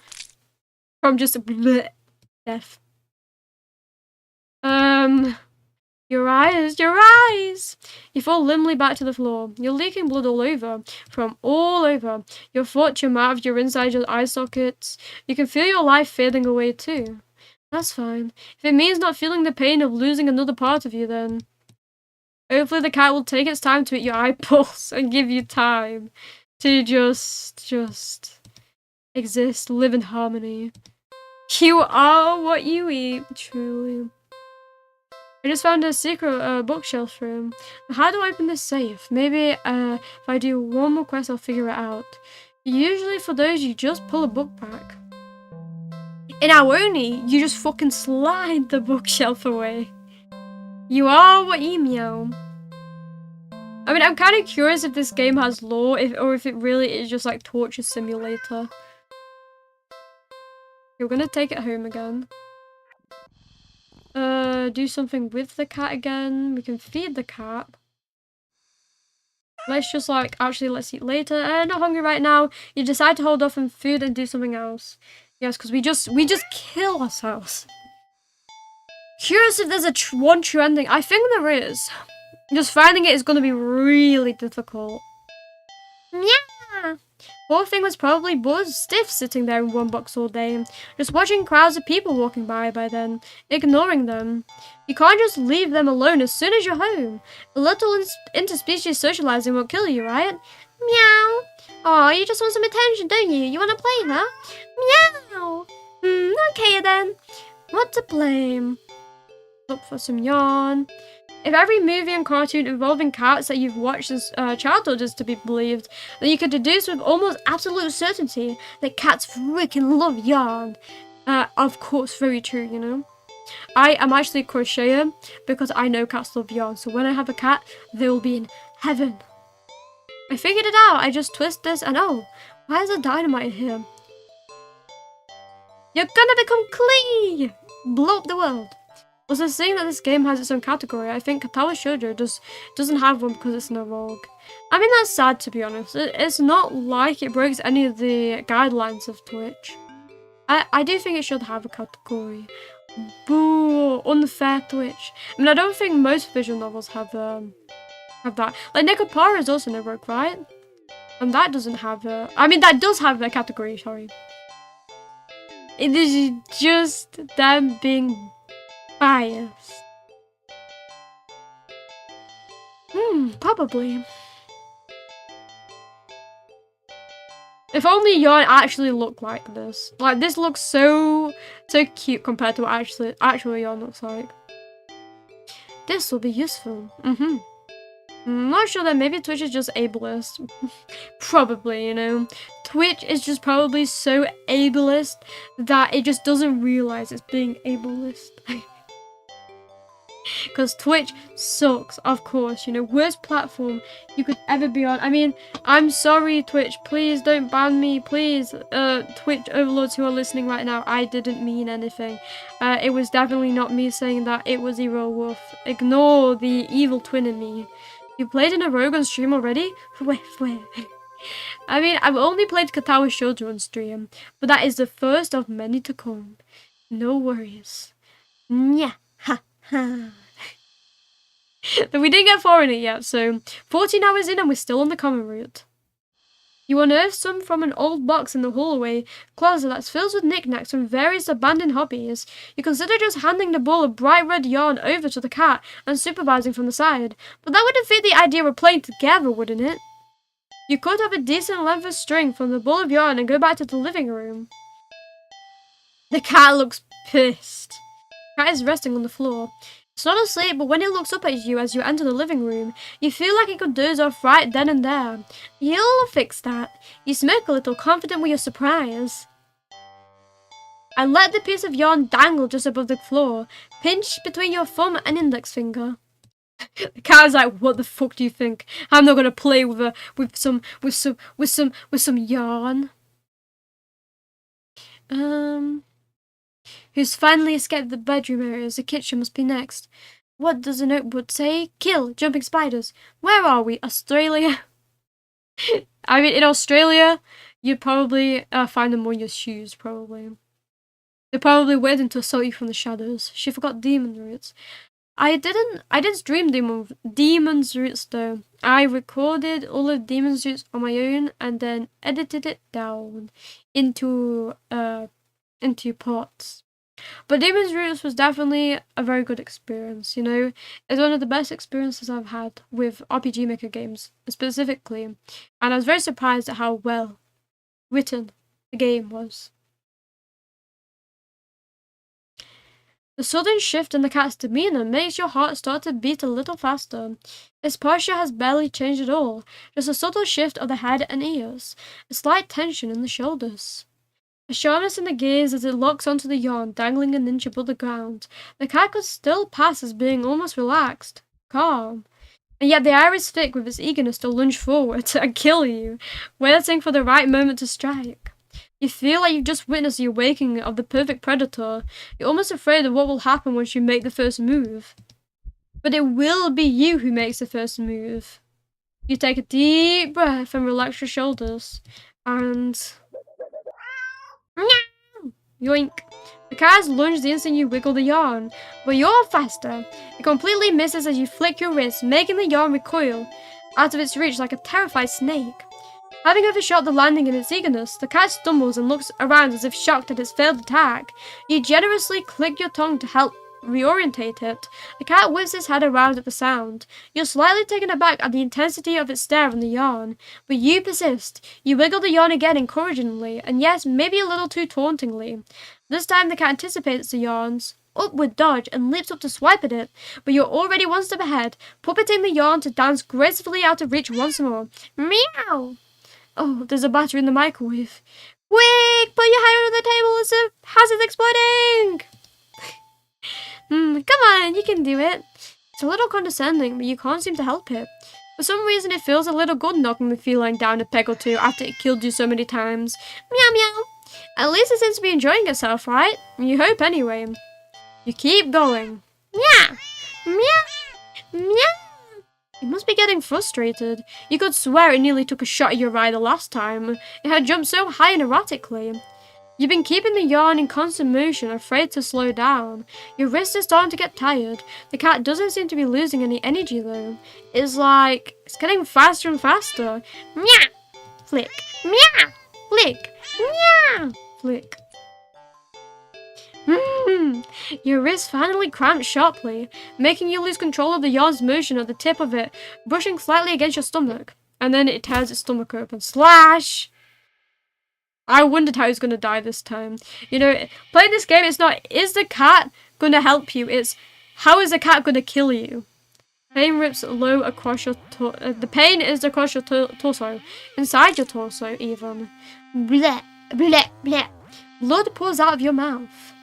just a bleh, death. Your eyes! You fall limply back to the floor. You're leaking blood all over. From all over. Your foot, your mouth, your inside, your eye sockets. You can feel your life fading away too. That's fine. If it means not feeling the pain of losing another part of you, then hopefully the cat will take its time to eat your eyeballs and give you time to just exist, live in harmony. You are what you eat, truly. I just found a secret bookshelf room. How do I open this safe? Maybe if I do one more quest, I'll figure it out. Usually for those, you just pull a book back. In Iromi, you just fucking slide the bookshelf away. You are what you meow. I mean, I'm kind of curious if this game has lore, or if it really is just like Torture Simulator. You're gonna take it home again. Do something with the cat again. We can feed the cat. Let's just like, actually, let's eat later. Not hungry right now. You decide to hold off on food and do something else. Yes, because we just kill ourselves. Curious if there's one true ending. I think there is. Just finding it is going to be really difficult. Yeah. Poor thing was probably bored stiff sitting there in one box all day, just watching crowds of people walking by then, ignoring them. You can't just leave them alone as soon as you're home. A little interspecies socializing won't kill you, right? Meow. Oh, you just want some attention, don't you? You want to play, huh? Meow. Okay then. What to blame? Look for some yarn. If every movie and cartoon involving cats that you've watched since childhood is to be believed, then you could deduce with almost absolute certainty that cats freaking love yarn. Of course, very true, you know. I am actually a crocheter because I know cats love yarn, so when I have a cat, they will be in heaven. I figured it out. I just twist this and oh, why is there dynamite here? You're gonna become clay! Blow up the world. Also, saying that this game has its own category, I think Katawa Shoujo doesn't have one because it's in a rogue. I mean, that's sad to be honest. It's not like it breaks any of the guidelines of Twitch. I do think it should have a category. Boo! Unfair Twitch. I mean, I don't think most visual novels have that. Like, Nekopara is also in a rogue, right? And that doesn't have a... I mean, that does have a category, sorry. It is just them being biased. Probably. If only yarn actually looked like this. Like, this looks so cute compared to what actual yarn looks like. This will be useful. I'm not sure that maybe Twitch is just ableist. Probably, you know. Twitch is just probably so ableist that it just doesn't realize it's being ableist. Because Twitch sucks, of course, you know, worst platform you could ever be on. I mean, I'm sorry, Twitch, please don't ban me, please. Twitch overlords who are listening right now, I didn't mean anything. It was definitely not me saying that, it was Zero Wolf. Ignore the evil twin in me. You played in a rogue on stream already? Where? I mean, I've only played Katawa Shoujo on stream, but that is the first of many to come. No worries. Nya. Ha. We didn't get far in it yet, so 14 hours in and we're still on the common route. You unearth some from an old box in the hallway closet that's filled with knickknacks from various abandoned hobbies. You consider just handing the ball of bright red yarn over to the cat and supervising from the side, but that would defeat the idea of playing together, wouldn't it? You could have a decent length of string from the ball of yarn and go back to the living room. The cat looks pissed. The cat is resting on the floor. It's not asleep, but when it looks up at you as you enter the living room, you feel like it could doze off right then and there. You'll fix that. You smirk a little, confident with your surprise. I let the piece of yarn dangle just above the floor, pinched between your thumb and index finger. The cat's like, what the fuck do you think? I'm not gonna play with some yarn. Who's finally escaped the bedroom areas? The kitchen must be next. What does the notebook say? Kill jumping spiders. Where are we? Australia? I mean, in Australia, you'd probably find them on your shoes, probably. They're probably waiting to assault you from the shadows. She forgot demon roots. I didn't stream demon's roots though. I recorded all of demon's roots on my own and then edited it down into parts. But demon's roots was definitely a very good experience. You know, it's one of the best experiences I've had with RPGMaker games specifically, and I was very surprised at how well written the game was. The sudden shift in the cat's demeanor makes your heart start to beat a little faster. Its posture has barely changed at all, just a subtle shift of the head and ears, a slight tension in the shoulders. A sharpness in the gaze as it locks onto the yarn dangling an inch above the ground. The cat could still pass as being almost relaxed, calm, and yet the eye is thick with its eagerness to lunge forward and kill you, waiting for the right moment to strike. You feel like you've just witnessed the awakening of the perfect predator. You're almost afraid of what will happen once you make the first move. But it will be you who makes the first move. You take a deep breath and relax your shoulders. And... yoink! The cat has lunged the instant you wiggle the yarn. But you're faster. It completely misses as you flick your wrist, making the yarn recoil out of its reach like a terrified snake. Having overshot the landing in its eagerness, the cat stumbles and looks around as if shocked at its failed attack. You generously click your tongue to help reorientate it. The cat whips its head around at the sound. You're slightly taken aback at the intensity of its stare on the yarn, but you persist. You wiggle the yarn again encouragingly, and yes, maybe a little too tauntingly. This time the cat anticipates the yarn's upward dodge and leaps up to swipe at it, but you're already one step ahead, puppeting the yarn to dance gracefully out of reach once more. Meow! Oh, there's a battery in the microwave. Quick! Put your head under the table as if hazard's exploding! Come on, you can do it. It's a little condescending, but you can't seem to help it. For some reason, it feels a little good knocking the feline down a peg or two after it killed you so many times. Meow meow. At least it seems to be enjoying itself, right? You hope anyway. You keep going. Meow! Meow! Meow! You must be getting frustrated. You could swear it nearly took a shot at your eye the last time. It had jumped so high and erratically. You've been keeping the yarn in constant motion, afraid to slow down. Your wrist is starting to get tired. The cat doesn't seem to be losing any energy though. It's like, it's getting faster and faster. Meow! Flick. Meow! Flick. Meow! Flick. Your wrist finally cramped sharply, making you lose control of the yarn's motion at the tip of it, brushing slightly against your stomach. And then it tears its stomach open. Slash! I wondered how he was going to die this time. You know, playing this game, it's not, is the cat going to help you? It's, how is the cat going to kill you? Pain rips low across your the pain is across your torso. Inside your torso, even. Bleh, bleh, bleh. Blood pours out of your mouth.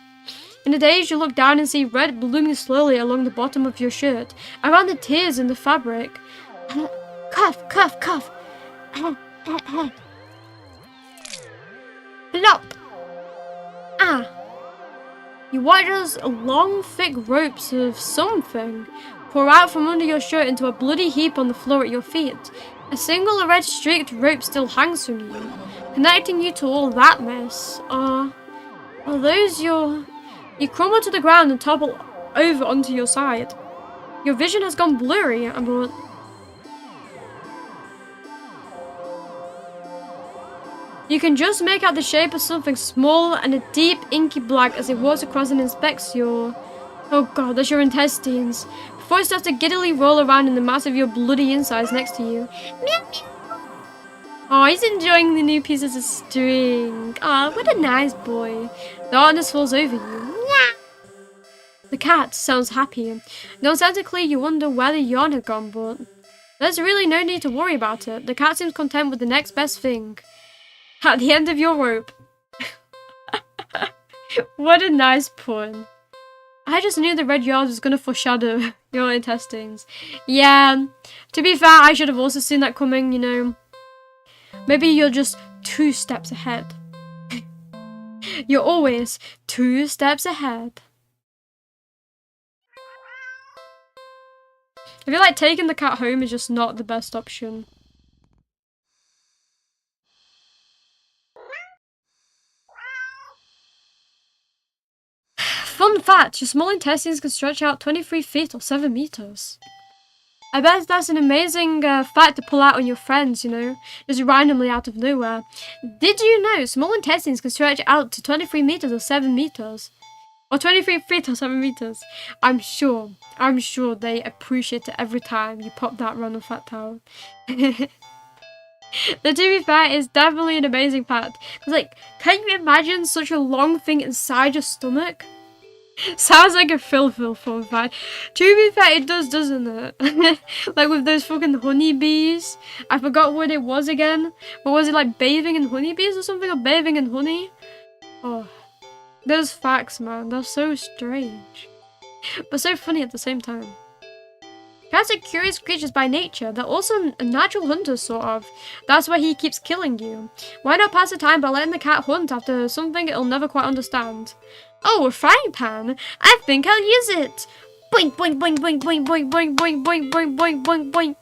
In a daze, you look down and see red blooming slowly along the bottom of your shirt, around the tears in the fabric. Cough, cough, cough. Plop. Ah. You watch as long, thick ropes of something pour out from under your shirt into a bloody heap on the floor at your feet. A single red-streaked rope still hangs from you, connecting you to all that mess. Are those your... You crumble to the ground and topple over onto your side. Your vision has gone blurry, but... You can just make out the shape of something small and a deep inky black as it walks across and inspects your... Oh god, that's your intestines. Before it starts to giddily roll around in the mass of your bloody insides next to you. Meow, meow. Oh, he's enjoying the new pieces of string. Ah, what a nice boy. Darkness falls over you. Meow. The cat sounds happy. Nonsensically, you wonder where the yarn had gone, but there's really no need to worry about it. The cat seems content with the next best thing. At the end of your rope. What a nice pun. I just knew the red yarn was going to foreshadow your intestines. Yeah, to be fair, I should have also seen that coming, you know. Maybe you're just 2 steps ahead. You're always 2 steps ahead. I feel like taking the cat home is just not the best option. Fun fact, your small intestines can stretch out 23 feet or 7 meters. I bet that's an amazing fact to pull out on your friends, you know, just randomly out of nowhere. Did you know small intestines can stretch out to 23 meters or 7 meters? Or 23 feet or 7 meters. I'm sure they appreciate it every time you pop that random fact out. The to be fair is definitely an amazing fact. Because, like, can you imagine such a long thing inside your stomach? Sounds like a fun fact. To be fair, it does, doesn't it? Like with those fucking honeybees. I forgot what it was again. But was it like bathing in honeybees or something? Or bathing in honey? Oh. Those facts, man, they're so strange. But so funny at the same time. Cats are curious creatures by nature. They're also natural hunters, sort of. That's why he keeps killing you. Why not pass the time by letting the cat hunt after something it'll never quite understand? Oh, a frying pan. I think I'll use it. Boink, boink, boink, boink, boink, boink, boink, boink, boink, boink, boink, boink, boink.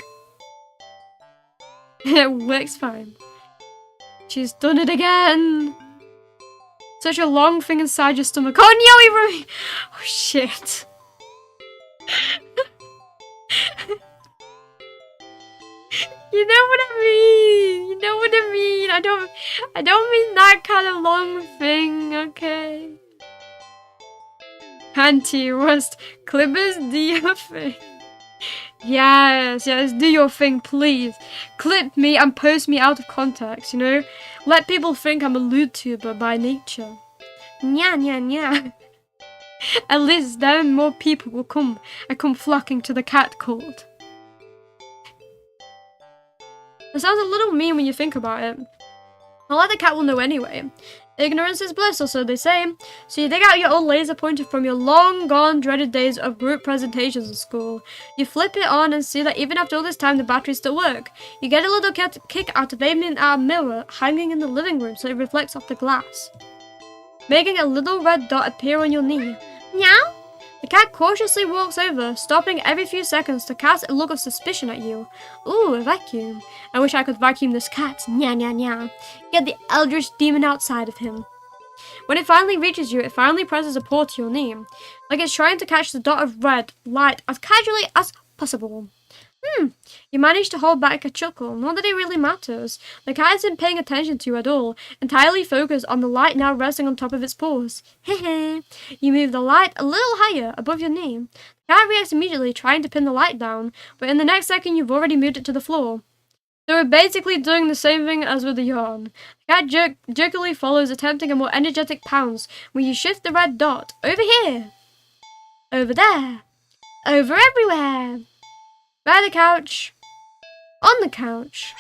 It works fine. She's done it again. Such a long thing inside your stomach. Oh, no, Iromi! Oh, shit. You know what I mean. You know what I mean. I don't mean that kind of long thing, okay? Anti-rust clippers, do your thing. Yes, do your thing, please. Clip me and post me out of context, you know? Let people think I'm a Vtuber by nature. Nya, nya, nya. At least then more people will come flocking to the cat cult. It sounds a little mean when you think about it. Not like the cat will know anyway. Ignorance is bliss, or so they say. So you dig out your old laser pointer from your long-gone dreaded days of group presentations in school. You flip it on and see that even after all this time, the batteries still work. You get a little kick out of aiming at a mirror hanging in the living room so it reflects off the glass, making a little red dot appear on your knee. Meow? The cat cautiously walks over, stopping every few seconds to cast a look of suspicion at you. Ooh, a vacuum. I wish I could vacuum this cat. Nya, nya, nya. Get the eldritch demon outside of him. When it finally reaches you, it finally presses a paw to your knee, like it's trying to catch the dot of red light as casually as possible. You manage to hold back a chuckle. Not that it really matters. The cat isn't paying attention to you at all, entirely focused on the light now resting on top of its paws. Hehe. You move the light a little higher above your knee. The cat reacts immediately, trying to pin the light down, but in the next second you've already moved it to the floor. So we're basically doing the same thing as with the yarn. The cat jerkily follows, attempting a more energetic pounce when you shift the red dot. Over here. Over there. Over everywhere. By the couch. On the couch.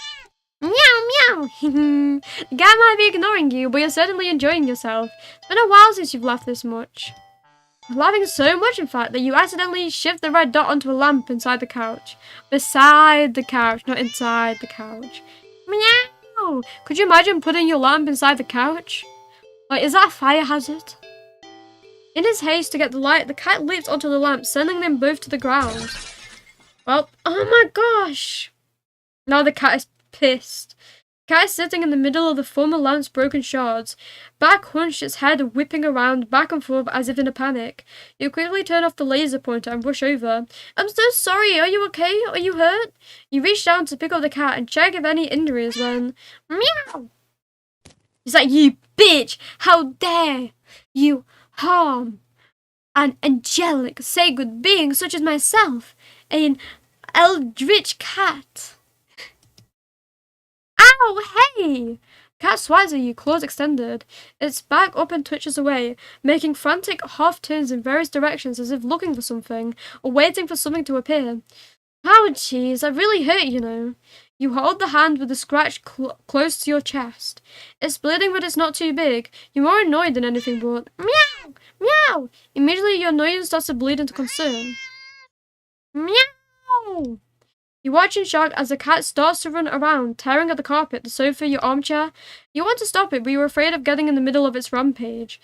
Meow, meow. The cat might be ignoring you, but you're certainly enjoying yourself. It's been a while since you've laughed this much. You're laughing so much, in fact, that you accidentally shift the red dot onto a lamp inside the couch. Beside the couch, not inside the couch. Meow. Could you imagine putting your lamp inside the couch? Like, is that a fire hazard? In his haste to get the light, the cat leaps onto the lamp, sending them both to the ground. Well, oh my gosh! Now the cat is pissed. The cat is sitting in the middle of the former lamp's broken shards, back hunched, its head whipping around back and forth as if in a panic. You quickly turn off the laser pointer and rush over. I'm so sorry, are you okay? Are you hurt? You reach down to pick up the cat and check if any injuries when... Meow! He's like, you bitch! How dare you harm an angelic, sacred being such as myself? An eldritch cat. Ow, hey! Cat swats at you, claws extended. Its back up and twitches away, making frantic half turns in various directions as if looking for something, or waiting for something to appear. Ouchies, that really hurt, you know. You hold the hand with the scratch close to your chest. It's bleeding, but it's not too big. You're more annoyed than anything but meow, meow. Immediately your annoyance starts to bleed into concern. Meow. You watch in shock as the cat starts to run around, tearing at the carpet, the sofa, your armchair. You want to stop it, but you're afraid of getting in the middle of its rampage.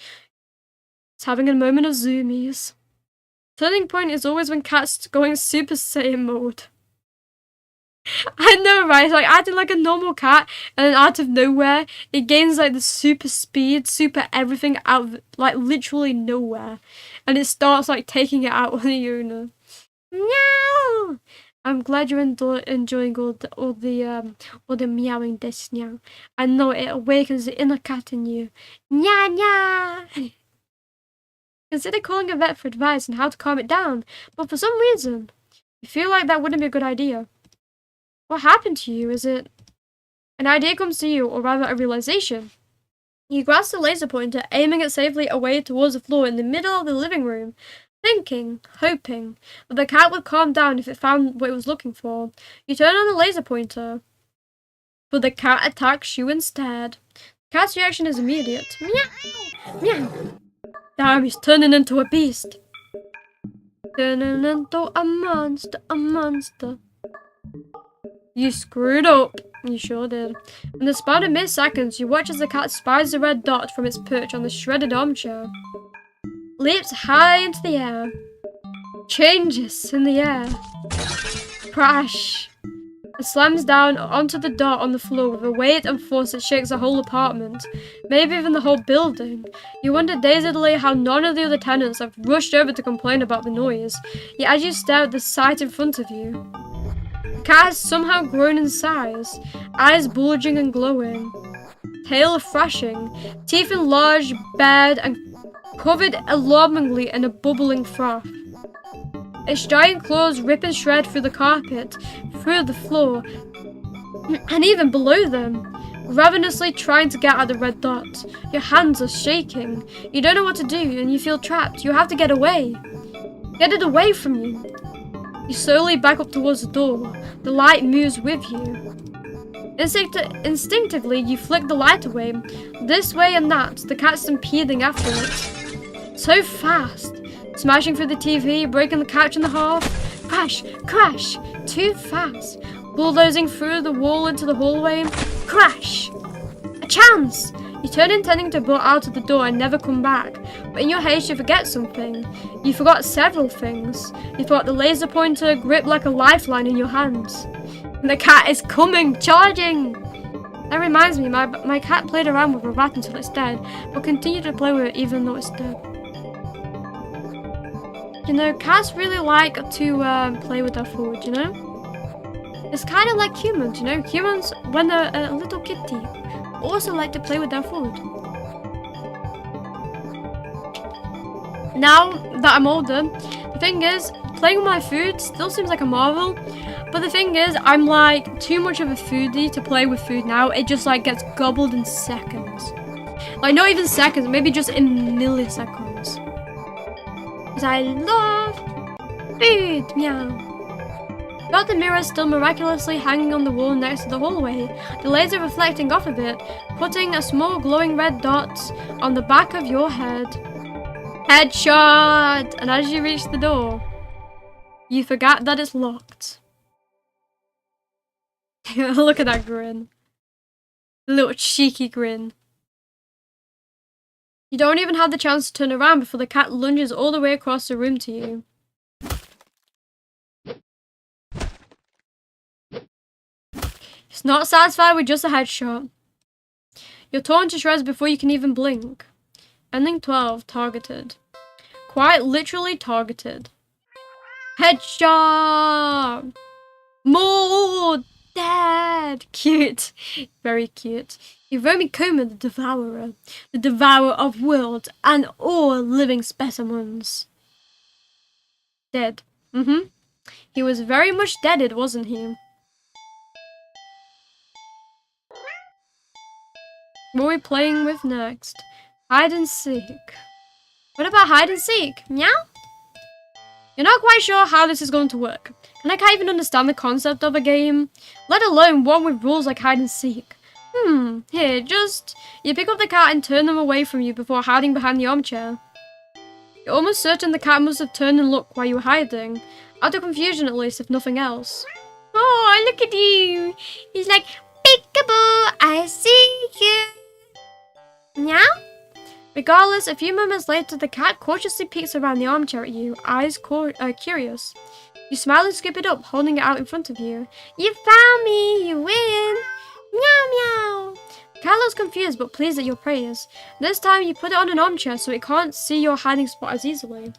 It's having a moment of zoomies. Turning point is always when cat's going Super Saiyan mode. I know, right? It's like acting like a normal cat, and then out of nowhere, it gains like the super speed, super everything out of like literally nowhere, and it starts like taking it out on the owner. Meow! I'm glad you're enjoying all the meowing this now. I know it awakens the inner cat in you. Nya nya! Consider calling a vet for advice on how to calm it down, but for some reason, you feel like that wouldn't be a good idea. What happened to you? Is it an idea comes to you, or rather a realization? You grasp the laser pointer, aiming it safely away towards the floor in the middle of the living room, thinking, hoping, that the cat would calm down if it found what it was looking for. You turn on the laser pointer, but the cat attacks you instead. The cat's reaction is immediate. Meow! Meow! Damn, he's turning into a beast. Turning into a monster, a monster. You screwed up. You sure did. In the span of mere seconds, you watch as the cat spies the red dot from its perch on the shredded armchair. Leaps high into the air. Changes in the air. Crash. It slams down onto the dot on the floor with a weight and force that shakes the whole apartment. Maybe even the whole building. You wonder dazedly how none of the other tenants have rushed over to complain about the noise. Yet as you stare at the sight in front of you, the cat has somehow grown in size, eyes bulging and glowing, tail thrashing, teeth enlarged, bared, and covered alarmingly in a bubbling froth. Its giant claws rip and shred through the carpet, through the floor, and even below them, ravenously trying to get at the red dot. Your hands are shaking. You don't know what to do, and you feel trapped. You have to get away. Get it away from you. You slowly back up towards the door. The light moves with you. Instinctively, you flick the light away. This way and that, the cat stampeding after it. So fast. Smashing through the TV, breaking the couch in the half. Crash! Crash! Too fast. Bulldozing through the wall into the hallway. Crash! A chance! You turn intending to butt out of the door and never come back, but in your haste you forget something. You forgot several things. You forgot the laser pointer gripped like a lifeline in your hands. And the cat is coming, charging! That reminds me, my cat played around with a rat until it's dead, but continued to play with it even though it's dead. You know, cats really like to play with their food, you know? It's kind of like humans, you know? Humans, when they're a little kitty, also like to play with their food. Now that I'm older, the thing is, playing with my food still seems like a marvel, but the thing is, I'm like too much of a foodie to play with food now. It just like gets gobbled in seconds. Like not even seconds, maybe just in milliseconds. Because I love food, meow. Got the mirror still miraculously hanging on the wall next to the hallway, the laser reflecting off a bit, putting a small glowing red dot on the back of your head. Headshot! And as you reach the door, you forget that it's locked. Look at that grin. The little cheeky grin. You don't even have the chance to turn around before the cat lunges all the way across the room to you. It's not satisfied with just a headshot. You're torn to shreds before you can even blink. Ending 12, targeted. Quite literally targeted. Headshot! More! Dead! Cute. Very cute. Iromi Koma, the devourer. The devourer of worlds and all living specimens. Dead. He was very much deaded, wasn't he? What are we playing with next? Hide and seek. What about hide and seek? Meow? You're not quite sure how this is going to work, and I can't even understand the concept of a game, let alone one with rules like hide and seek. Here, you pick up the cat and turn them away from you before hiding behind the armchair. You're almost certain the cat must have turned and looked while you were hiding, out of confusion at least, if nothing else. Oh, look at you! He's like, peekaboo, I see you! Meow? Regardless, a few moments later, the cat cautiously peeks around the armchair at you, eyes curious. You smile and scoop it up, holding it out in front of you. You found me! You win! Meow meow! The cat looks confused but pleased at your praise. This time, you put it on an armchair so it can't see your hiding spot as easily.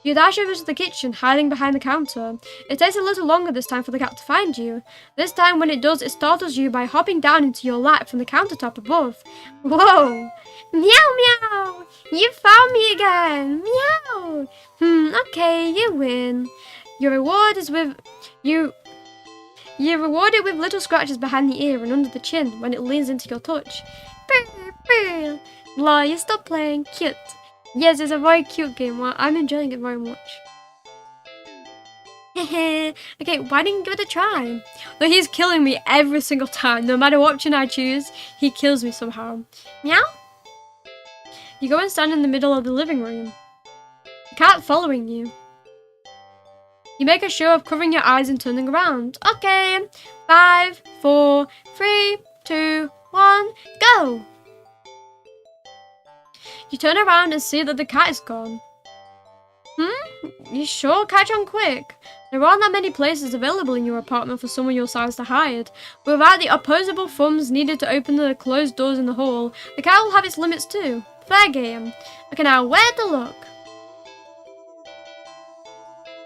You dash over to the kitchen, hiding behind the counter. It takes a little longer this time for the cat to find you. This time, when it does, it startles you by hopping down into your lap from the countertop above. Whoa! Meow meow! You found me again! Meow! Okay, you win. Your reward is with... You're rewarded with little scratches behind the ear and under the chin when it leans into your touch. Brr, brr. Blah, you stop playing. Cute. Yes, it's a very cute game. Well, I'm enjoying it very much. Hehe. Okay, why didn't you give it a try? Though he's killing me every single time. No matter what option I choose, he kills me somehow. Meow? You go and stand in the middle of the living room. The cat following you. You make a show of covering your eyes and turning around. Okay. 5, 4, 3, 2, 1, go! You turn around and see that the cat is gone. You sure catch on quick. There aren't that many places available in your apartment for someone your size to hide, but without the opposable thumbs needed to open the closed doors in the hall, the cat will have its limits too. Fair game. Okay, now where to look?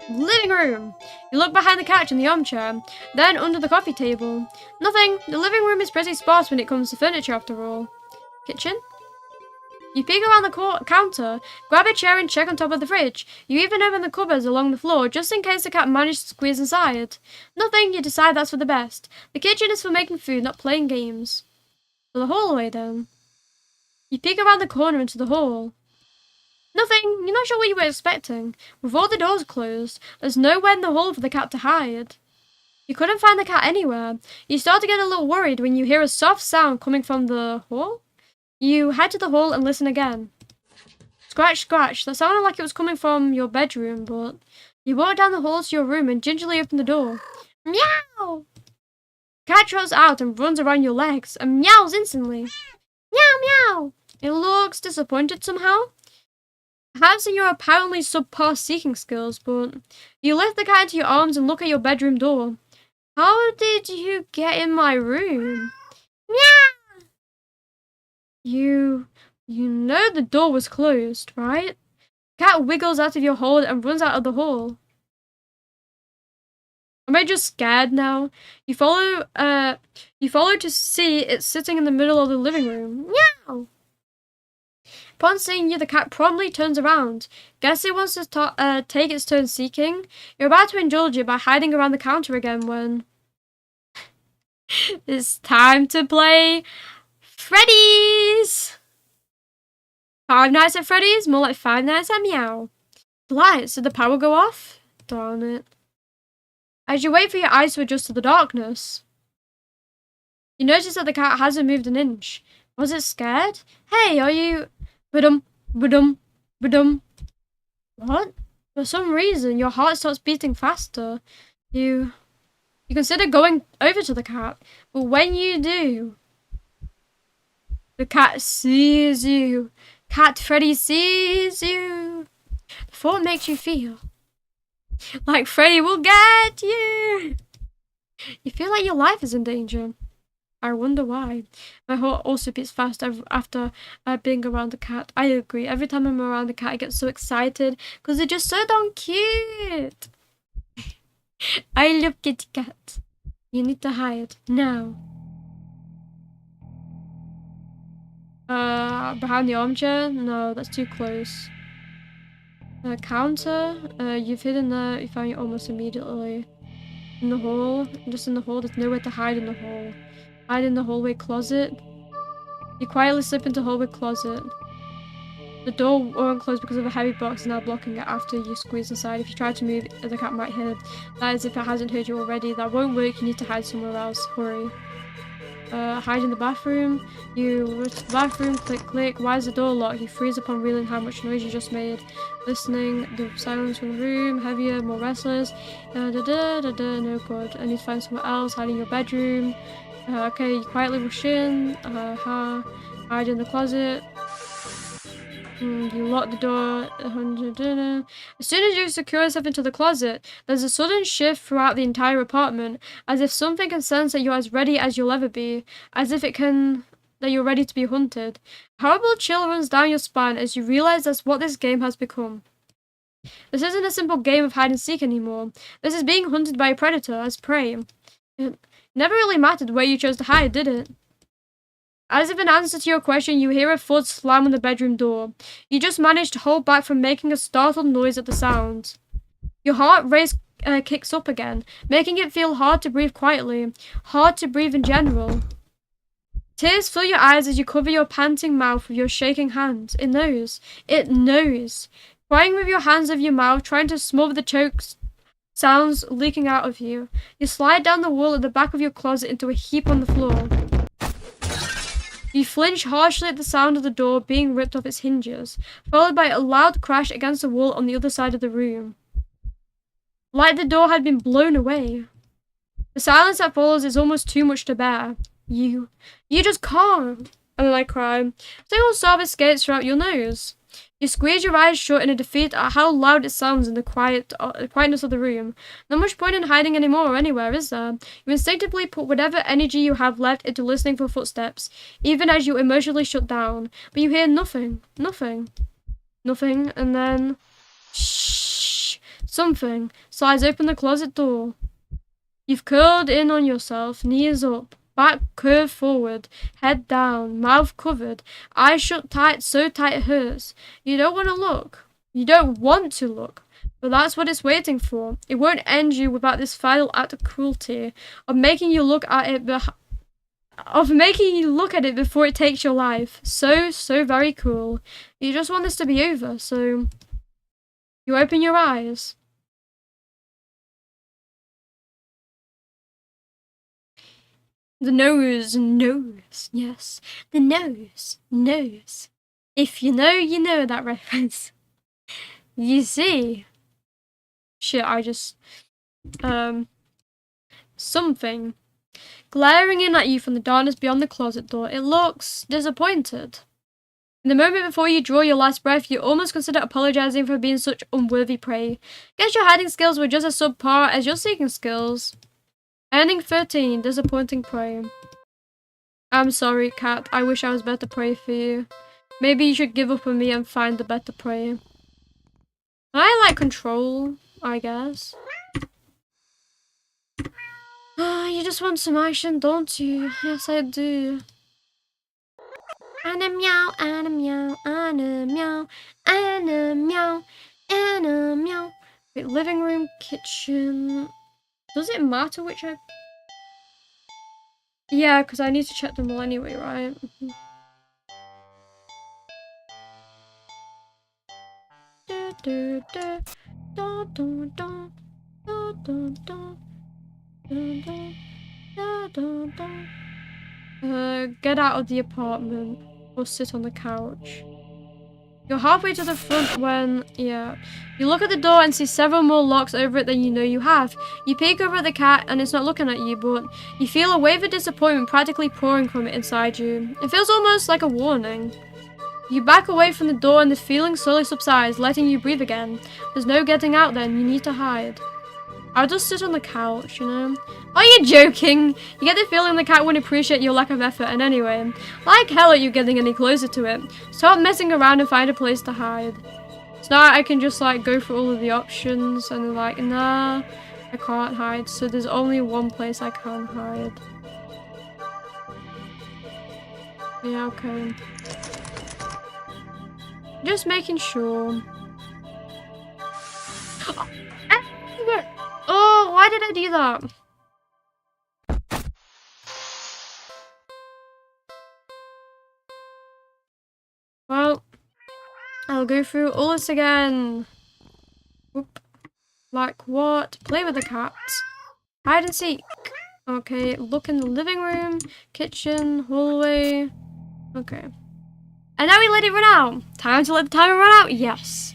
Living room. You look behind the couch and the armchair, then under the coffee table. Nothing. The living room is pretty sparse when it comes to furniture after all. Kitchen? You peek around the counter, grab a chair and check on top of the fridge. You even open the cupboards along the floor just in case the cat managed to squeeze inside. Nothing, you decide that's for the best. The kitchen is for making food, not playing games. So the hallway then. You peek around the corner into the hall. Nothing, you're not sure what you were expecting. With all the doors closed, there's nowhere in the hall for the cat to hide. You couldn't find the cat anywhere. You start to get a little worried when you hear a soft sound coming from the hall. You head to the hall and listen again. Scratch, scratch. That sounded like it was coming from your bedroom, but you walk down the hall to your room and gingerly open the door. Meow! Cat trots out and runs around your legs and meows instantly. Meow, meow! It looks disappointed somehow. Perhaps in your apparently subpar seeking skills, but you lift the cat into your arms and look at your bedroom door. How did you get in my room? Meow! You know the door was closed, right? Cat wiggles out of your hold and runs out of the hall. Am I just scared now? You follow to see it sitting in the middle of the living room. Meow! Upon seeing you, the cat promptly turns around. Guess it wants to take its turn seeking. You're about to indulge it by hiding around the counter again when... It's time to play... Freddy's! Five Nights at Freddy's? More like Five Nights at Meow. Lights, did the power go off? Darn it. As you wait for your eyes to adjust to the darkness, you notice that the cat hasn't moved an inch. Was it scared? Hey, are you... Ba-dum, ba-dum, ba-dum. What? For some reason, your heart starts beating faster. You consider going over to the cat, but when you do... The cat sees you. Cat Freddy sees you. The thought makes you feel like Freddy will get you. You feel like your life is in danger. I wonder why. My heart also beats fast after being around the cat. I agree. Every time I'm around the cat, I get so excited because they're just so darn cute. I love kitty cat. You need to hide now. Behind the armchair? No, that's too close. Counter? You've hidden there. You found it almost immediately. In the hall? Just in the hall. There's nowhere to hide in the hall. Hide in the hallway closet. You quietly slip into a hallway closet. The door won't close because of a heavy box now blocking it after you squeeze inside. If you try to move, the cat might hear. That is if it hasn't heard you already. That won't work, you need to hide somewhere else. Hurry. Hide in the bathroom. You rush to the bathroom, click, click. Why is the door locked? You freeze upon realizing how much noise you just made. Listening, the silence from the room, heavier, more restless. No good. I need to find somewhere else. Hide in your bedroom. Okay, you quietly rush in. Hide in the closet. You lock the door. As soon as you secure yourself into the closet, there's a sudden shift throughout the entire apartment, as if something can sense that you're as ready as you'll ever be, as if it can that you're ready to be hunted. A horrible chill runs down your spine as you realize that's what this game has become. This isn't a simple game of hide and seek anymore. This is being hunted by a predator as prey. It never really mattered where you chose to hide, did it? As if in answer to your question, you hear a thud slam on the bedroom door. You just managed to hold back from making a startled noise at the sound. Your heart rate kicks up again, making it feel hard to breathe quietly, hard to breathe in general. Tears fill your eyes as you cover your panting mouth with your shaking hands. It knows. It knows. Crying with your hands over your mouth, trying to smother the choke sounds leaking out of you. You slide down the wall at the back of your closet into a heap on the floor. You flinch harshly at the sound of the door being ripped off its hinges, followed by a loud crash against the wall on the other side of the room. Like the door had been blown away. The silence that follows is almost too much to bear. You just can't. And then I cry. A single sob escapes throughout your nose. You squeeze your eyes shut in a defeat at how loud it sounds in the quietness of the room. Not much point in hiding anymore or anywhere, is there? You instinctively put whatever energy you have left into listening for footsteps, even as you emotionally shut down. But you hear nothing. Nothing. Nothing. And then... shh. Something slides open the closet door. You've curled in on yourself, knees up. Back curved forward, head down, mouth covered, eyes shut tight, so tight it hurts. You don't want to look. You don't want to look. But that's what it's waiting for. It won't end you without this final act of cruelty, of making you look at it before it takes your life. So very cruel. You just want this to be over, so you open your eyes. The nose, yes. The nose. If you know that reference. You see. Shit, I just... something. Glaring in at you from the darkness beyond the closet door, it looks disappointed. In the moment before you draw your last breath, you almost consider apologizing for being such unworthy prey. Guess your hiding skills were just as subpar as your seeking skills. Ending 13, disappointing prey. I'm sorry, cat. I wish I was better prey for you. Maybe you should give up on me and find the better prey. I like control, I guess. You just want some action, don't you? Yes, I do. And a meow, and a meow, and a meow, and a meow, and a meow. Wait, living room, kitchen... Does it matter which I... Yeah, because I need to check them all anyway, right? Get out of the apartment or sit on the couch. You're halfway to the front when, yeah. You look at the door and see several more locks over it than you know you have. You peek over at the cat and it's not looking at you, but you feel a wave of disappointment practically pouring from it inside you. It feels almost like a warning. You back away from the door and the feeling slowly subsides, letting you breathe again. There's no getting out then, you need to hide. I'll just sit on the couch, you know? Are you joking? You get the feeling the cat wouldn't appreciate your lack of effort, and anyway, like hell are you getting any closer to it? Stop messing around and find a place to hide. So now I can just like go through all of the options and like, nah, I can't hide. So there's only one place I can hide. Yeah, okay. Just making sure. Oh, why did I do that? go through all this again. Whoop. Like what? Play with the cat. Hide and seek. Okay, look in the living room, kitchen, hallway. Okay. And now we let it run out. Time to let the timer run out? Yes.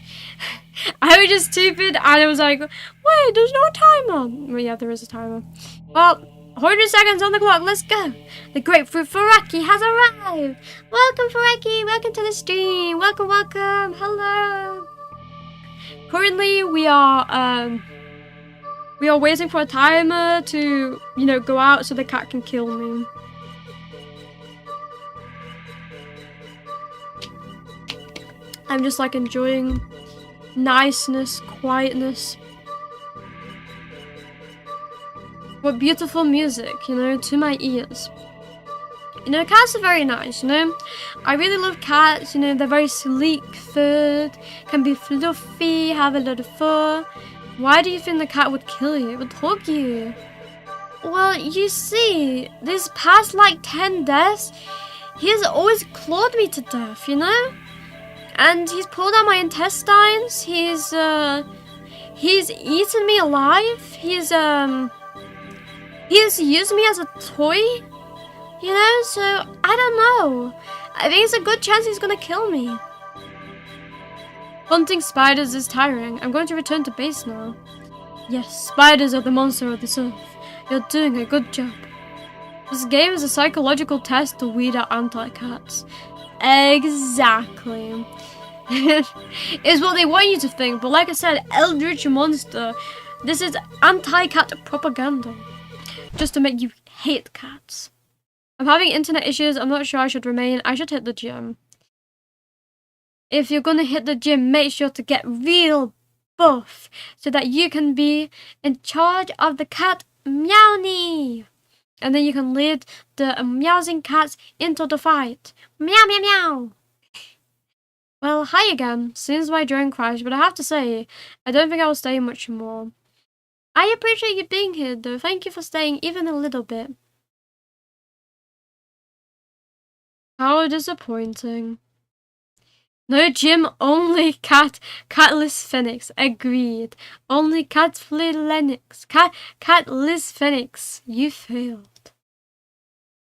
I was just stupid and I was like, wait, there's no timer. Well, yeah, there is a timer. Well, 100 seconds on the clock, let's go. The grapefruit Faraki has arrived. Welcome, Faraki. Welcome to the stream. Welcome, welcome. Hello. Currently, we are waiting for a timer to, you know, go out so the cat can kill me. I'm just like enjoying niceness, quietness. What beautiful music, you know, to my ears. You know, cats are very nice, you know. I really love cats, you know, they're very sleek furred, can be fluffy, have a lot of fur. Why do you think the cat would kill you? It would hug you. Well, you see, these past like 10 deaths, he has always clawed me to death, you know? And he's pulled out my intestines, he's eaten me alive, he's used me as a toy, you know? So, I don't know. I think it's a good chance he's gonna kill me. Hunting spiders is tiring. I'm going to return to base now. Yes, spiders are the monster of this earth. You're doing a good job. This game is a psychological test to weed out anti-cats. Exactly. It's what they want you to think, but like I said, Eldritch Monster, this is anti-cat propaganda. Just to make you hate cats. I'm having internet issues, I'm not sure I should remain. I should hit the gym. If you're gonna hit the gym, make sure to get real buff so that you can be in charge of the cat Meowny. And then you can lead the meowsing cats into the fight. Meow, meow, meow. Well, hi again. Seems my drone crashed, but I have to say, I don't think I will stay much more. I appreciate you being here, though. Thank you for staying even a little bit. How disappointing. No gym, only catless phoenix. Agreed. Only catless Lennox. Catless phoenix. You failed.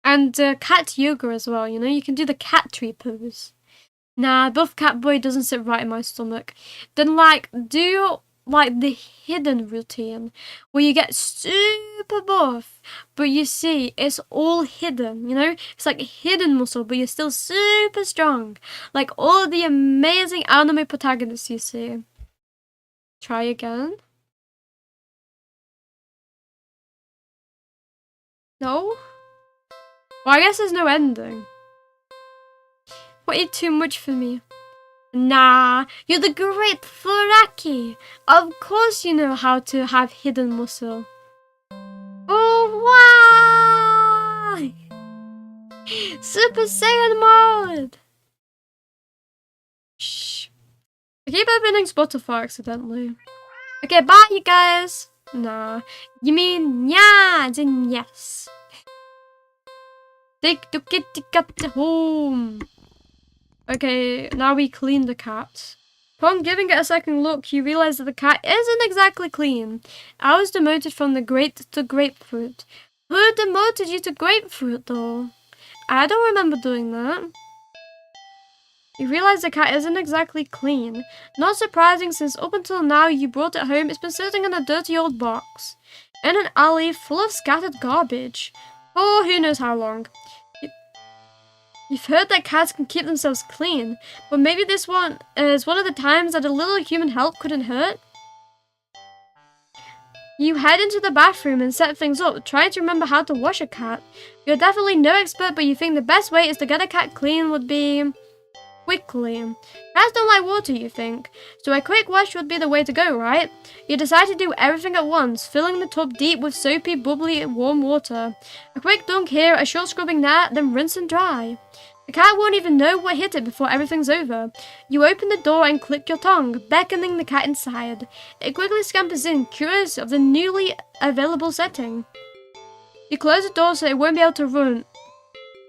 And cat yoga as well, you know? You can do the cat tree pose. Nah, buff cat boy doesn't sit right in my stomach. Then, like, do, like, the hidden routine. Where you get super buff. But you see, it's all hidden, you know? It's like hidden muscle, but you're still super strong. Like all the amazing anime protagonists you see. Try again. No? Well, I guess there's no ending. Way too much for me. Nah, you're the great Furaki. Of course you know how to have hidden muscle. Oh, why? Super Saiyan mode! Shh. I keep opening Spotify accidentally. Okay, bye you guys! Nah. You mean yeah, as in yes. Take the kitty cat home. Okay, now we clean the cat. Upon giving it a second look, you realize that the cat isn't exactly clean. I was demoted from the grape to grapefruit. Who demoted you to grapefruit, though? I don't remember doing that. You realize the cat isn't exactly clean. Not surprising, since up until now you brought it home, it's been sitting in a dirty old box. In an alley full of scattered garbage. For who knows how long. You've heard that cats can keep themselves clean, but maybe this one is one of the times that a little human help couldn't hurt? You head into the bathroom and set things up, trying to remember how to wash a cat. You're definitely no expert, but you think the best way is to get a cat clean would be quickly. Cats don't like water, you think, so a quick wash would be the way to go, right? You decide to do everything at once, filling the tub deep with soapy, bubbly, warm water. A quick dunk here, a short scrubbing there, then rinse and dry. The cat won't even know what hit it before everything's over. You open the door and click your tongue, beckoning the cat inside. It quickly scampers in, curious of the newly available setting. You close the door so it won't be able to run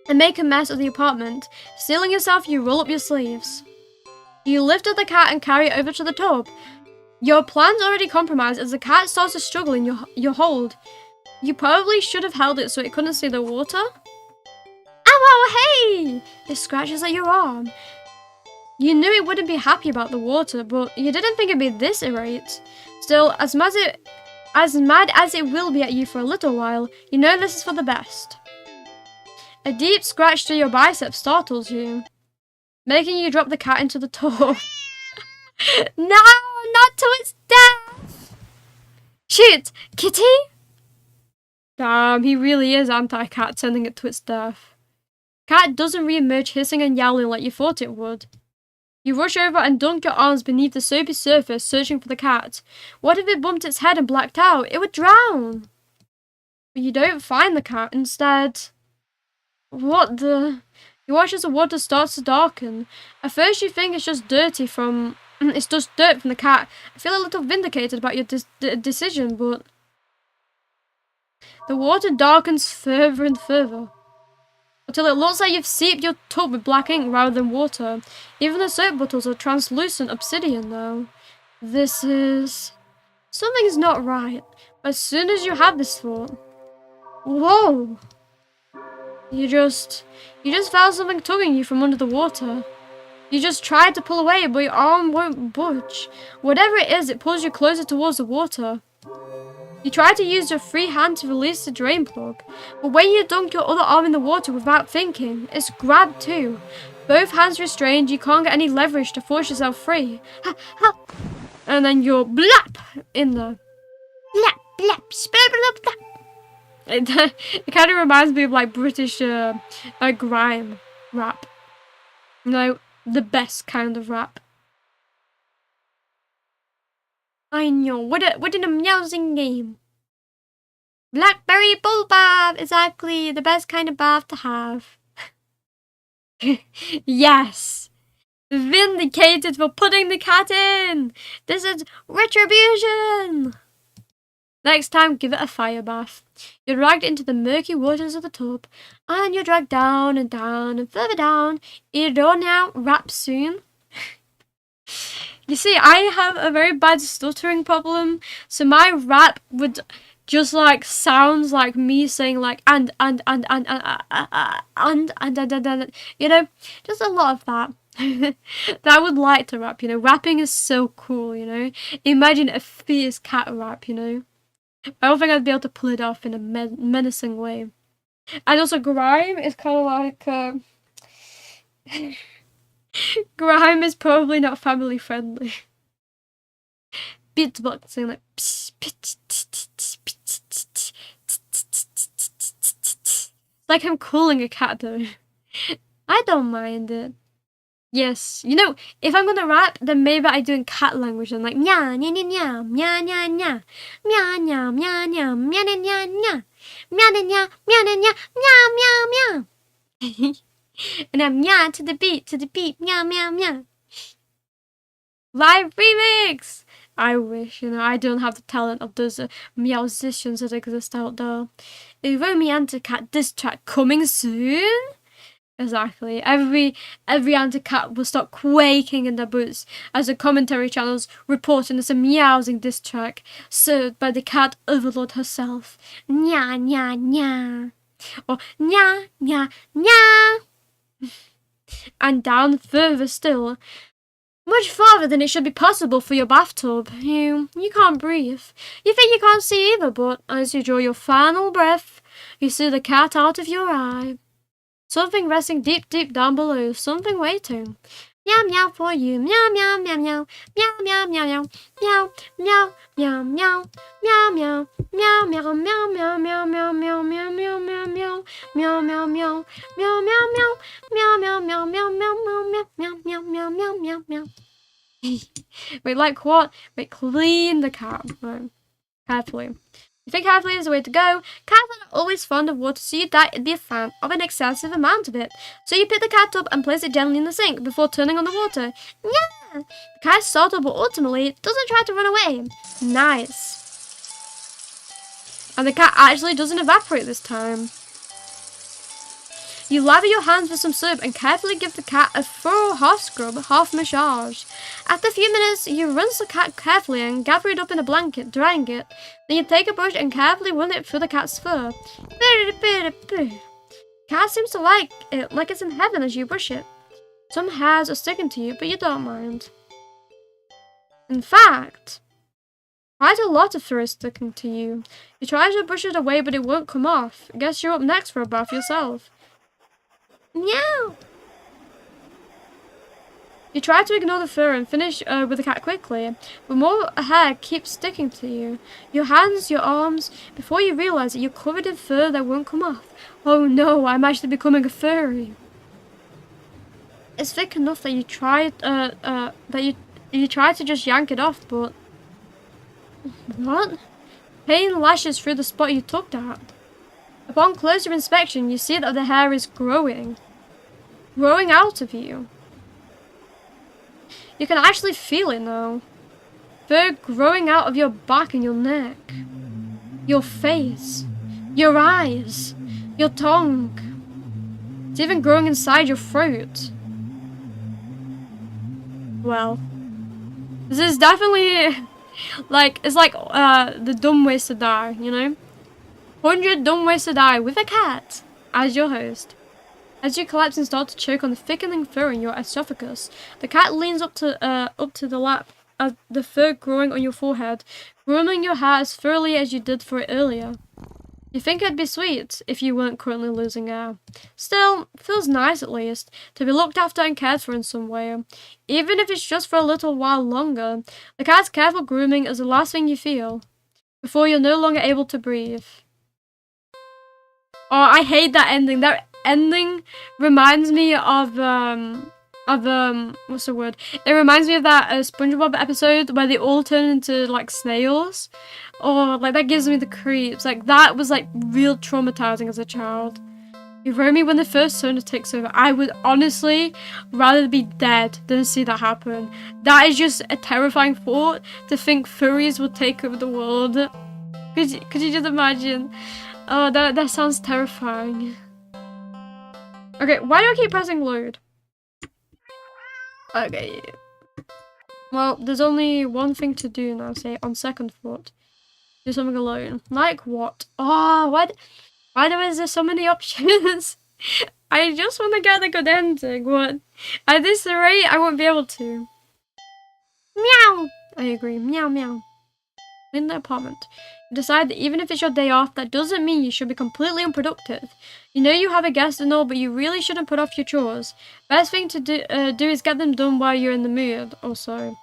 and make a mess of the apartment. Stealing yourself, you roll up your sleeves. You lift up the cat and carry it over to the tub. Your plan's already compromised as the cat starts to struggle in your hold. You probably should have held it so it couldn't see the water. Ow, hey! It scratches at your arm. You knew it wouldn't be happy about the water, but you didn't think it'd be this irate. Still, as mad as it will be at you for a little while, you know this is for the best. A deep scratch to your bicep startles you, making you drop the cat into the tub. No, not to its death! Shoot, kitty! Damn, he really is anti-cat, sending it to its death. Cat doesn't re-emerge hissing and yowling like you thought it would. You rush over and dunk your arms beneath the soapy surface, searching for the cat. What if it bumped its head and blacked out? It would drown! But you don't find the cat. Instead... What the... You watch as the water starts to darken. At first you think it's just dirty from... It's just dirt from the cat. I feel a little vindicated about your decision, but... The water darkens further and further, until it looks like you've seeped your tub with black ink rather than water. Even the soap bottles are translucent obsidian now. This is... Something's not right. But as soon as you have this thought... Whoa! You just felt something tugging you from under the water. You just tried to pull away, but your arm won't budge. Whatever it is, it pulls you closer towards the water. You try to use your free hand to release the drain plug, but when you dunk your other arm in the water without thinking, it's grabbed too. Both hands restrained, you can't get any leverage to force yourself free. Ha, ha. And then you're blap in there. Blap, blap, blap, blap. It kind of reminds me of like British grime rap. No, the best kind of rap. I know, what an amusing game. Blackberry bull bath, exactly, the best kind of bath to have. Yes, vindicated for putting the cat in. This is retribution. Next time, give it a fire bath. You're dragged into the murky waters of the tub, and you're dragged down and down and further down. You don't now wrap soon. You see, I have a very bad stuttering problem, so my rap would just like sounds like me saying like and you know, just a lot of that. That I would like to rap, you know. Rapping is so cool, you know. Imagine a fierce cat rap, you know. I don't think I'd be able to pull it off in a menacing way. And also grime is kind of like grime is probably not family friendly. Beatboxing like like I'm calling a cat though. I don't mind it. Yes, you know, if I'm gonna rap, then maybe I do in cat language and like meow meow meow meow meow meow meow meow meow meow meow meow meow meow meow meow meow meow meow. And I'm meow to the beat, meow meow meow. Live remix! I wish, you know, I don't have the talent of those musicians that exist out there. Iromi Anti-Cat diss track coming soon? Exactly. Every anti-cat will start quaking in their boots as the commentary channels reporting it's a meowsing diss track served by the cat overlord herself. Nya nya nya. Or nya nya nya. And down further still, much farther than it should be possible for your bathtub. You can't breathe. You think you can't see either, but as you draw your final breath, you see the cat out of your eye. Something resting deep, deep down below. Something waiting. Meow meow for you. Meow meow meow meow. Meow meow meow meow. Meow meow meow meow. Meow meow meow meow meow meow meow meow meow meow meow. Meow meow meow. Meow meow meow. Meow meow meow meow meow meow meow meow meow meow meow meow. Wait, like what? Wait, clean the cat. Right. Carefully. You think carefully is the way to go. Cats are always fond of water, so you doubt it'd be a fan of an excessive amount of it. So you pick the cat up and place it gently in the sink before turning on the water. Yeah! The cat startled, but ultimately doesn't try to run away. Nice. And the cat actually doesn't evaporate this time. You lather your hands with some soap and carefully give the cat a thorough half scrub, half massage. After a few minutes, you rinse the cat carefully and gather it up in a blanket, drying it. Then you take a brush and carefully run it through the cat's fur. Cat seems to like it, like it's in heaven as you brush it. Some hairs are sticking to you, but you don't mind. In fact, quite a lot of fur is sticking to you. You try to brush it away, but it won't come off. I guess you're up next for a bath yourself. Meow! You try to ignore the fur and finish with the cat quickly, but more hair keeps sticking to you. Your hands, your arms, before you realize that you're covered in fur that won't come off. Oh no, I'm actually becoming a furry. It's thick enough that you try you try to just yank it off, but what? Pain lashes through the spot you tugged at. Upon closer inspection, you see that the hair is growing out of you. You can actually feel it now. Fur growing out of your back and your neck. Your face. Your eyes. Your tongue. It's even growing inside your throat. Well, this is definitely it's like the dumb ways to die, you know? 100 dumb ways to die with a cat as your host. As you collapse and start to choke on the thickening fur in your esophagus, the cat leans up to the lap of the fur growing on your forehead, grooming your hair as thoroughly as you did for it earlier. You think it'd be sweet if you weren't currently losing air. Still, it feels nice at least, to be looked after and cared for in some way. Even if it's just for a little while longer, the cat's careful grooming is the last thing you feel, before you're no longer able to breathe. Oh, I hate that ending. That ending reminds me of what's the word? It reminds me of that SpongeBob episode where they all turn into like snails. Oh, like that gives me the creeps. Like that was like real traumatizing as a child. Iromi, when the first Sona takes over, I would honestly rather be dead than see that happen. That is just a terrifying thought to think furries will take over the world. Could you just imagine? Oh, that sounds terrifying. Okay, why do I keep pressing load? Okay. Well, there's only one thing to do now, say, on second thought. Do something alone. Like what? Oh, why is there so many options? I just want to get the good ending, but at this rate, I won't be able to. Meow! I agree. Meow, meow. In the apartment. You decide that even if it's your day off, that doesn't mean you should be completely unproductive. You know you have a guest and all, but you really shouldn't put off your chores. Best thing to do is get them done while you're in the mood, or so.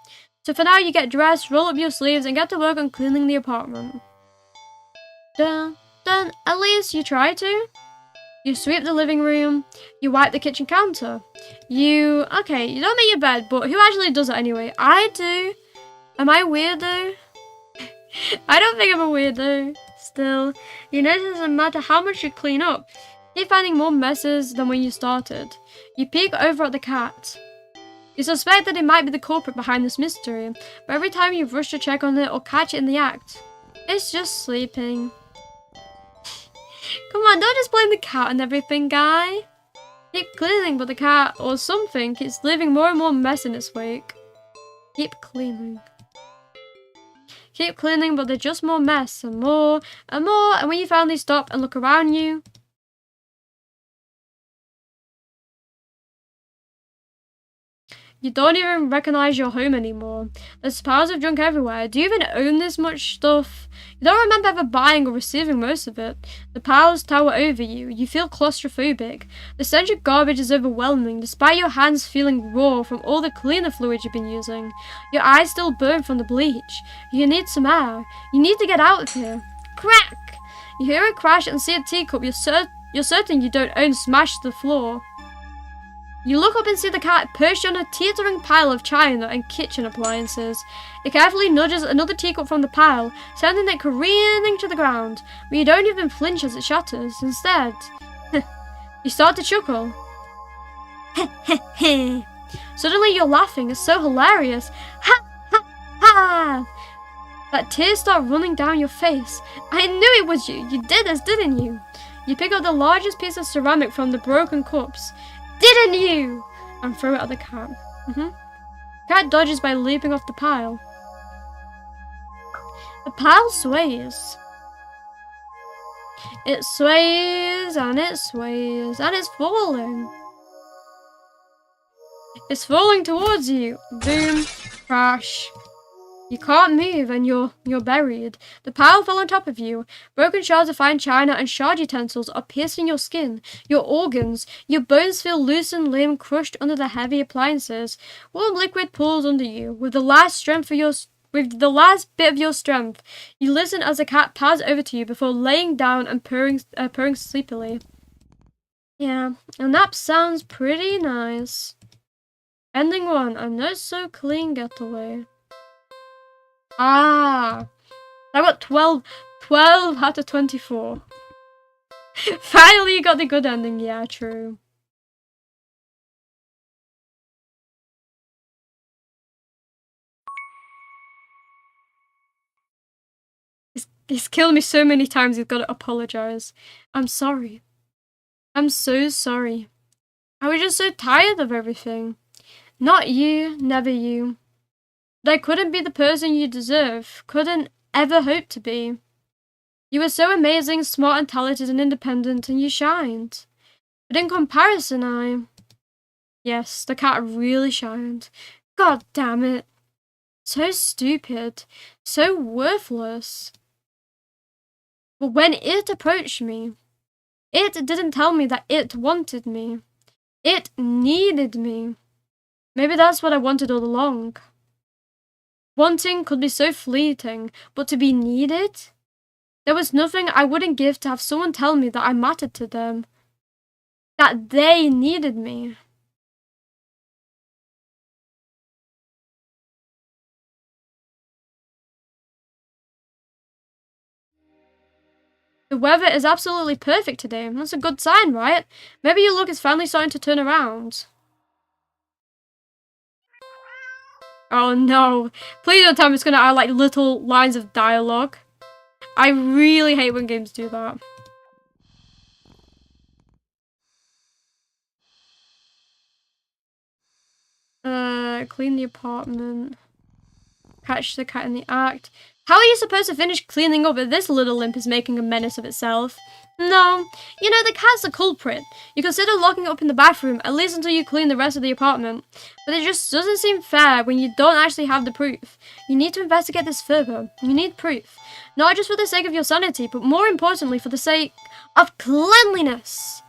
So for now, you get dressed, roll up your sleeves, and get to work on cleaning the apartment. Dun, dun, at least you try to. You sweep the living room, you wipe the kitchen counter. You don't make your bed, but who actually does it anyway? I do. Am I weird though? I don't think I'm a weirdo. Still, you notice it doesn't matter how much you clean up, you keep finding more messes than when you started. You peek over at the cat. You suspect that it might be the culprit behind this mystery, but every time you rush to check on it or catch it in the act, it's just sleeping. Come on, don't just blame the cat and everything, guy. Keep cleaning, but the cat, or something, keeps leaving more and more mess in its wake. Keep cleaning. Keep cleaning, but there's just more mess, and more, and more, and when you finally stop and look around you, you don't even recognize your home anymore. There's piles of junk everywhere. Do you even own this much stuff? You don't remember ever buying or receiving most of it. The piles tower over you. You feel claustrophobic. The stench of garbage is overwhelming, despite your hands feeling raw from all the cleaner fluid you've been using. Your eyes still burn from the bleach. You need some air. You need to get out of here. Crack! You hear a crash and see a teacup you're certain you don't own smash to the floor. You look up and see the cat perched on a teetering pile of china and kitchen appliances. It carefully nudges another teacup from the pile, sending it careening to the ground, but you don't even flinch as it shatters. Instead, you start to chuckle. Suddenly you're laughing. It's so hilarious. Ha ha ha! That tears start running down your face. I knew it was you. You did this, didn't you? You pick up the largest piece of ceramic from the broken cups. Didn't you? And throw it at the cat. Cat dodges by leaping off the pile. The pile sways. It sways and it sways and it's falling. It's falling towards you. Boom. Crash. You can't move and you're buried. The pile fell on top of you. Broken shards of fine china and shard utensils are piercing your skin, your organs. Your bones feel loose and limb, crushed under the heavy appliances. Warm liquid pools under you. With the last bit of your strength, you listen as the cat paws over to you before laying down and purring sleepily. Yeah, and that sounds pretty nice. Ending 1, a not so clean getaway. Ah, I got 12 out of 24. Finally, you got the good ending. Yeah, true. He's killed me so many times, he's got to apologize. I'm sorry. I'm so sorry. I was just so tired of everything. Not you, never you. But I couldn't be the person you deserve, couldn't ever hope to be. You were so amazing, smart and talented and independent, and you shined. But in comparison, Yes, the cat really shined. God damn it. So stupid. So worthless. But when it approached me, it didn't tell me that it wanted me. It needed me. Maybe that's what I wanted all along. Wanting could be so fleeting, but to be needed? There was nothing I wouldn't give to have someone tell me that I mattered to them. That they needed me. The weather is absolutely perfect today. That's a good sign, right? Maybe your luck is finally starting to turn around. Oh no. Please don't tell me it's gonna add like little lines of dialogue. I really hate when games do that. Clean the apartment. Catch the cat in the act. How are you supposed to finish cleaning up if this little limp is making a menace of itself? No. You know, the cat's the culprit. You consider locking it up in the bathroom, at least until you clean the rest of the apartment. But it just doesn't seem fair when you don't actually have the proof. You need to investigate this further. You need proof. Not just for the sake of your sanity, but more importantly for the sake of cleanliness.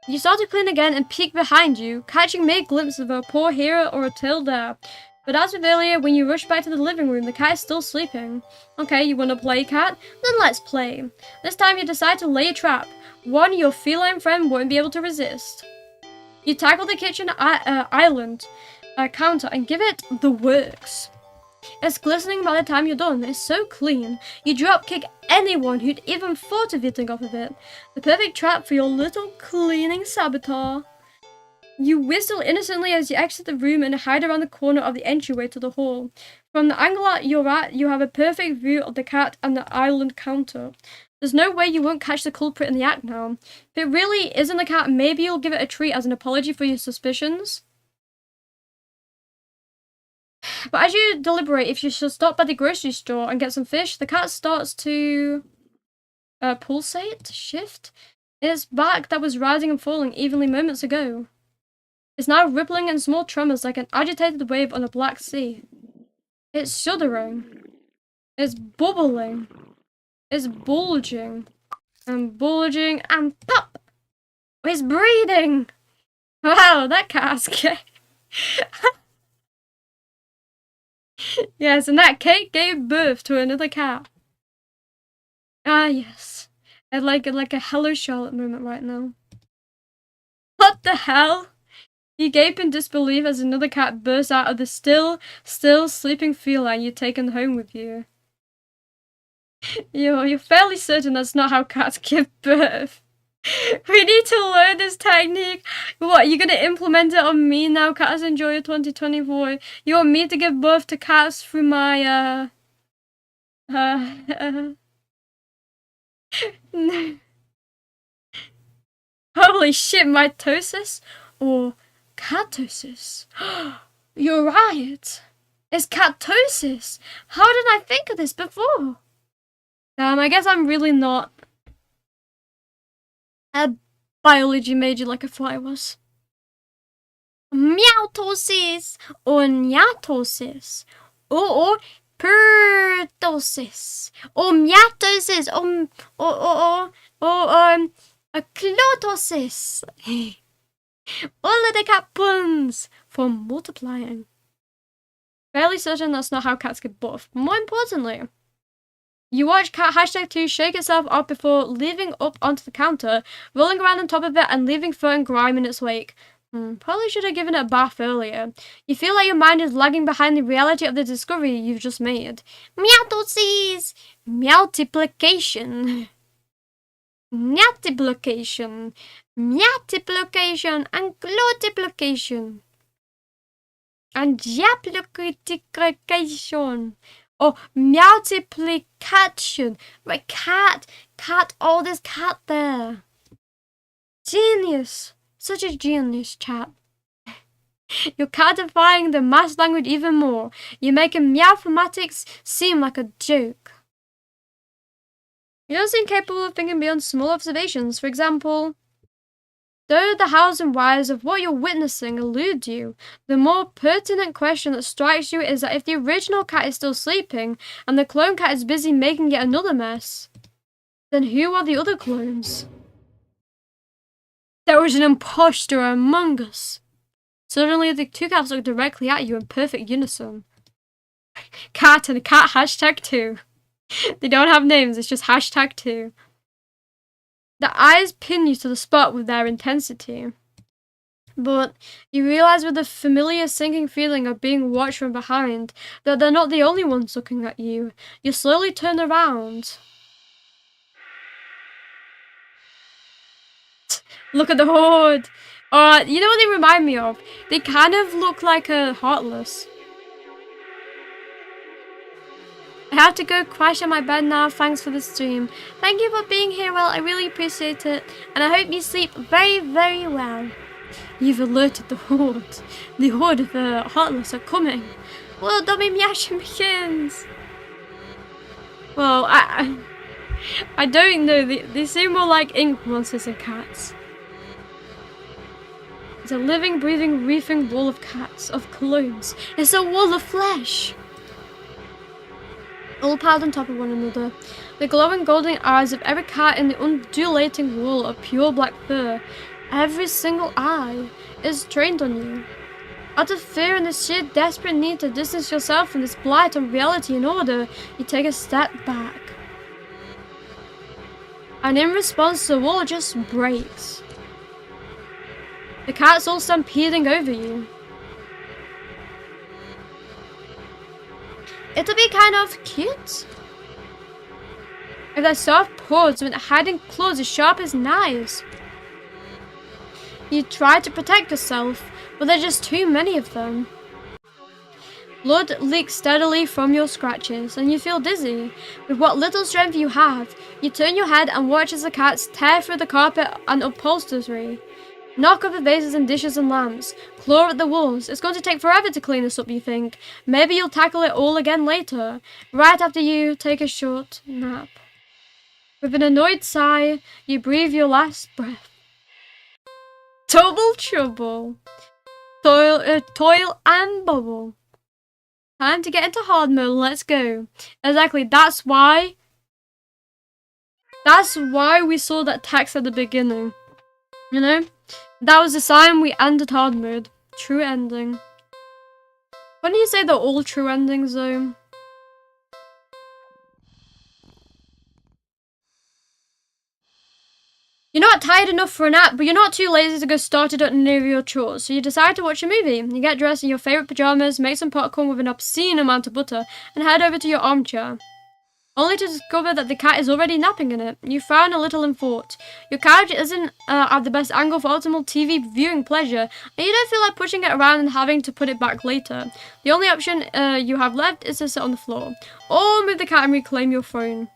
You start to clean again and peek behind you, catching mere glimpses of a poor here or a tail there. But as with earlier, when you rush back to the living room, the cat is still sleeping. Okay, you want to play, cat? Then let's play. This time you decide to lay a trap. One your feline friend won't be able to resist. You tackle the kitchen island counter and give it the works. It's glistening by the time you're done. It's so clean. You drop kick anyone who'd even thought of eating off of it. The perfect trap for your little cleaning saboteur. You whistle innocently as you exit the room and hide around the corner of the entryway to the hall. From the angle you're at, you have a perfect view of the cat and the island counter. There's no way you won't catch the culprit in the act now. If it really isn't the cat, maybe you'll give it a treat as an apology for your suspicions. But as you deliberate if you should stop by the grocery store and get some fish, the cat starts to shift. Its back that was rising and falling evenly moments ago is now rippling in small tremors like an agitated wave on a black sea. It's shuddering. It's bubbling. It's bulging. And bulging and pop! It's breathing! Wow, that cat's gay. Yes, and that cat gave birth to another cat. Ah, yes. I'd like a Hello Charlotte moment right now. What the hell? You gape in disbelief as another cat bursts out of the still sleeping feline you've taken home with you. You're fairly certain that's not how cats give birth. We need to learn this technique. What, you're gonna implement it on me now, Cats Enjoy 2024? You want me to give birth to cats through my, Holy shit, mitosis? Or catosis? You're right. It's catosis. How did I think of this before? I guess I'm really not a biology major like I thought I was. Meowtosis or nyatosis or pertosis or meowtosis or clotosis. All of the cat puns for multiplying. Fairly certain that's not how cats get buff. More importantly, you watch cat #2 shake itself up before leaving up onto the counter, rolling around on top of it and leaving fur and grime in its wake. Probably should have given it a bath earlier. You feel like your mind is lagging behind the reality of the discovery you've just made. Meowtosies! Multiplication. Multiplication. Multiplication and multiplication. And multiplication. Oh, multiplication. Right, cat. Oh, there's cat there. Genius. Such a genius, chat. You're catifying the math language even more. You're making meowphomatics seem like a joke. You don't seem capable of thinking beyond small observations. For example, though the hows and whys of what you're witnessing elude you, the more pertinent question that strikes you is that if the original cat is still sleeping and the clone cat is busy making yet another mess, then who are the other clones? There was an imposter among us. Suddenly, the two cats look directly at you in perfect unison. Cat and cat #2. They don't have names, it's just #2. The eyes pin you to the spot with their intensity. But you realize with the familiar sinking feeling of being watched from behind that they're not the only ones looking at you. You slowly turn around. Look at the horde. You know what they remind me of? They kind of look like a Heartless. I have to go crash on my bed now. Thanks for the stream. Thank you for being here, Well. I really appreciate it. And I hope you sleep very, very well. You've alerted the horde. The horde of the Heartless are coming. Well, Dobby Meowshing begins. Well, I don't know. They seem more like ink monsters than cats. It's a living, breathing, reefing wall of cats, of clones. It's a wall of flesh. All piled on top of one another. The glowing golden eyes of every cat in the undulating wall of pure black fur. Every single eye is trained on you. Out of fear and the sheer desperate need to distance yourself from this blight on reality and order, you take a step back. And in response, the wall just breaks. The cats all stampeding over you. It'll be kind of cute if their soft paws went hiding claws as sharp as knives. You try to protect yourself, but there's just too many of them. Blood leaks steadily from your scratches, and you feel dizzy. With what little strength you have, you turn your head and watch as the cats tear through the carpet and upholstery. Knock over vases and dishes and lamps. Claw at the walls. It's going to take forever to clean this up, you think. Maybe you'll tackle it all again later, right after you take a short nap. With an annoyed sigh, you breathe your last breath. Double trouble. Toil and bubble. Time to get into hard mode, let's go. Exactly, that's why we saw that text at the beginning. You know? That was the sign we ended hard mode. True ending. When you say they're all true endings though? You're not tired enough for a nap, but you're not too lazy to go started on any of your chores, so you decide to watch a movie. You get dressed in your favourite pyjamas, make some popcorn with an obscene amount of butter, and head over to your armchair. Only to discover that the cat is already napping in it. You frown a little in thought. Your couch isn't at the best angle for optimal TV viewing pleasure, and you don't feel like pushing it around and having to put it back later. The only option you have left is to sit on the floor, or move the cat and reclaim your throne.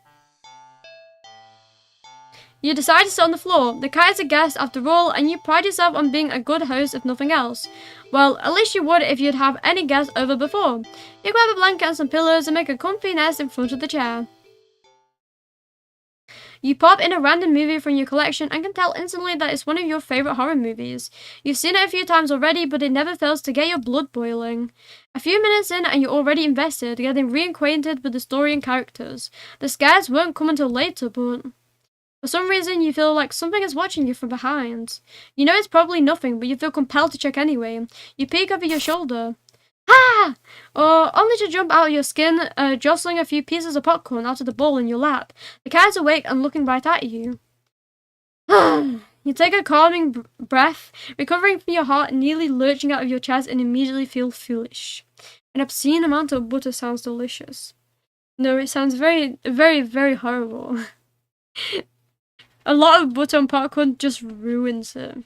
You decide to sit on the floor. The cat is a guest after all, and you pride yourself on being a good host if nothing else. Well, at least you would if you'd have any guests over before. You grab a blanket and some pillows and make a comfy nest in front of the chair. You pop in a random movie from your collection and can tell instantly that it's one of your favourite horror movies. You've seen it a few times already, but it never fails to get your blood boiling. A few minutes in and you're already invested, getting reacquainted with the story and characters. The scares won't come until later, but for some reason you feel like something is watching you from behind. You know it's probably nothing, but you feel compelled to check anyway. You peek over your shoulder. Ah! Or only to jump out of your skin, jostling a few pieces of popcorn out of the bowl in your lap. The cat is awake and looking right at you. You take a calming breath, recovering from your heart nearly lurching out of your chest, and immediately feel foolish. An obscene amount of butter sounds delicious. No, it sounds very, very, very horrible. A lot of butter on popcorn just ruins it.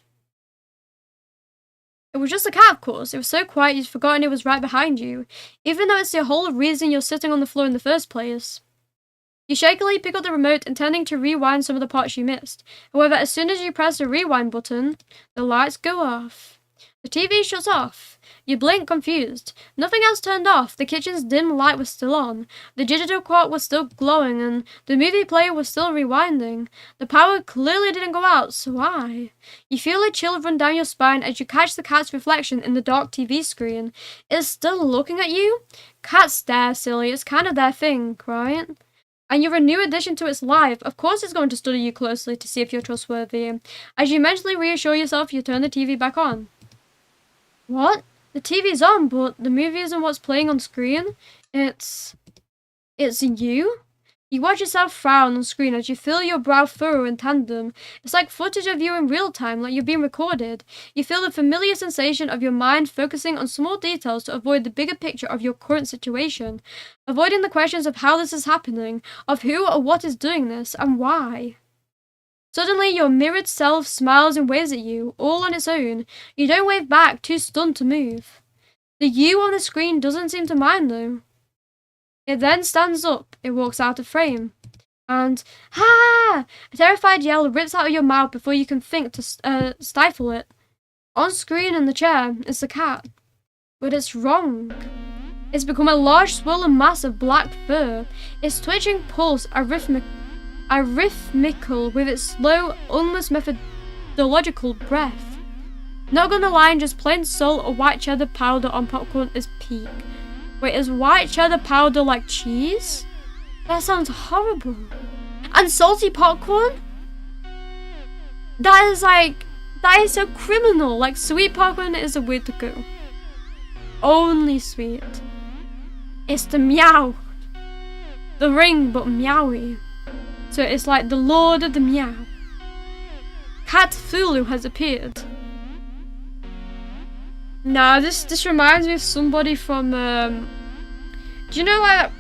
It was just a cat, of course. It was so quiet you'd forgotten it was right behind you, even though it's the whole reason you're sitting on the floor in the first place. You shakily pick up the remote, intending to rewind some of the parts you missed. However, as soon as you press the rewind button, the lights go off. The TV shuts off. You blink, confused. Nothing else turned off. The kitchen's dim light was still on. The digital clock was still glowing, and the movie player was still rewinding. The power clearly didn't go out, so why? You feel a chill run down your spine as you catch the cat's reflection in the dark TV screen. It's still looking at you? Cats stare, silly. It's kind of their thing, right? And you're a new addition to its life. Of course it's going to study you closely to see if you're trustworthy. As you mentally reassure yourself, you turn the TV back on. What? The TV's on, but the movie isn't what's playing on screen. It's you? You watch yourself frown on screen as you feel your brow furrow in tandem. It's like footage of you in real time, like you're being recorded. You feel the familiar sensation of your mind focusing on small details to avoid the bigger picture of your current situation. Avoiding the questions of how this is happening, of who or what is doing this, and why. Suddenly, your mirrored self smiles and waves at you, all on its own. You don't wave back, too stunned to move. The you on the screen doesn't seem to mind, though. It then stands up, it walks out of frame. And, ha! A terrified yell rips out of your mouth before you can think to stifle it. On screen in the chair is the cat. But it's wrong. It's become a large swollen mass of black fur. Its twitching pulse rhythmical with its slow, almost methodological breath. Not gonna lie, just plain salt or white cheddar powder on popcorn is peak. Wait, is white cheddar powder like cheese? That sounds horrible. And salty popcorn? That is so criminal. Like, sweet popcorn is the way to go. Only sweet. It's the meow. The ring, but meowy. So it's like the Lord of the Meow. Cat Fulu has appeared. Nah, this reminds me of somebody from do you know that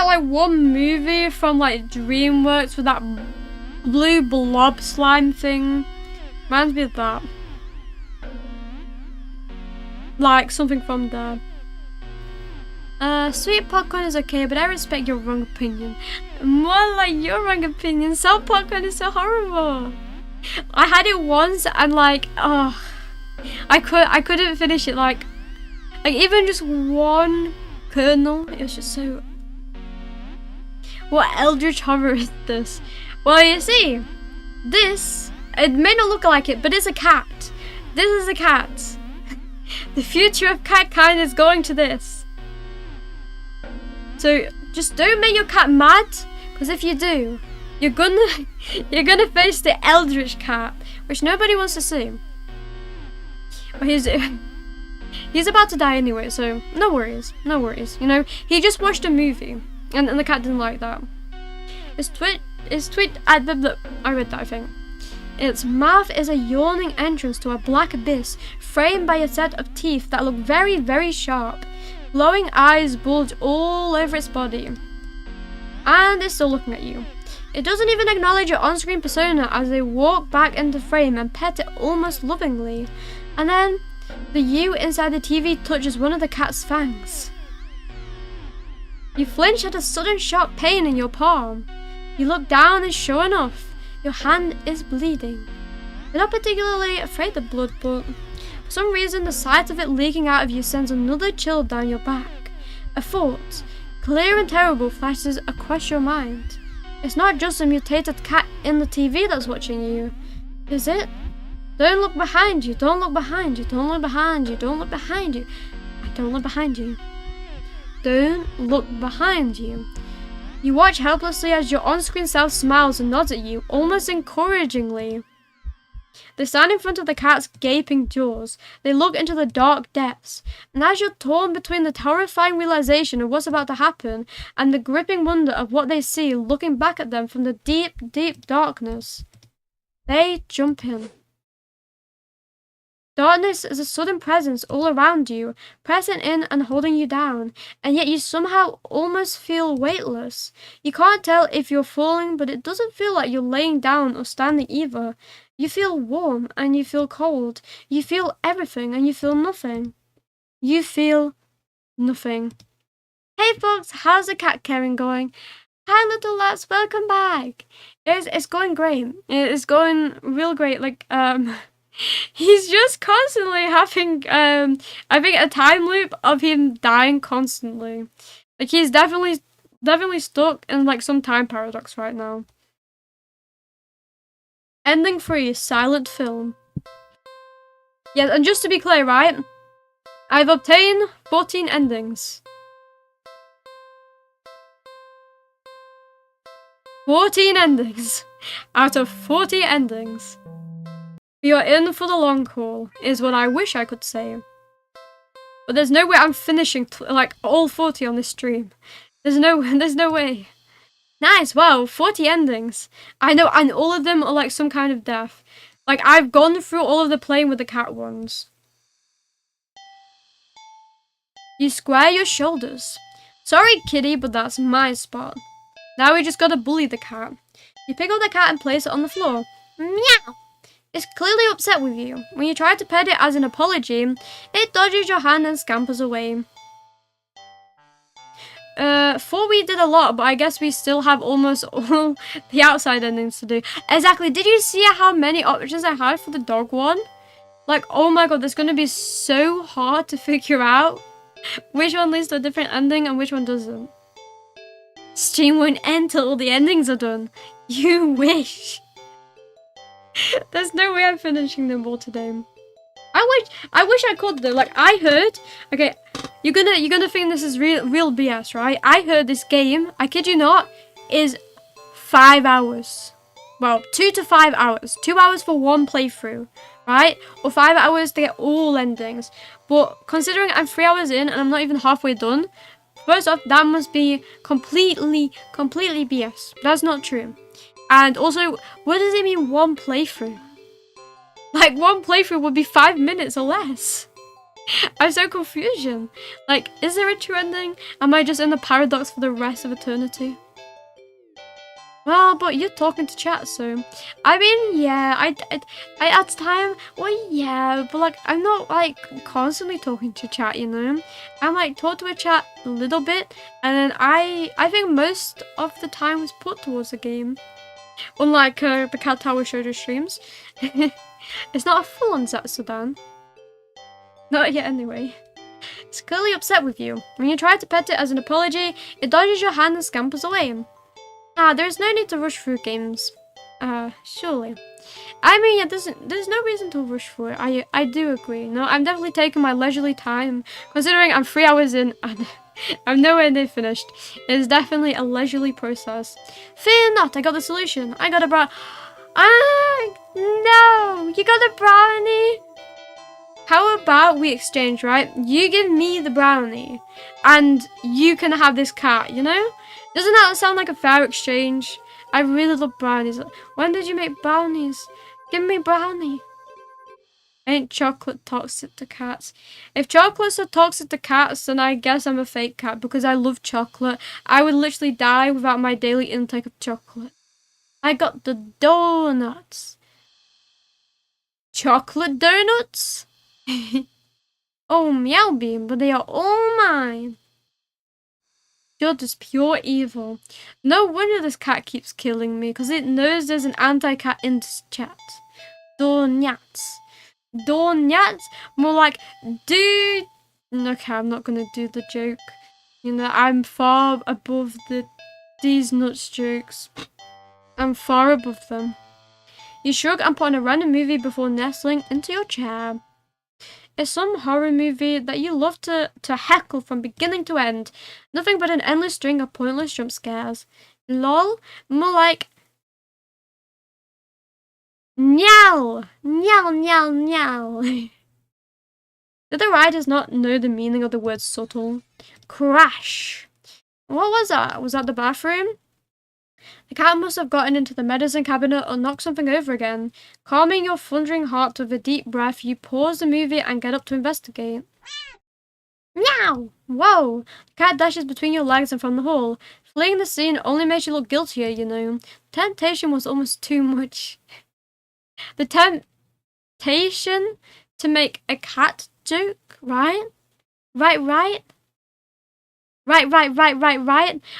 like one movie from like DreamWorks with that blue blob slime thing? Reminds me of that. Like something from there. Sweet popcorn is okay, but I respect your wrong opinion. More like your wrong opinion. Salt popcorn is so horrible. I had it once and like, oh, I couldn't finish it. Like even just one kernel. It was just so. What eldritch horror is this? Well, you see, this, it may not look like it, but it's a cat. This is a cat. The future of cat kind is going to this. So just don't make your cat mad, because if you do, you're gonna face the eldritch cat, which nobody wants to see. But he's about to die anyway, so no worries. You know, he just watched a movie, and the cat didn't like that. I read that, I think. Its mouth is a yawning entrance to a black abyss, framed by a set of teeth that look very, very sharp. Glowing eyes bulge all over its body. And it's still looking at you. It doesn't even acknowledge your on-screen persona as they walk back into frame and pet it almost lovingly. And then, the you inside the TV touches one of the cat's fangs. You flinch at a sudden sharp pain in your palm. You look down and sure enough, your hand is bleeding. You're not particularly afraid of blood, but for some reason the sight of it leaking out of you sends another chill down your back. A thought, clear and terrible, flashes across your mind. It's not just a mutated cat in the TV that's watching you, is it? Don't look behind you, don't look behind you, don't look behind you, don't look behind you. Don't look behind you. Don't look behind you. You watch helplessly as your on-screen self smiles and nods at you, almost encouragingly. They stand in front of the cat's gaping jaws. They look into the dark depths. And as you're torn between the terrifying realization of what's about to happen and the gripping wonder of what they see looking back at them from the deep, deep darkness, they jump in. Darkness is a sudden presence all around you, pressing in and holding you down, and yet you somehow almost feel weightless. You can't tell if you're falling, but it doesn't feel like you're laying down or standing either. You feel warm and you feel cold. You feel everything and you feel nothing. You feel nothing. Hey folks, how's the cat caring going? Hi little lads, welcome back. It's going great. It's going real great. He's just constantly having, I think, a time loop of him dying constantly. Like, he's definitely stuck in, like, some time paradox right now. Ending 3, silent film. Yeah, and just to be clear, right? I've obtained 14 endings. 14 endings. Out of 40 endings. You're in for the long haul, is what I wish I could say. But there's no way I'm finishing, all 40 on this stream. There's no way. Nice, wow, 40 endings. I know, and all of them are, like, some kind of death. Like, I've gone through all of the playing with the cat ones. You square your shoulders. Sorry, kitty, but that's my spot. Now we just gotta bully the cat. You pick up the cat and place it on the floor. Meow! It's clearly upset with you. When you try to pet it as an apology, it dodges your hand and scampers away. 4 we did a lot, but I guess we still have almost all the outside endings to do. Exactly, did you see how many options I had for the dog one? Like, oh my god, that's gonna be so hard to figure out which one leads to a different ending and which one doesn't. Stream won't end till all the endings are done. You wish. There's no way I'm finishing them all today. I wish I could though. Like, I heard, okay, you're gonna think this is real BS, right? I heard this game, I kid you not, is 5 hours. Well, 2 to 5 hours. 2 hours for one playthrough, right? Or 5 hours to get all endings. But considering I'm 3 hours in and I'm not even halfway done, first off, that must be completely BS. That's not true. And also, what does it mean one playthrough? Like, one playthrough would be 5 minutes or less. I'm so confused. Like, is there a true ending? Am I just in the paradox for the rest of eternity? Well, but you're talking to chat, so... I mean, yeah, I at time, well, yeah, but, like, I'm not, like, constantly talking to chat, you know? I'm, like, talk to a chat a little bit, and then I think most of the time was put towards the game. Unlike the Cat Tower Shoujo streams. It's not a full-on Sedan. Not yet, anyway. It's clearly upset with you. When you try to pet it as an apology, it dodges your hand and scampers away. There's no need to rush through games. Surely. I mean, yeah, there's no reason to rush through it. I do agree. No, I'm definitely taking my leisurely time, considering I'm 3 hours in and I'm nowhere near finished. It's definitely a leisurely process. Fear not, I got the solution. I got a no, you got a brownie. How about we exchange, right? You give me the brownie, and you can have this cat, you know? Doesn't that sound like a fair exchange? I really love brownies. When did you make brownies? Give me brownie. Ain't chocolate toxic to cats? If chocolates are toxic to cats, then I guess I'm a fake cat because I love chocolate. I would literally die without my daily intake of chocolate. I got the donuts. Chocolate donuts? Oh, meow bean, but they are all mine. You're just pure evil. No wonder this cat keeps killing me, because it knows there's an anti-cat in this chat. Donuts. Donuts? More like, dude. Okay, I'm not gonna do the joke. You know, I'm far above these nuts jokes. I'm far above them. You shrug and put on a random movie before nestling into your chair. It's some horror movie that you love to heckle from beginning to end. Nothing but an endless string of pointless jump scares. Lol, more like meow, meow, meow, meow. Did the writers not know the meaning of the word subtle? Crash. What was that? Was that the bathroom? The cat must have gotten into the medicine cabinet or knocked something over again. Calming your thundering heart with a deep breath, you pause the movie and get up to investigate. Meow! Whoa! The cat dashes between your legs and from the hall. Fleeing the scene only makes you look guiltier, you know. Temptation was almost too much. The temptation to make a cat joke, right? Right? Right.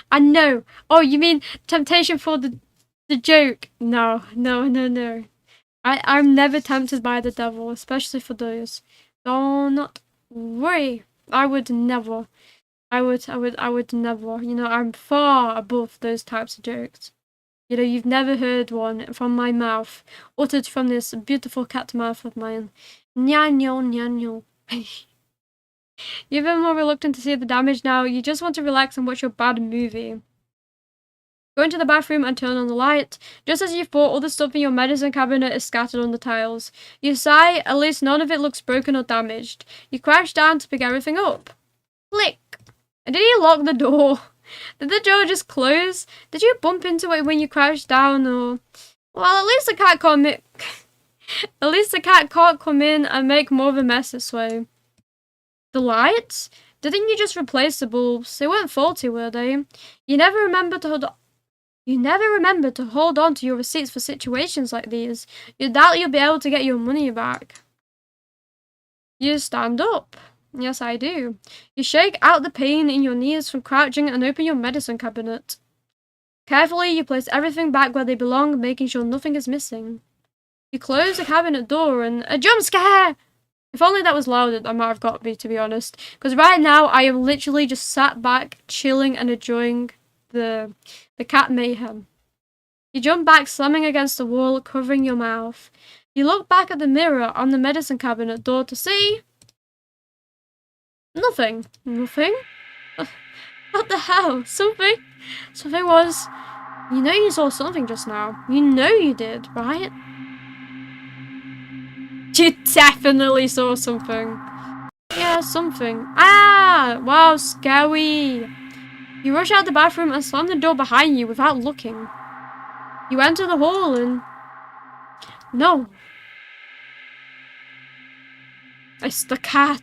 I know. Oh, you mean temptation for the joke? No. I'm never tempted by the devil, especially for those. Don't worry. I would never. I would never. You know, I'm far above those types of jokes. You know, you've never heard one from my mouth, uttered from this beautiful cat mouth of mine. Nyanyo. You're even more reluctant to see the damage now. You just want to relax and watch your bad movie. Go into the bathroom and turn on the light. Just as you thought, all the stuff in your medicine cabinet is scattered on the tiles. You sigh, at least none of it looks broken or damaged. You crash down to pick everything up. Click. And did you lock the door? Did the door just close? Did you bump into it when you crashed down, or... Well, at least the cat can't come in and make more of a mess this way. The lights? Didn't you just replace the bulbs? They weren't faulty, were they? You never remember to hold on to your receipts for situations like these. You doubt you'll be able to get your money back. You stand up. Yes, I do. You shake out the pain in your knees from crouching and open your medicine cabinet. Carefully, you place everything back where they belong, making sure nothing is missing. You close the cabinet door and... A jump scare! If only that was louder, that might have got me, to be honest. Because right now, I am literally just sat back, chilling and enjoying the cat mayhem. You jump back, slamming against the wall, covering your mouth. You look back at the mirror on the medicine cabinet door to see... Nothing. What the hell? Something was... You know you saw something just now. You know you did, right? You definitely saw something. Yeah, something. Ah! Wow, scary. You rush out the bathroom and slam the door behind you without looking. You enter the hall and... No. It's the cat.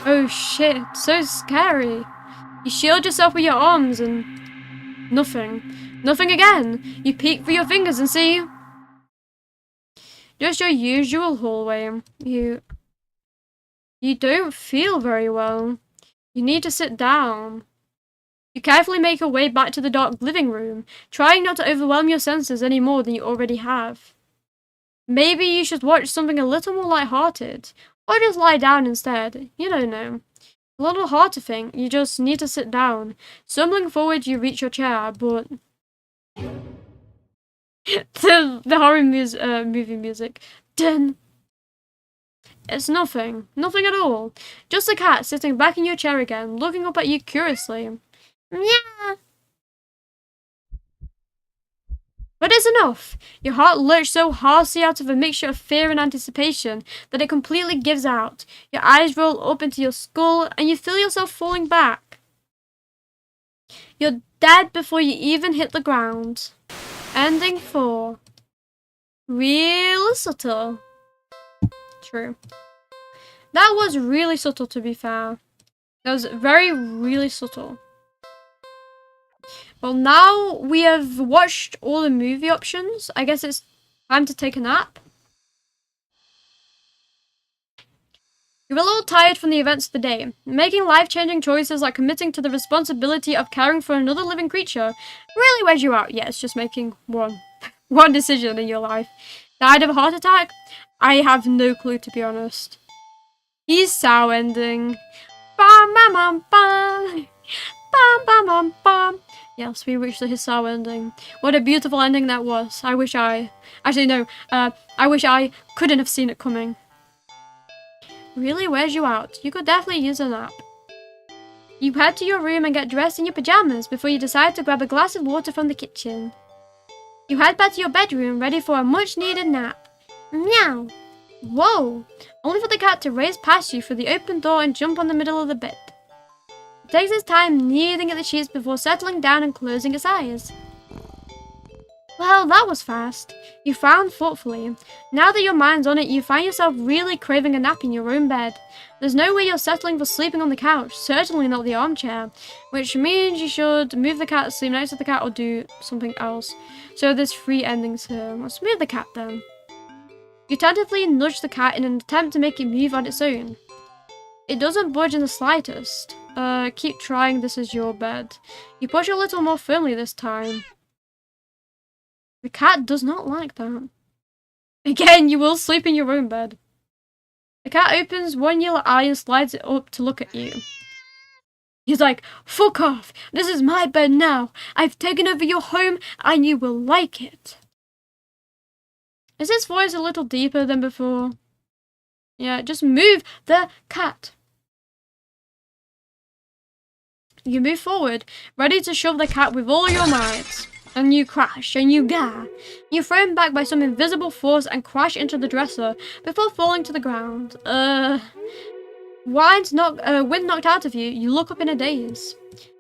Oh shit, so scary. You shield yourself with your arms and... Nothing. Nothing again. You peek through your fingers and see... Just your usual hallway. You don't feel very well. You need to sit down. You carefully make your way back to the dark living room, trying not to overwhelm your senses any more than you already have. Maybe you should watch something a little more light-hearted, or just lie down instead. You don't know. A little hard to think. You just need to sit down. Stumbling forward, you reach your chair, but... the horror movie music. Dun. It's nothing. Nothing at all. Just a cat sitting back in your chair again, looking up at you curiously. Meow. But it's enough. Your heart lurches so harshly out of a mixture of fear and anticipation that it completely gives out. Your eyes roll up into your skull and you feel yourself falling back. You're dead before you even hit the ground. Ending 4. Real subtle. True. That was really subtle, to be fair. That was really subtle. Well, now we have watched all the movie options. I guess it's time to take a nap. You're a little tired from the events of the day. Making life-changing choices like committing to the responsibility of caring for another living creature really wears you out. Yeah, it's just making one decision in your life. Died of a heart attack? I have no clue, to be honest. He's sour ending. Bam bam bam bam. Bam bam bam bam. Yes, we reached his sour ending. What a beautiful ending that was. I wish I... Actually, no. I wish I couldn't have seen it coming. Really wears you out. You could definitely use a nap. You head to your room and get dressed in your pajamas before you decide to grab a glass of water from the kitchen. You head back to your bedroom, ready for a much-needed nap. Meow! Whoa! Only for the cat to race past you through the open door and jump on the middle of the bed. It takes its time kneading at the sheets before settling down and closing its eyes. Well, that was fast. You frowned thoughtfully. Now that your mind's on it, you find yourself really craving a nap in your own bed. There's no way you're settling for sleeping on the couch, certainly not the armchair, which means you should move the cat, sleep next to the cat, or do something else. So there's 3 endings here. Let's move the cat then. You tentatively nudge the cat in an attempt to make it move on its own. It doesn't budge in the slightest. Keep trying, this is your bed. You push a little more firmly this time. The cat does not like that. Again, you will sleep in your own bed. The cat opens one yellow eye and slides it up to look at you. He's like, fuck off! This is my bed now! I've taken over your home and you will like it! Is his voice a little deeper than before? Yeah, just move the cat! You move forward, ready to shove the cat with all your might. And you crash, and you gah. You're thrown back by some invisible force and crash into the dresser before falling to the ground. Wind knocked out of you, you look up in a daze.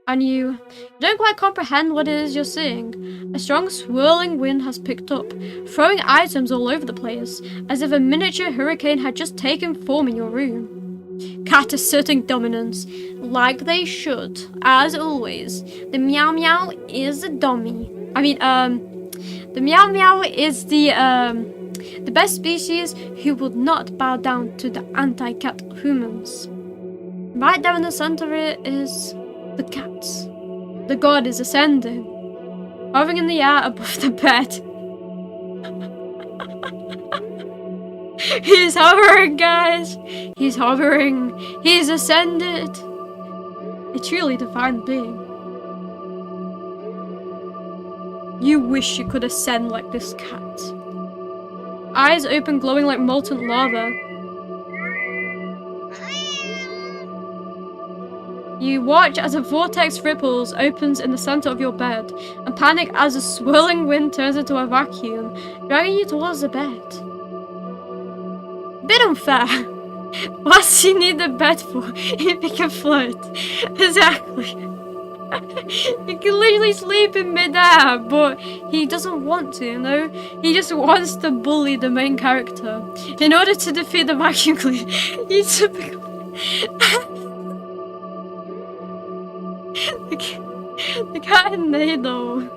And you don't quite comprehend what it is you're seeing. A strong swirling wind has picked up, throwing items all over the place, as if a miniature hurricane had just taken form in your room. Cat asserting dominance, like they should, as always. The meow meow is a dummy. The meow meow is the best species who would not bow down to the anti-cat humans. Right there in the center of it is the cat. The god is ascending, hovering in the air above the bed. He's hovering, guys. He's hovering. He's ascended. A truly divine being. You wish you could ascend like this cat. Eyes open, glowing like molten lava. You watch as a vortex ripples opens in the center of your bed, and panic as a swirling wind turns into a vacuum, dragging you towards the bed. Bit unfair. What's you need the bed for if you can float? Exactly. He can literally sleep in midair, but he doesn't want to, you know? He just wants to bully the main character. In order to defeat the vacuum cleaner, he's typical. The cat and they though.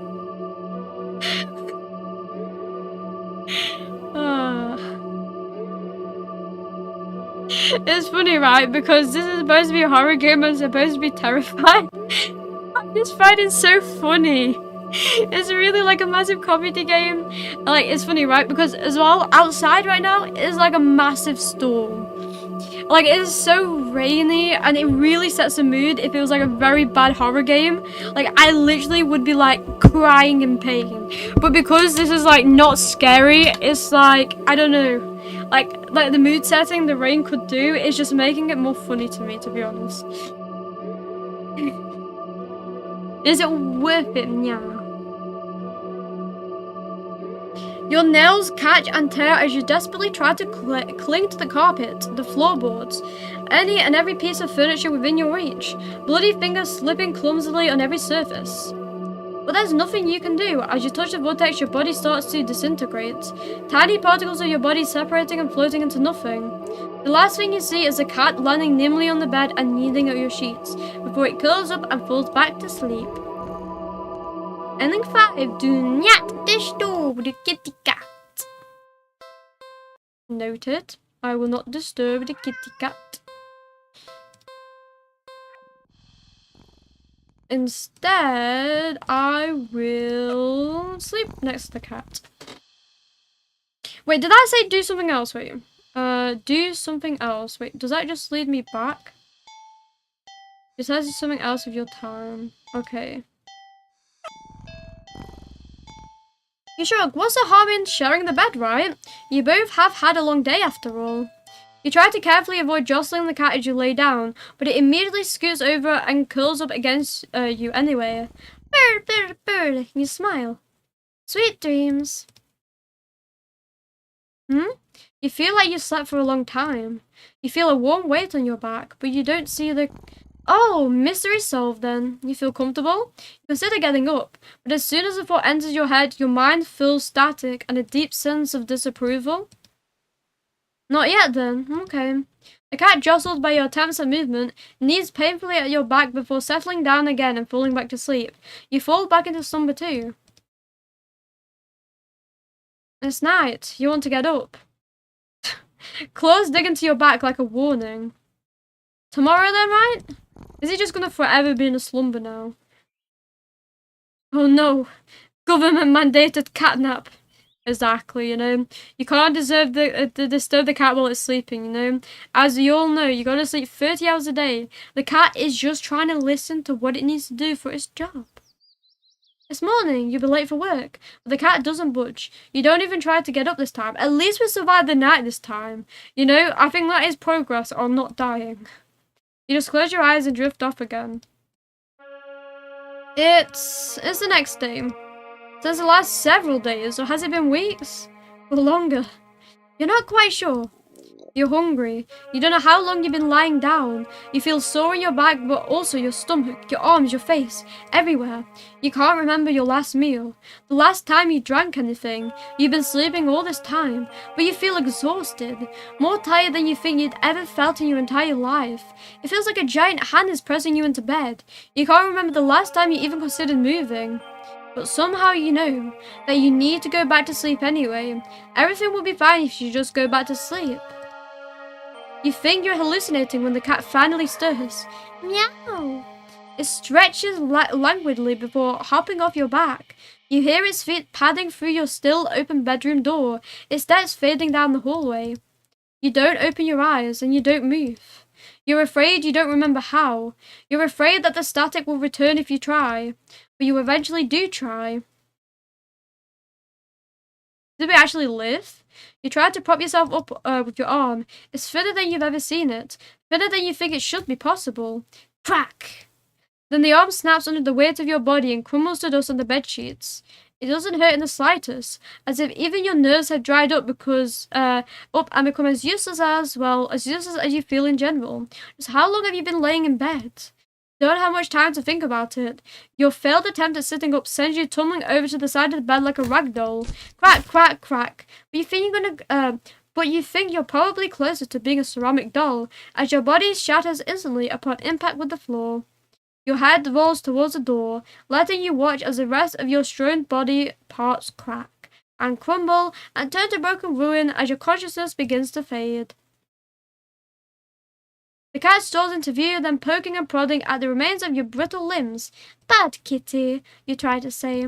It's funny, right? Because this is supposed to be a horror game and supposed to be terrifying. I just find it so funny. It's really like a massive comedy game. Like, it's funny, right? Because as well, outside right now is like a massive storm. Like, it is so rainy and it really sets a mood if it was like a very bad horror game. Like, I literally would be like crying in pain. But because this is like not scary, it's like, I don't know. Like the mood setting the rain could do is just making it more funny to me, to be honest. Is it worth it? Meow. Your nails catch and tear as you desperately try to cling to the carpet, the floorboards, any and every piece of furniture within your reach, bloody fingers slipping clumsily on every surface. But there's nothing you can do. As you touch the vortex, your body starts to disintegrate, tiny particles of your body separating and floating into nothing. The last thing you see is a cat landing nimbly on the bed and kneading at your sheets, before it curls up and falls back to sleep. Ending 5. Do not disturb the kitty cat. Noted. I will not disturb the kitty cat. Instead, I will sleep next to the cat. Wait, did I say do something else? Wait. Do something else. Wait, does that just lead me back? It says do something else with your time. Okay. You shrug. What's the harm in sharing the bed, right? You both have had a long day after all. You try to carefully avoid jostling the cat as you lay down, but it immediately scoots over and curls up against you anyway. Bird, bird, bird. You smile. Sweet dreams. You feel like you slept for a long time. You feel a warm weight on your back, but you don't see the... Oh, mystery solved then. You feel comfortable? You consider getting up, but as soon as the thought enters your head, your mind feels static and a deep sense of disapproval. Not yet then. Okay. The cat, jostled by your attempts at movement, kneads painfully at your back before settling down again and falling back to sleep. You fall back into slumber too. It's night. You want to get up. Claws dig into your back like a warning. Tomorrow then, right? Is he just gonna forever be in a slumber now? Oh no. Government mandated catnap. Exactly, you know. You can't disturb the cat while it's sleeping, you know. As you all know, you gotta sleep 30 hours a day. The cat is just trying to listen to what it needs to do for its job. It's morning, you'll be late for work, but the cat doesn't budge. You don't even try to get up this time. At least we survived the night this time. You know, I think that is progress on not dying. You just close your eyes and drift off again. It's the next day. Since the last several days, or has it been weeks? Or longer? You're not quite sure. You're hungry. You don't know how long you've been lying down. You feel sore in your back, but also your stomach, your arms, your face, everywhere. You can't remember your last meal, the last time you drank anything. You've been sleeping all this time, but you feel exhausted, more tired than you think you'd ever felt in your entire life. It feels like a giant hand is pressing you into bed. You can't remember the last time you even considered moving. But somehow you know that you need to go back to sleep anyway. Everything will be fine if you just go back to sleep. You think you're hallucinating when the cat finally stirs. Meow! It stretches languidly before hopping off your back. You hear its feet padding through your still open bedroom door, its steps fading down the hallway. You don't open your eyes and you don't move. You're afraid you don't remember how. You're afraid that the static will return if you try. But you eventually do try. Did we actually live? You try to prop yourself up with your arm. It's thinner than you've ever seen it. Thinner than you think it should be possible. Crack! Then the arm snaps under the weight of your body and crumbles to dust on the bedsheets. It doesn't hurt in the slightest, as if even your nerves have dried up and become as useless as you feel in general. Just how long have you been laying in bed? Don't have much time to think about it. Your failed attempt at sitting up sends you tumbling over to the side of the bed like a rag doll. Crack, crack, crack. But you think you're probably closer to being a ceramic doll, as your body shatters instantly upon impact with the floor. Your head rolls towards the door, letting you watch as the rest of your strewn body parts crack and crumble and turn to broken ruin as your consciousness begins to fade. The cat strolls into view, then poking and prodding at the remains of your brittle limbs. Bad kitty, you try to say.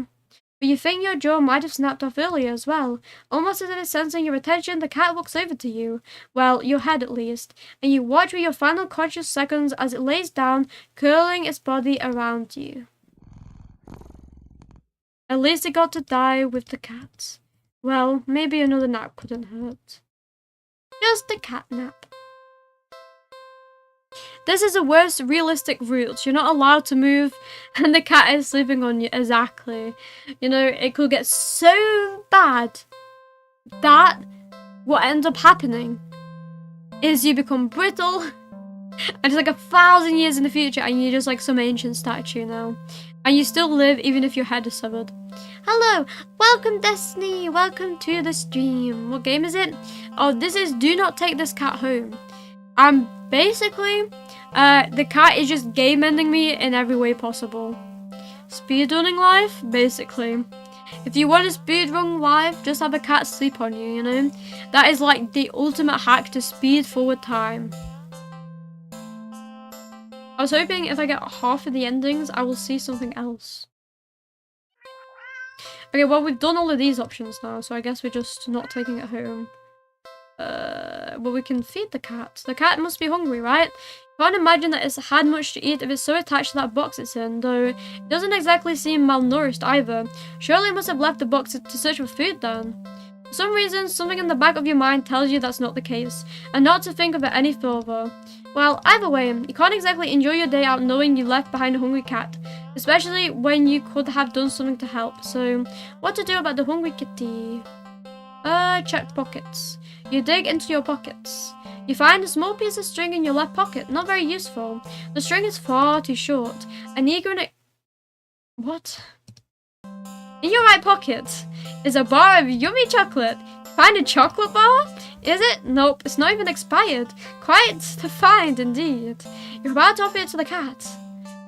But you think your jaw might have snapped off earlier as well. Almost as if sensing your attention, the cat walks over to you. Well, your head at least. And you watch for your final conscious seconds as it lays down, curling its body around you. At least it got to die with the cat. Well, maybe another nap couldn't hurt. Just a cat nap. This is the worst realistic route. You're not allowed to move and the cat is sleeping on you. Exactly. You know, it could get so bad that what ends up happening is you become brittle and it's like 1,000 years in the future and you're just like some ancient statue now. And you still live even if your head is severed. Hello, welcome Destiny, welcome to the stream. What game is it? Oh, this is Do Not Take This Cat Home. Basically, the cat is just game ending me in every way possible. Speedrunning life, basically. If you want to speedrun life, just have a cat sleep on you, you know? That is like the ultimate hack to speed forward time. I was hoping if I get half of the endings, I will see something else. Okay, well, we've done all of these options now, so I guess we're just not taking it home. Well, we can feed the cat. The cat must be hungry, right? Can't imagine that it's had much to eat if it's so attached to that box it's in, though it doesn't exactly seem malnourished either. Surely it must have left the box to search for food then. For some reason, something in the back of your mind tells you that's not the case, and not to think of it any further. Well, either way, you can't exactly enjoy your day out knowing you left behind a hungry cat, especially when you could have done something to help. So, what to do about the hungry kitty? Check pockets. You dig into your pockets. You find a small piece of string in your left pocket, not very useful. The string is far too short. An eager What? In your right pocket is a bar of yummy chocolate. Find a chocolate bar? Is it? Nope, it's not even expired. Quite to find, indeed. You're about to offer it to the cat.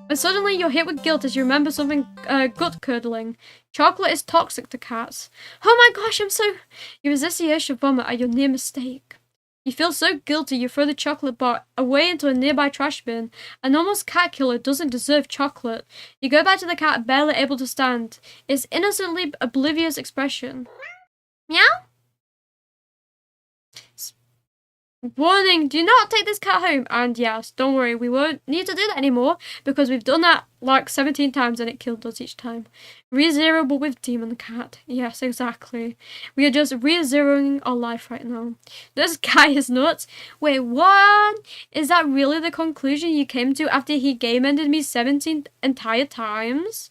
And suddenly you're hit with guilt as you remember something gut-curdling. Chocolate is toxic to cats. Oh my gosh, You resist the urge to vomit at your near mistake. You feel so guilty you throw the chocolate bar away into a nearby trash bin. An almost cat killer doesn't deserve chocolate. You go back to the cat, barely able to stand. Its innocently oblivious expression. Meow? Warning, do not take this cat home. And yes, don't worry, we won't need to do that anymore because we've done that like 17 times and it killed us each time. Re-zero but with Demon Cat. Yes, exactly. We are just re-zeroing our life right now. This guy is nuts. Wait, what? Is that really the conclusion you came to after he game-ended me 17 entire times?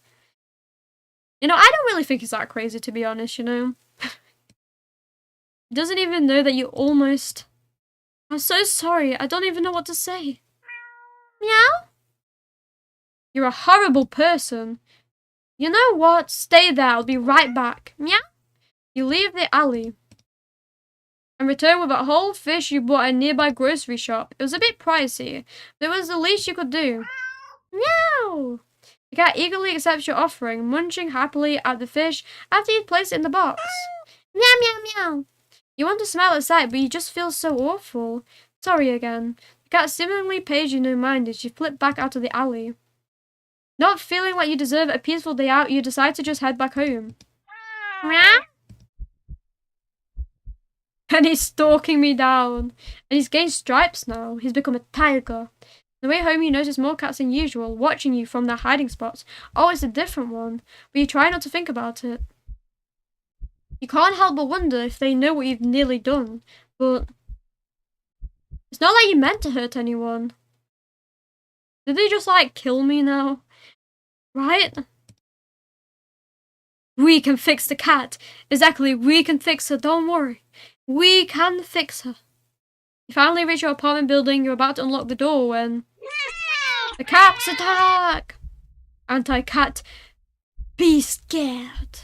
You know, I don't really think he's that crazy, to be honest, you know? He doesn't even know that you almost... I'm so sorry, I don't even know what to say. Meow? You're a horrible person. You know what? Stay there, I'll be right back. Meow? You leave the alley and return with a whole fish you bought at a nearby grocery shop. It was a bit pricey, but it was the least you could do. Meow! The cat eagerly accepts your offering, munching happily at the fish after you'd placed it in the box. Meow, meow, meow. You want to smile at sight, but you just feel so awful. Sorry again. The cat seemingly pays you no mind as you flip back out of the alley. Not feeling like you deserve a peaceful day out, you decide to just head back home. Meow? And he's stalking me down. And he's gained stripes now. He's become a tiger. On the way home, you notice more cats than usual, watching you from their hiding spots. Oh, it's a different one. But you try not to think about it. You can't help but wonder if they know what you've nearly done, but it's not like you meant to hurt anyone. Did they just, like, kill me now? Right? We can fix the cat. Exactly, we can fix her, don't worry. We can fix her. You finally reach your apartment building, you're about to unlock the door when... The cats attack! Anti-cat, be scared.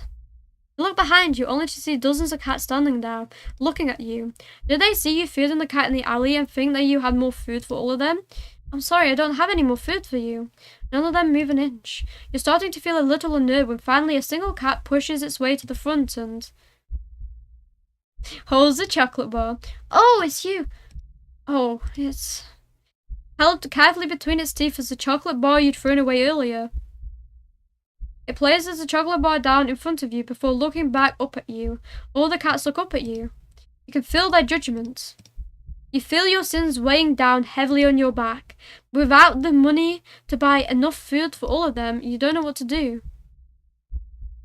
You look behind you, only to see dozens of cats standing there, looking at you. Did they see you feeding the cat in the alley and think that you had more food for all of them? I'm sorry, I don't have any more food for you. None of them move an inch. You're starting to feel a little unnerved when finally a single cat pushes its way to the front and... holds the chocolate bar. Oh, it's you! Oh, it's... held carefully between its teeth as the chocolate bar you'd thrown away earlier. It places the chocolate bar down in front of you before looking back up at you. All the cats look up at you. You can feel their judgment. You feel your sins weighing down heavily on your back. Without the money to buy enough food for all of them, you don't know what to do.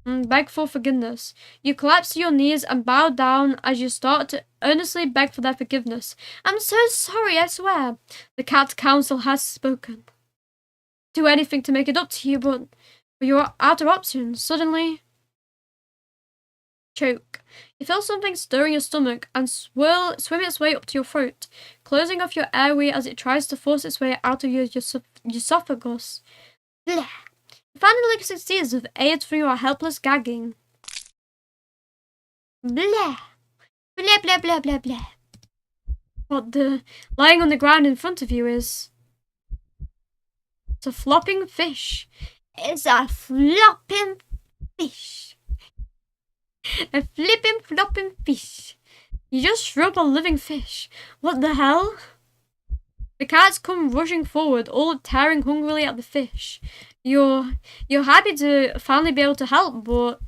Beg for forgiveness. You collapse to your knees and bow down as you start to earnestly beg for their forgiveness. I'm so sorry, I swear. The Cat Council has spoken. Do anything to make it up to you, but you're out of options. Suddenly, choke. You feel something stir in your stomach and swim its way up to your throat, closing off your airway as it tries to force its way out of your esophagus. Bleh. You finally succeeds with aid from your helpless gagging. Bleh. Bleh, bleh, bleh, bleh, bleh. What the... lying on the ground in front of you is... it's a flopping fish. It's a flopping fish. A flipping flopping fish. You just threw up a living fish. What the hell? The cats come rushing forward, all tearing hungrily at the fish. You're happy to finally be able to help, but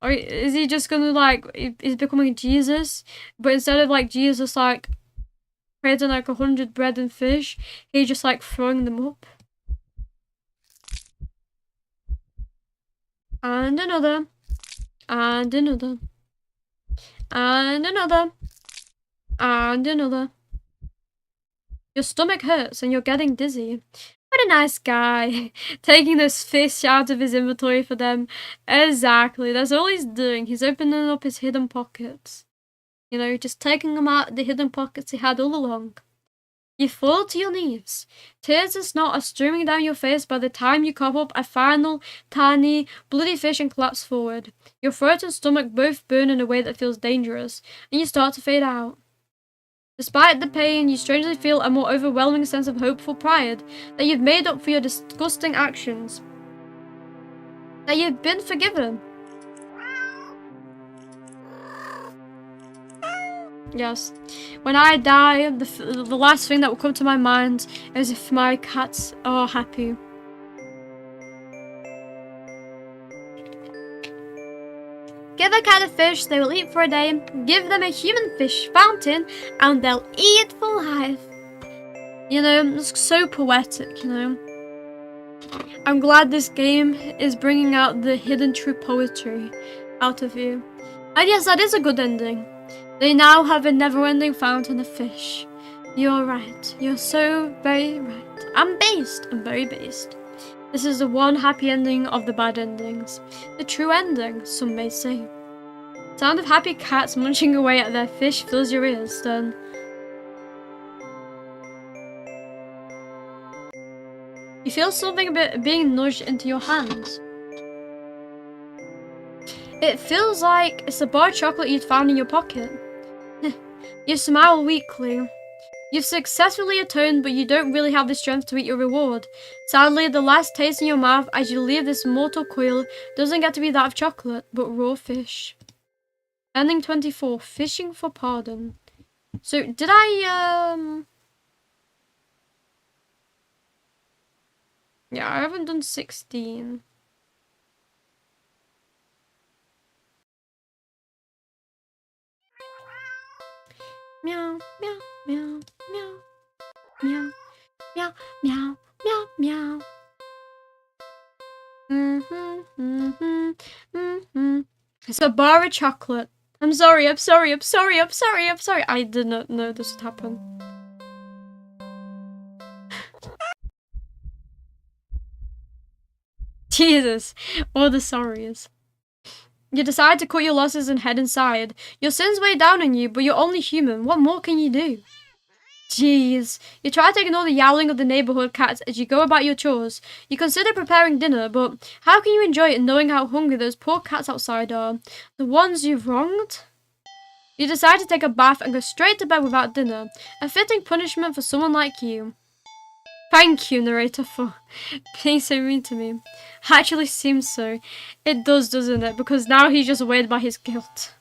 is he just gonna like? Is becoming Jesus? But instead of like Jesus, like creating like 100 bread and fish, he's just like throwing them up. And another, and another, and another, and another. Your stomach hurts and you're getting dizzy. What a nice guy. Taking those fish out of his inventory for them. Exactly, that's all he's doing. He's opening up his hidden pockets. You know, just taking them out of the hidden pockets he had all along. You fall to your knees. Tears and snot are streaming down your face by the time you cough up a final, tiny, bloody fish and collapse forward. Your throat and stomach both burn in a way that feels dangerous, and you start to fade out. Despite the pain, you strangely feel a more overwhelming sense of hopeful pride that you've made up for your disgusting actions. That you've been forgiven. Yes. When I die, the last thing that will come to my mind is if my cats are happy. Give a cat a fish, they will eat for a day. Give them a human fish fountain, and they'll eat for life. You know, it's so poetic, you know. I'm glad this game is bringing out the hidden true poetry out of you. And yes, that is a good ending. They now have a never-ending fountain of fish. You're right. You're so very right. I'm based. I'm very based. This is the one happy ending of the bad endings. The true ending, some may say. Sound of happy cats munching away at their fish fills your ears, then. You feel something a bit being nudged into your hands. It feels like it's a bar of chocolate you'd found in your pocket. You smile weakly. You've successfully atoned, but you don't really have the strength to eat your reward. Sadly, the last taste in your mouth as you leave this mortal coil doesn't get to be that of chocolate, but raw fish. Ending 24, fishing for pardon. So, did I, yeah, I haven't done 16. Meow, meow, meow, meow, meow, meow, meow, meow, meow. It's a bar of chocolate. I'm sorry. I did not know this would happen. Jesus, all the sorries. You decide to cut your losses and head inside. Your sins weigh down on you, but you're only human. What more can you do? Jeez. You try to ignore the yowling of the neighborhood cats as you go about your chores. You consider preparing dinner, but how can you enjoy it knowing how hungry those poor cats outside are? The ones you've wronged? You decide to take a bath and go straight to bed without dinner. A fitting punishment for someone like you. Thank you, narrator, for being so mean to me. Actually seems so. It does, doesn't it? Because now he's just weighed by his guilt.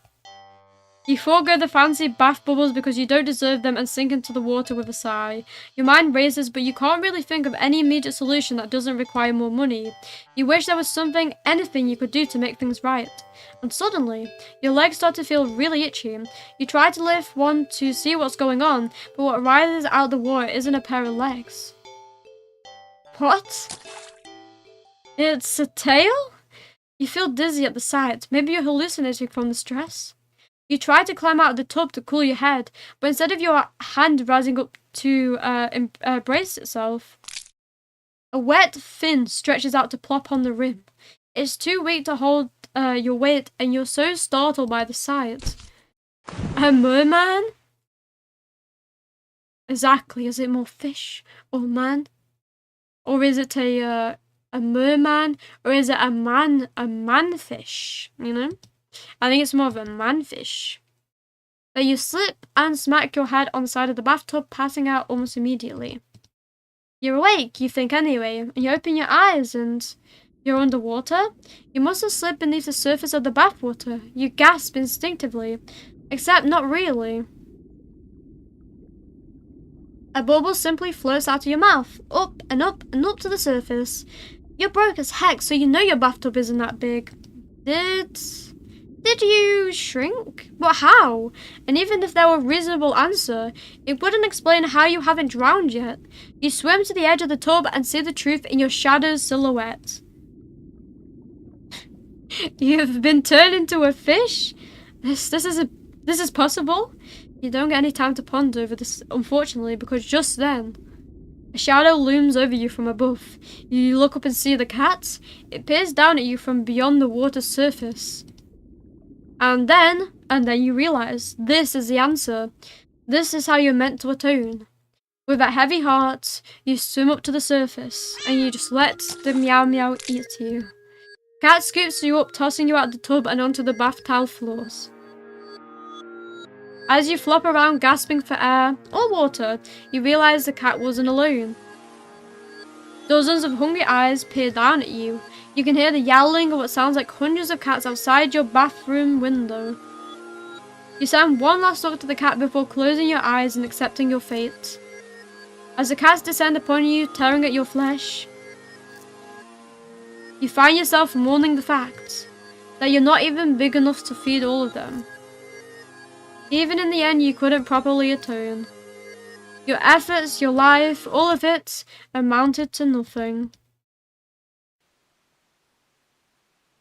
You forego the fancy bath bubbles because you don't deserve them and sink into the water with a sigh. Your mind races, but you can't really think of any immediate solution that doesn't require more money. You wish there was something, anything you could do to make things right. And suddenly, your legs start to feel really itchy. You try to lift one to see what's going on, but what rises out the water isn't a pair of legs. What? It's a tail? You feel dizzy at the sight. Maybe you're hallucinating from the stress. You try to climb out of the tub to cool your head, but instead of your hand rising up to brace itself, a wet fin stretches out to plop on the rim. It's too weak to hold your weight, and you're so startled by the sight. A merman? Exactly. Is it more fish or man? Or is it a merman? Or is it a manfish? You know? I think it's more of a manfish. But you slip and smack your head on the side of the bathtub, passing out almost immediately. You're awake, you think anyway, and you open your eyes and you're underwater. You must have slipped beneath the surface of the bathwater. You gasp instinctively, except not really. A bubble simply floats out of your mouth, up and up and up to the surface. You're broke as heck, so you know your bathtub isn't that big. Did you shrink? But how? And even if there were a reasonable answer, it wouldn't explain how you haven't drowned yet. You swim to the edge of the tub and see the truth in your shadow's silhouette. You've been turned into a fish? This is possible? You don't get any time to ponder over this, unfortunately, because just then, a shadow looms over you from above. You look up and see the cat. It peers down at you from beyond the water's surface. And then you realize this is the answer. This is how you're meant to atone. With a heavy heart, you swim up to the surface, and you just let the meow meow eat you. Cat scoops you up, tossing you out of the tub and onto the bath tile floors. As you flop around gasping for air or water, you realize the cat wasn't alone. Dozens of hungry eyes peer down at you. You can hear the yowling of what sounds like hundreds of cats outside your bathroom window. You send one last look to the cat before closing your eyes and accepting your fate. As the cats descend upon you, tearing at your flesh, you find yourself mourning the fact that you're not even big enough to feed all of them. Even in the end, you couldn't properly atone. Your efforts, your life, all of it amounted to nothing.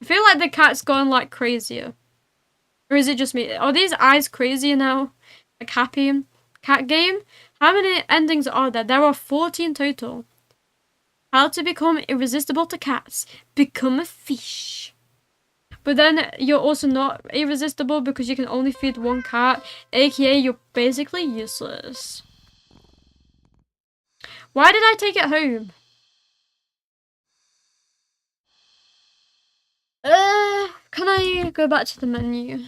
I feel like the cat's gone like crazier. Or is it just me? Are these eyes crazier now? Like happy? Cat game? How many endings are there? There are 14 total. How to become irresistible to cats. Become a fish. But then you're also not irresistible because you can only feed one cat, aka you're basically useless. Why did I take it home? Can I go back to the menu?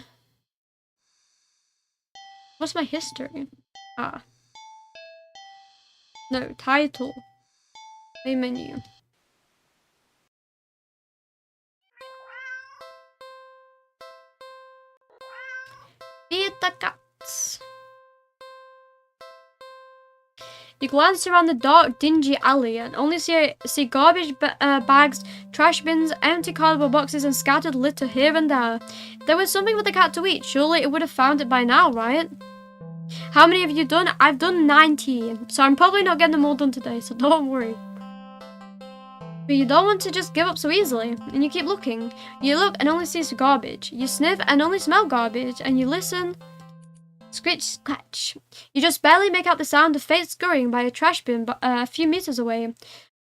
What's my history? Ah. No, title. Main menu. Feed the cats. You glance around the dark, dingy alley and only see garbage bags, trash bins, empty cardboard boxes, and scattered litter here and there. If there was something for the cat to eat, surely it would have found it by now, right? How many have you done? I've done 19, so I'm probably not getting them all done today, so don't worry. But you don't want to just give up so easily, and you keep looking. You look and only see garbage. You sniff and only smell garbage, and you listen. Scritch, scratch. You just barely make out the sound of feet scurrying by a trash bin a few meters away.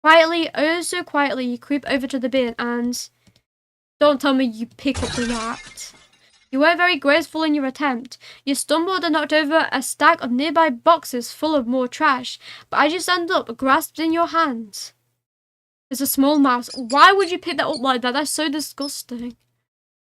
Quietly, oh so quietly, you creep over to the bin and... Don't tell me you pick up the rat. You weren't very graceful in your attempt. You stumbled and knocked over a stack of nearby boxes full of more trash, but as you stand up, grasped in your hands, there's a small mouse. Why would you pick that up like that? That's so disgusting.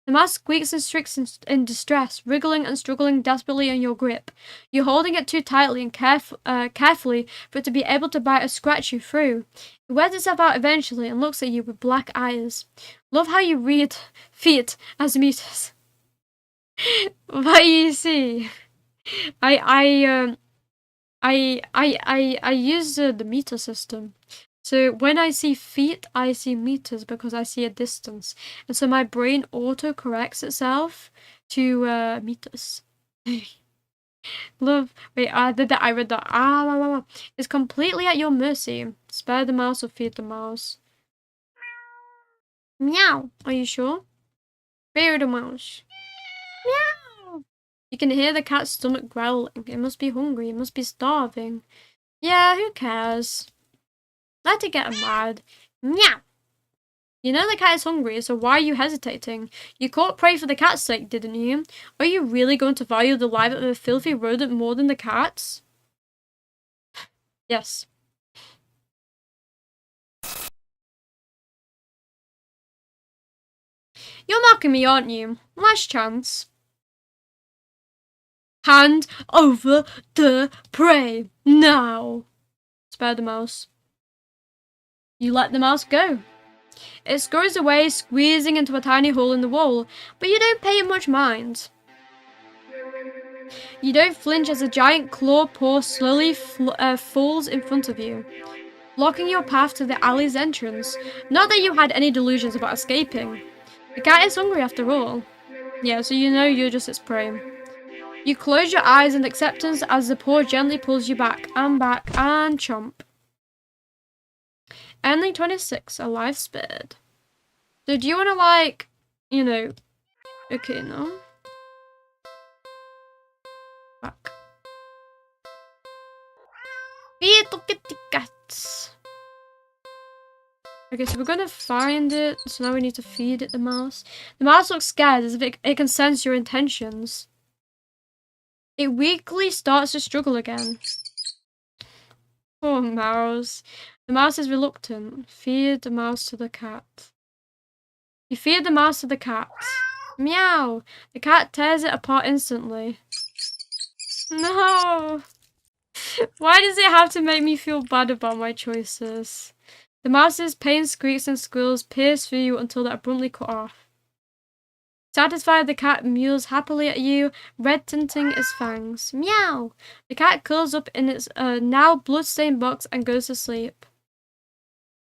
The mouse squeaks and shrieks in distress, wriggling and struggling desperately in your grip. You're holding it too tightly and carefully for it to be able to bite or scratch you through. It wears itself out eventually and looks at you with black eyes. Love how you read feet as meters. But you see, I use the meter system. So when I see feet, I see meters because I see a distance. And so my brain auto-corrects itself to meters. Love. Wait, I did that. I read that. It's completely at your mercy. Spare the mouse or feed the mouse. Meow. Are you sure? Spare the mouse. Meow. You can hear the cat's stomach growling. It must be hungry. It must be starving. Yeah, who cares? Let it get mad. Meow. You know the cat is hungry, so why are you hesitating? You caught prey for the cat's sake, didn't you? Are you really going to value the life of a filthy rodent more than the cat's? Yes. You're mocking me, aren't you? Last chance. Hand over the prey. Now. Spare the mouse. You let the mouse go. It scurries away, squeezing into a tiny hole in the wall, but you don't pay it much mind. You don't flinch as a giant claw paw slowly falls in front of you, blocking your path to the alley's entrance. Not that you had any delusions about escaping. The cat is hungry after all. Yeah, so you know you're just its prey. You close your eyes in acceptance as the paw gently pulls you back and chomp. Ending 26, a life spared. So do you want to, like, you know... Okay, no. Back. Feed the kitty cats. Okay, so we're gonna find it. So now we need to feed it the mouse. The mouse looks scared as if it can sense your intentions. It weakly starts to struggle again. Poor mouse. The mouse is reluctant. Feed the mouse to the cat. You feed the mouse to the cat. Meow! The cat tears it apart instantly. No! Why does it have to make me feel bad about my choices? The mouse's pain squeaks and squeals pierce through you until they're abruptly cut off. Satisfied, the cat mews happily at you, red tinting its fangs. Meow! The cat curls up in its now blood-stained box and goes to sleep.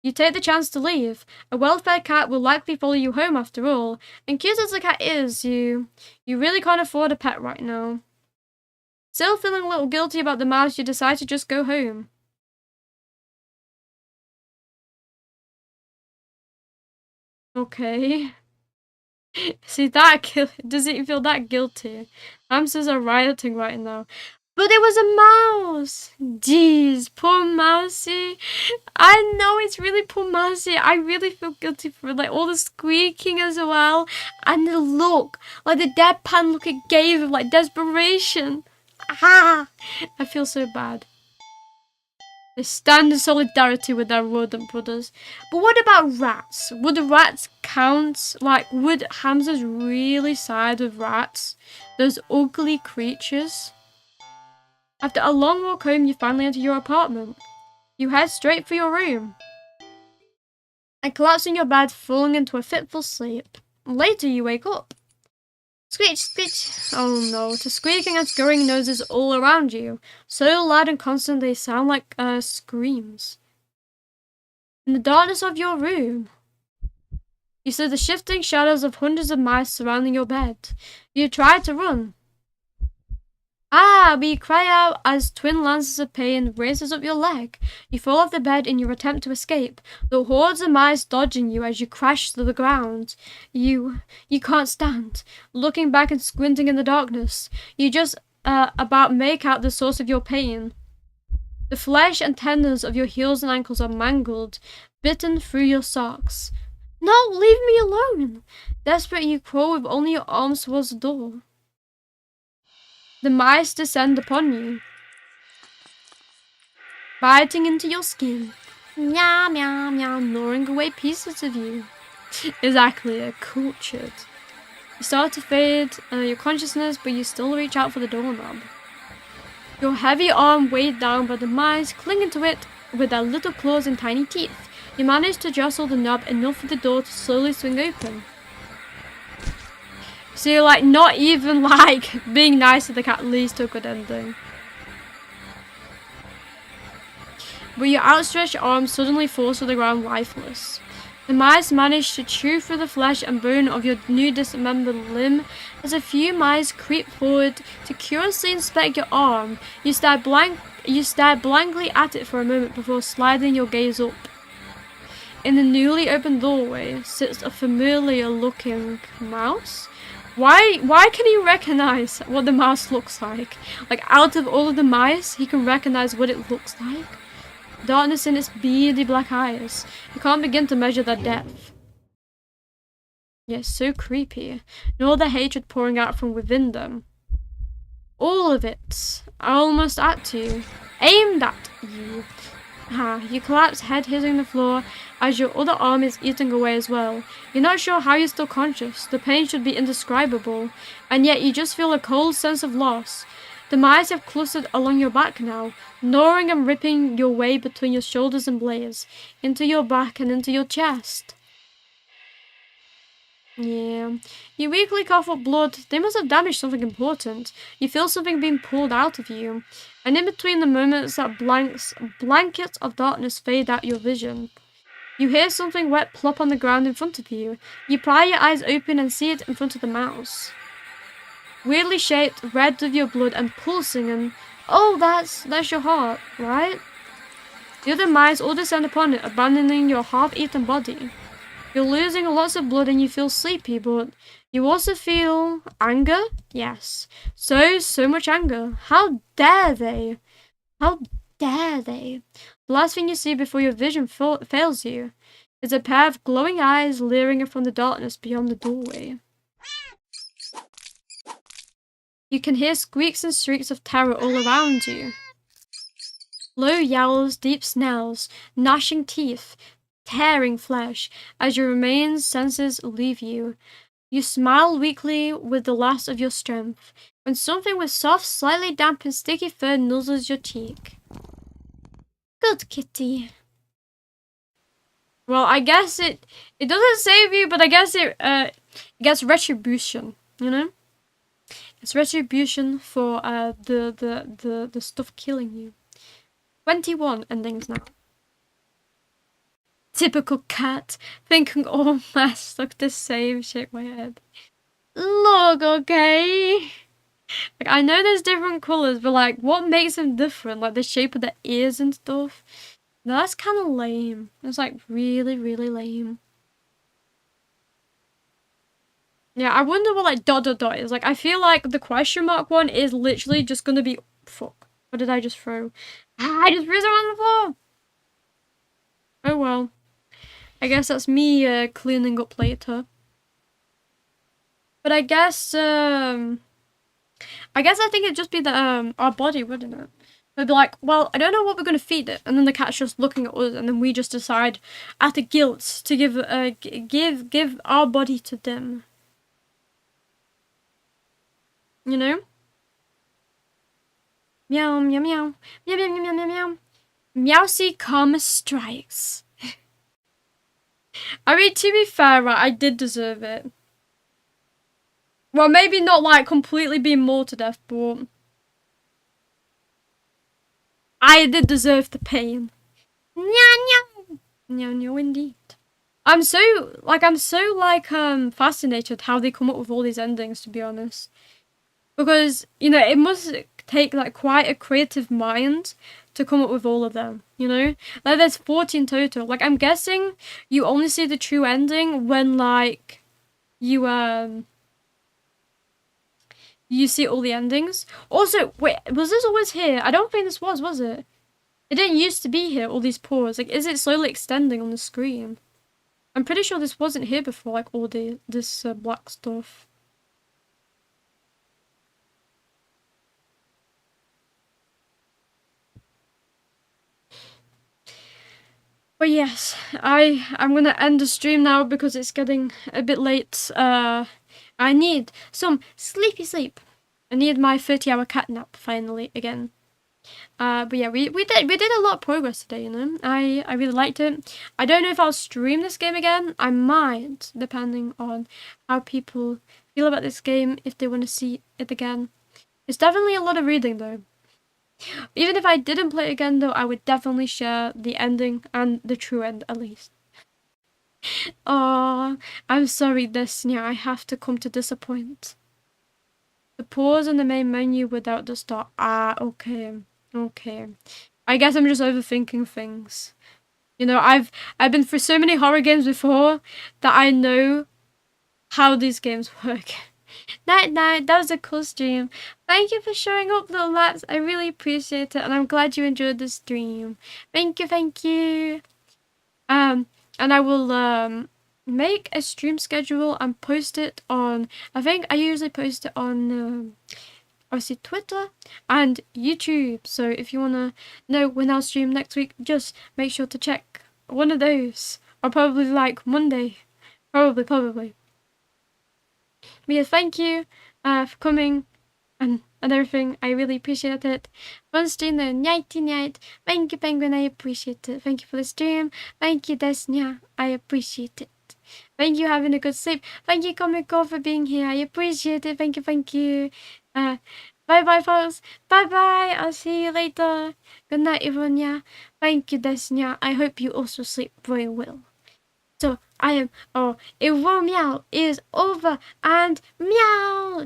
You take the chance to leave. A well-fed cat will likely follow you home after all, and cute as the cat is, you really can't afford a pet right now. Still feeling a little guilty about the mouse, you decide to just go home. Okay. See, does it feel that guilty? Hamsters are rioting right now. But it was a mouse! Jeez, poor mousey. I know it's really poor mousey. I really feel guilty for like all the squeaking as well. And the look, like the deadpan look it gave of like desperation. Ah! I feel so bad. They stand in solidarity with their rodent brothers. But what about rats? Would the rats count? Like, would hamsters really side with rats? Those ugly creatures? After a long walk home, you finally enter your apartment. You head straight for your room and collapse in your bed, falling into a fitful sleep. Later, you wake up. Screech, screech. Oh no, to squeaking and scurrying noses all around you. So loud and constant they sound like screams. In the darkness of your room, you see the shifting shadows of hundreds of mice surrounding your bed. You try to run. Ah, but you cry out as twin lances of pain races up your leg. You fall off the bed in your attempt to escape, the hordes of mice dodging you as you crash to the ground. You can't stand. Looking back and squinting in the darkness, you just about make out the source of your pain. The flesh and tendons of your heels and ankles are mangled, bitten through your socks. No, leave me alone! Desperate, you crawl with only your arms towards the door. The mice descend upon you, biting into your skin. Meow, meow, meow, gnawing away pieces of you. Exactly, cultured. You start to fade your consciousness, but you still reach out for the doorknob. Your heavy arm weighed down by the mice clinging to it with their little claws and tiny teeth. You manage to jostle the knob enough for the door to slowly swing open. So you're like, not even like being nice to the cat leads to a good ending. But your outstretched arm suddenly falls to the ground lifeless. The mice manage to chew through the flesh and bone of your new dismembered limb. As a few mice creep forward to curiously inspect your arm, you stare blankly at it for a moment before sliding your gaze up. In the newly opened doorway sits a familiar-looking mouse. Why can he recognize what the mouse looks like? Like, out of all of the mice, he can recognize what it looks like. Darkness in its beady black eyes. You can't begin to measure their depth. Yes, so creepy. Nor the hatred pouring out from within them. All of it, almost at you, aimed at you. You collapse, head hitting the floor, as your other arm is eating away as well. You're not sure how you're still conscious. The pain should be indescribable, and yet you just feel a cold sense of loss. The mice have clustered along your back now, gnawing and ripping your way between your shoulders and blades, into your back and into your chest. Yeah. You weakly cough up blood. They must have damaged something important. You feel something being pulled out of you. And in between the moments that blankets of darkness fade out your vision, you hear something wet plop on the ground in front of you. You pry your eyes open and see it in front of the mouse. Weirdly shaped, red with your blood and pulsing and... Oh, that's your heart, right? The other mice all descend upon it, abandoning your half-eaten body. You're losing lots of blood and you feel sleepy, but you also feel anger? Yes. So much anger. How dare they? How dare they? The last thing you see before your vision fails you is a pair of glowing eyes leering from the darkness beyond the doorway. You can hear squeaks and shrieks of terror all around you. Low yowls, deep snarls, gnashing teeth, tearing flesh, as your remaining senses leave you. You smile weakly with the last of your strength, when something with soft, slightly damp and sticky fur nuzzles your cheek. Good kitty. Well, I guess it doesn't save you, but I guess it gets retribution, you know? It's retribution for the stuff killing you. 21 endings now. Typical cat, thinking all my stuck the same shake my head. Look, okay. Like, I know there's different colours, but like, what makes them different? Like the shape of the ears and stuff. No, that's kind of lame. It's like really lame. Yeah, I wonder what like ... is. Like, I feel like the question mark one is literally just gonna be... Fuck. What did I just throw? I just threw it on the floor! Oh well. I guess that's me cleaning up later. But I guess I think it'd just be the our body, wouldn't it? We'd be like, well, I don't know what we're gonna feed it, and then the cat's just looking at us, and then we just decide, out of guilt, to give our body to them. You know? Meow meow meow meow meow meow meow meow. Meowsy Koma strikes. I mean, to be fair, right, I did deserve it. Well, maybe not like completely being mauled to death, but I did deserve the pain. Meow, indeed. I'm so fascinated how they come up with all these endings, to be honest. Because, you know, it must take like quite a creative mind to come up with all of them, you know? Like there's 14 total. Like I'm guessing you only see the true ending when like you see all the endings. Also, wait, was this always here? I don't think this was it? It didn't used to be here, all these pores. Like, is it slowly extending on the screen? I'm pretty sure this wasn't here before, like, all this black stuff. But yes, I'm gonna end the stream now because it's getting a bit late. I need some sleepy sleep. I need my 30-hour cat nap finally again. But yeah, we did a lot of progress today, you know. I really liked it. I don't know if I'll stream this game again. I might, depending on how people feel about this game, if they want to see it again. It's definitely a lot of reading though. Even if I didn't play it again though, I would definitely share the ending and the true end at least. Oh, I'm sorry, Destiny. I have to come to disappoint. The pause in the main menu without the star. Ah, okay. Okay. I guess I'm just overthinking things. You know, I've been through so many horror games before that I know how these games work. Night, that was a cool stream. Thank you for showing up, little laps. I really appreciate it, and I'm glad you enjoyed the stream. Thank you. And I will make a stream schedule and post it on. I think I usually post it on obviously Twitter and YouTube. So if you wanna know when I'll stream next week, just make sure to check one of those. Or probably like Monday. Probably. But yeah, thank you for coming and everything. I really appreciate it. Fun stream though. Night. Thank you, Penguin. I appreciate it. Thank you for the stream. Thank you, Desnia. I appreciate it. Thank you, having a good sleep. Thank you, Comico, for being here. I appreciate it. Thank you, thank you. Bye-bye, folks. Bye-bye. I'll see you later. Good night, Ironia. Thank you, Desnia. I hope you also sleep very well. So, I am, Iromi is over, and meow!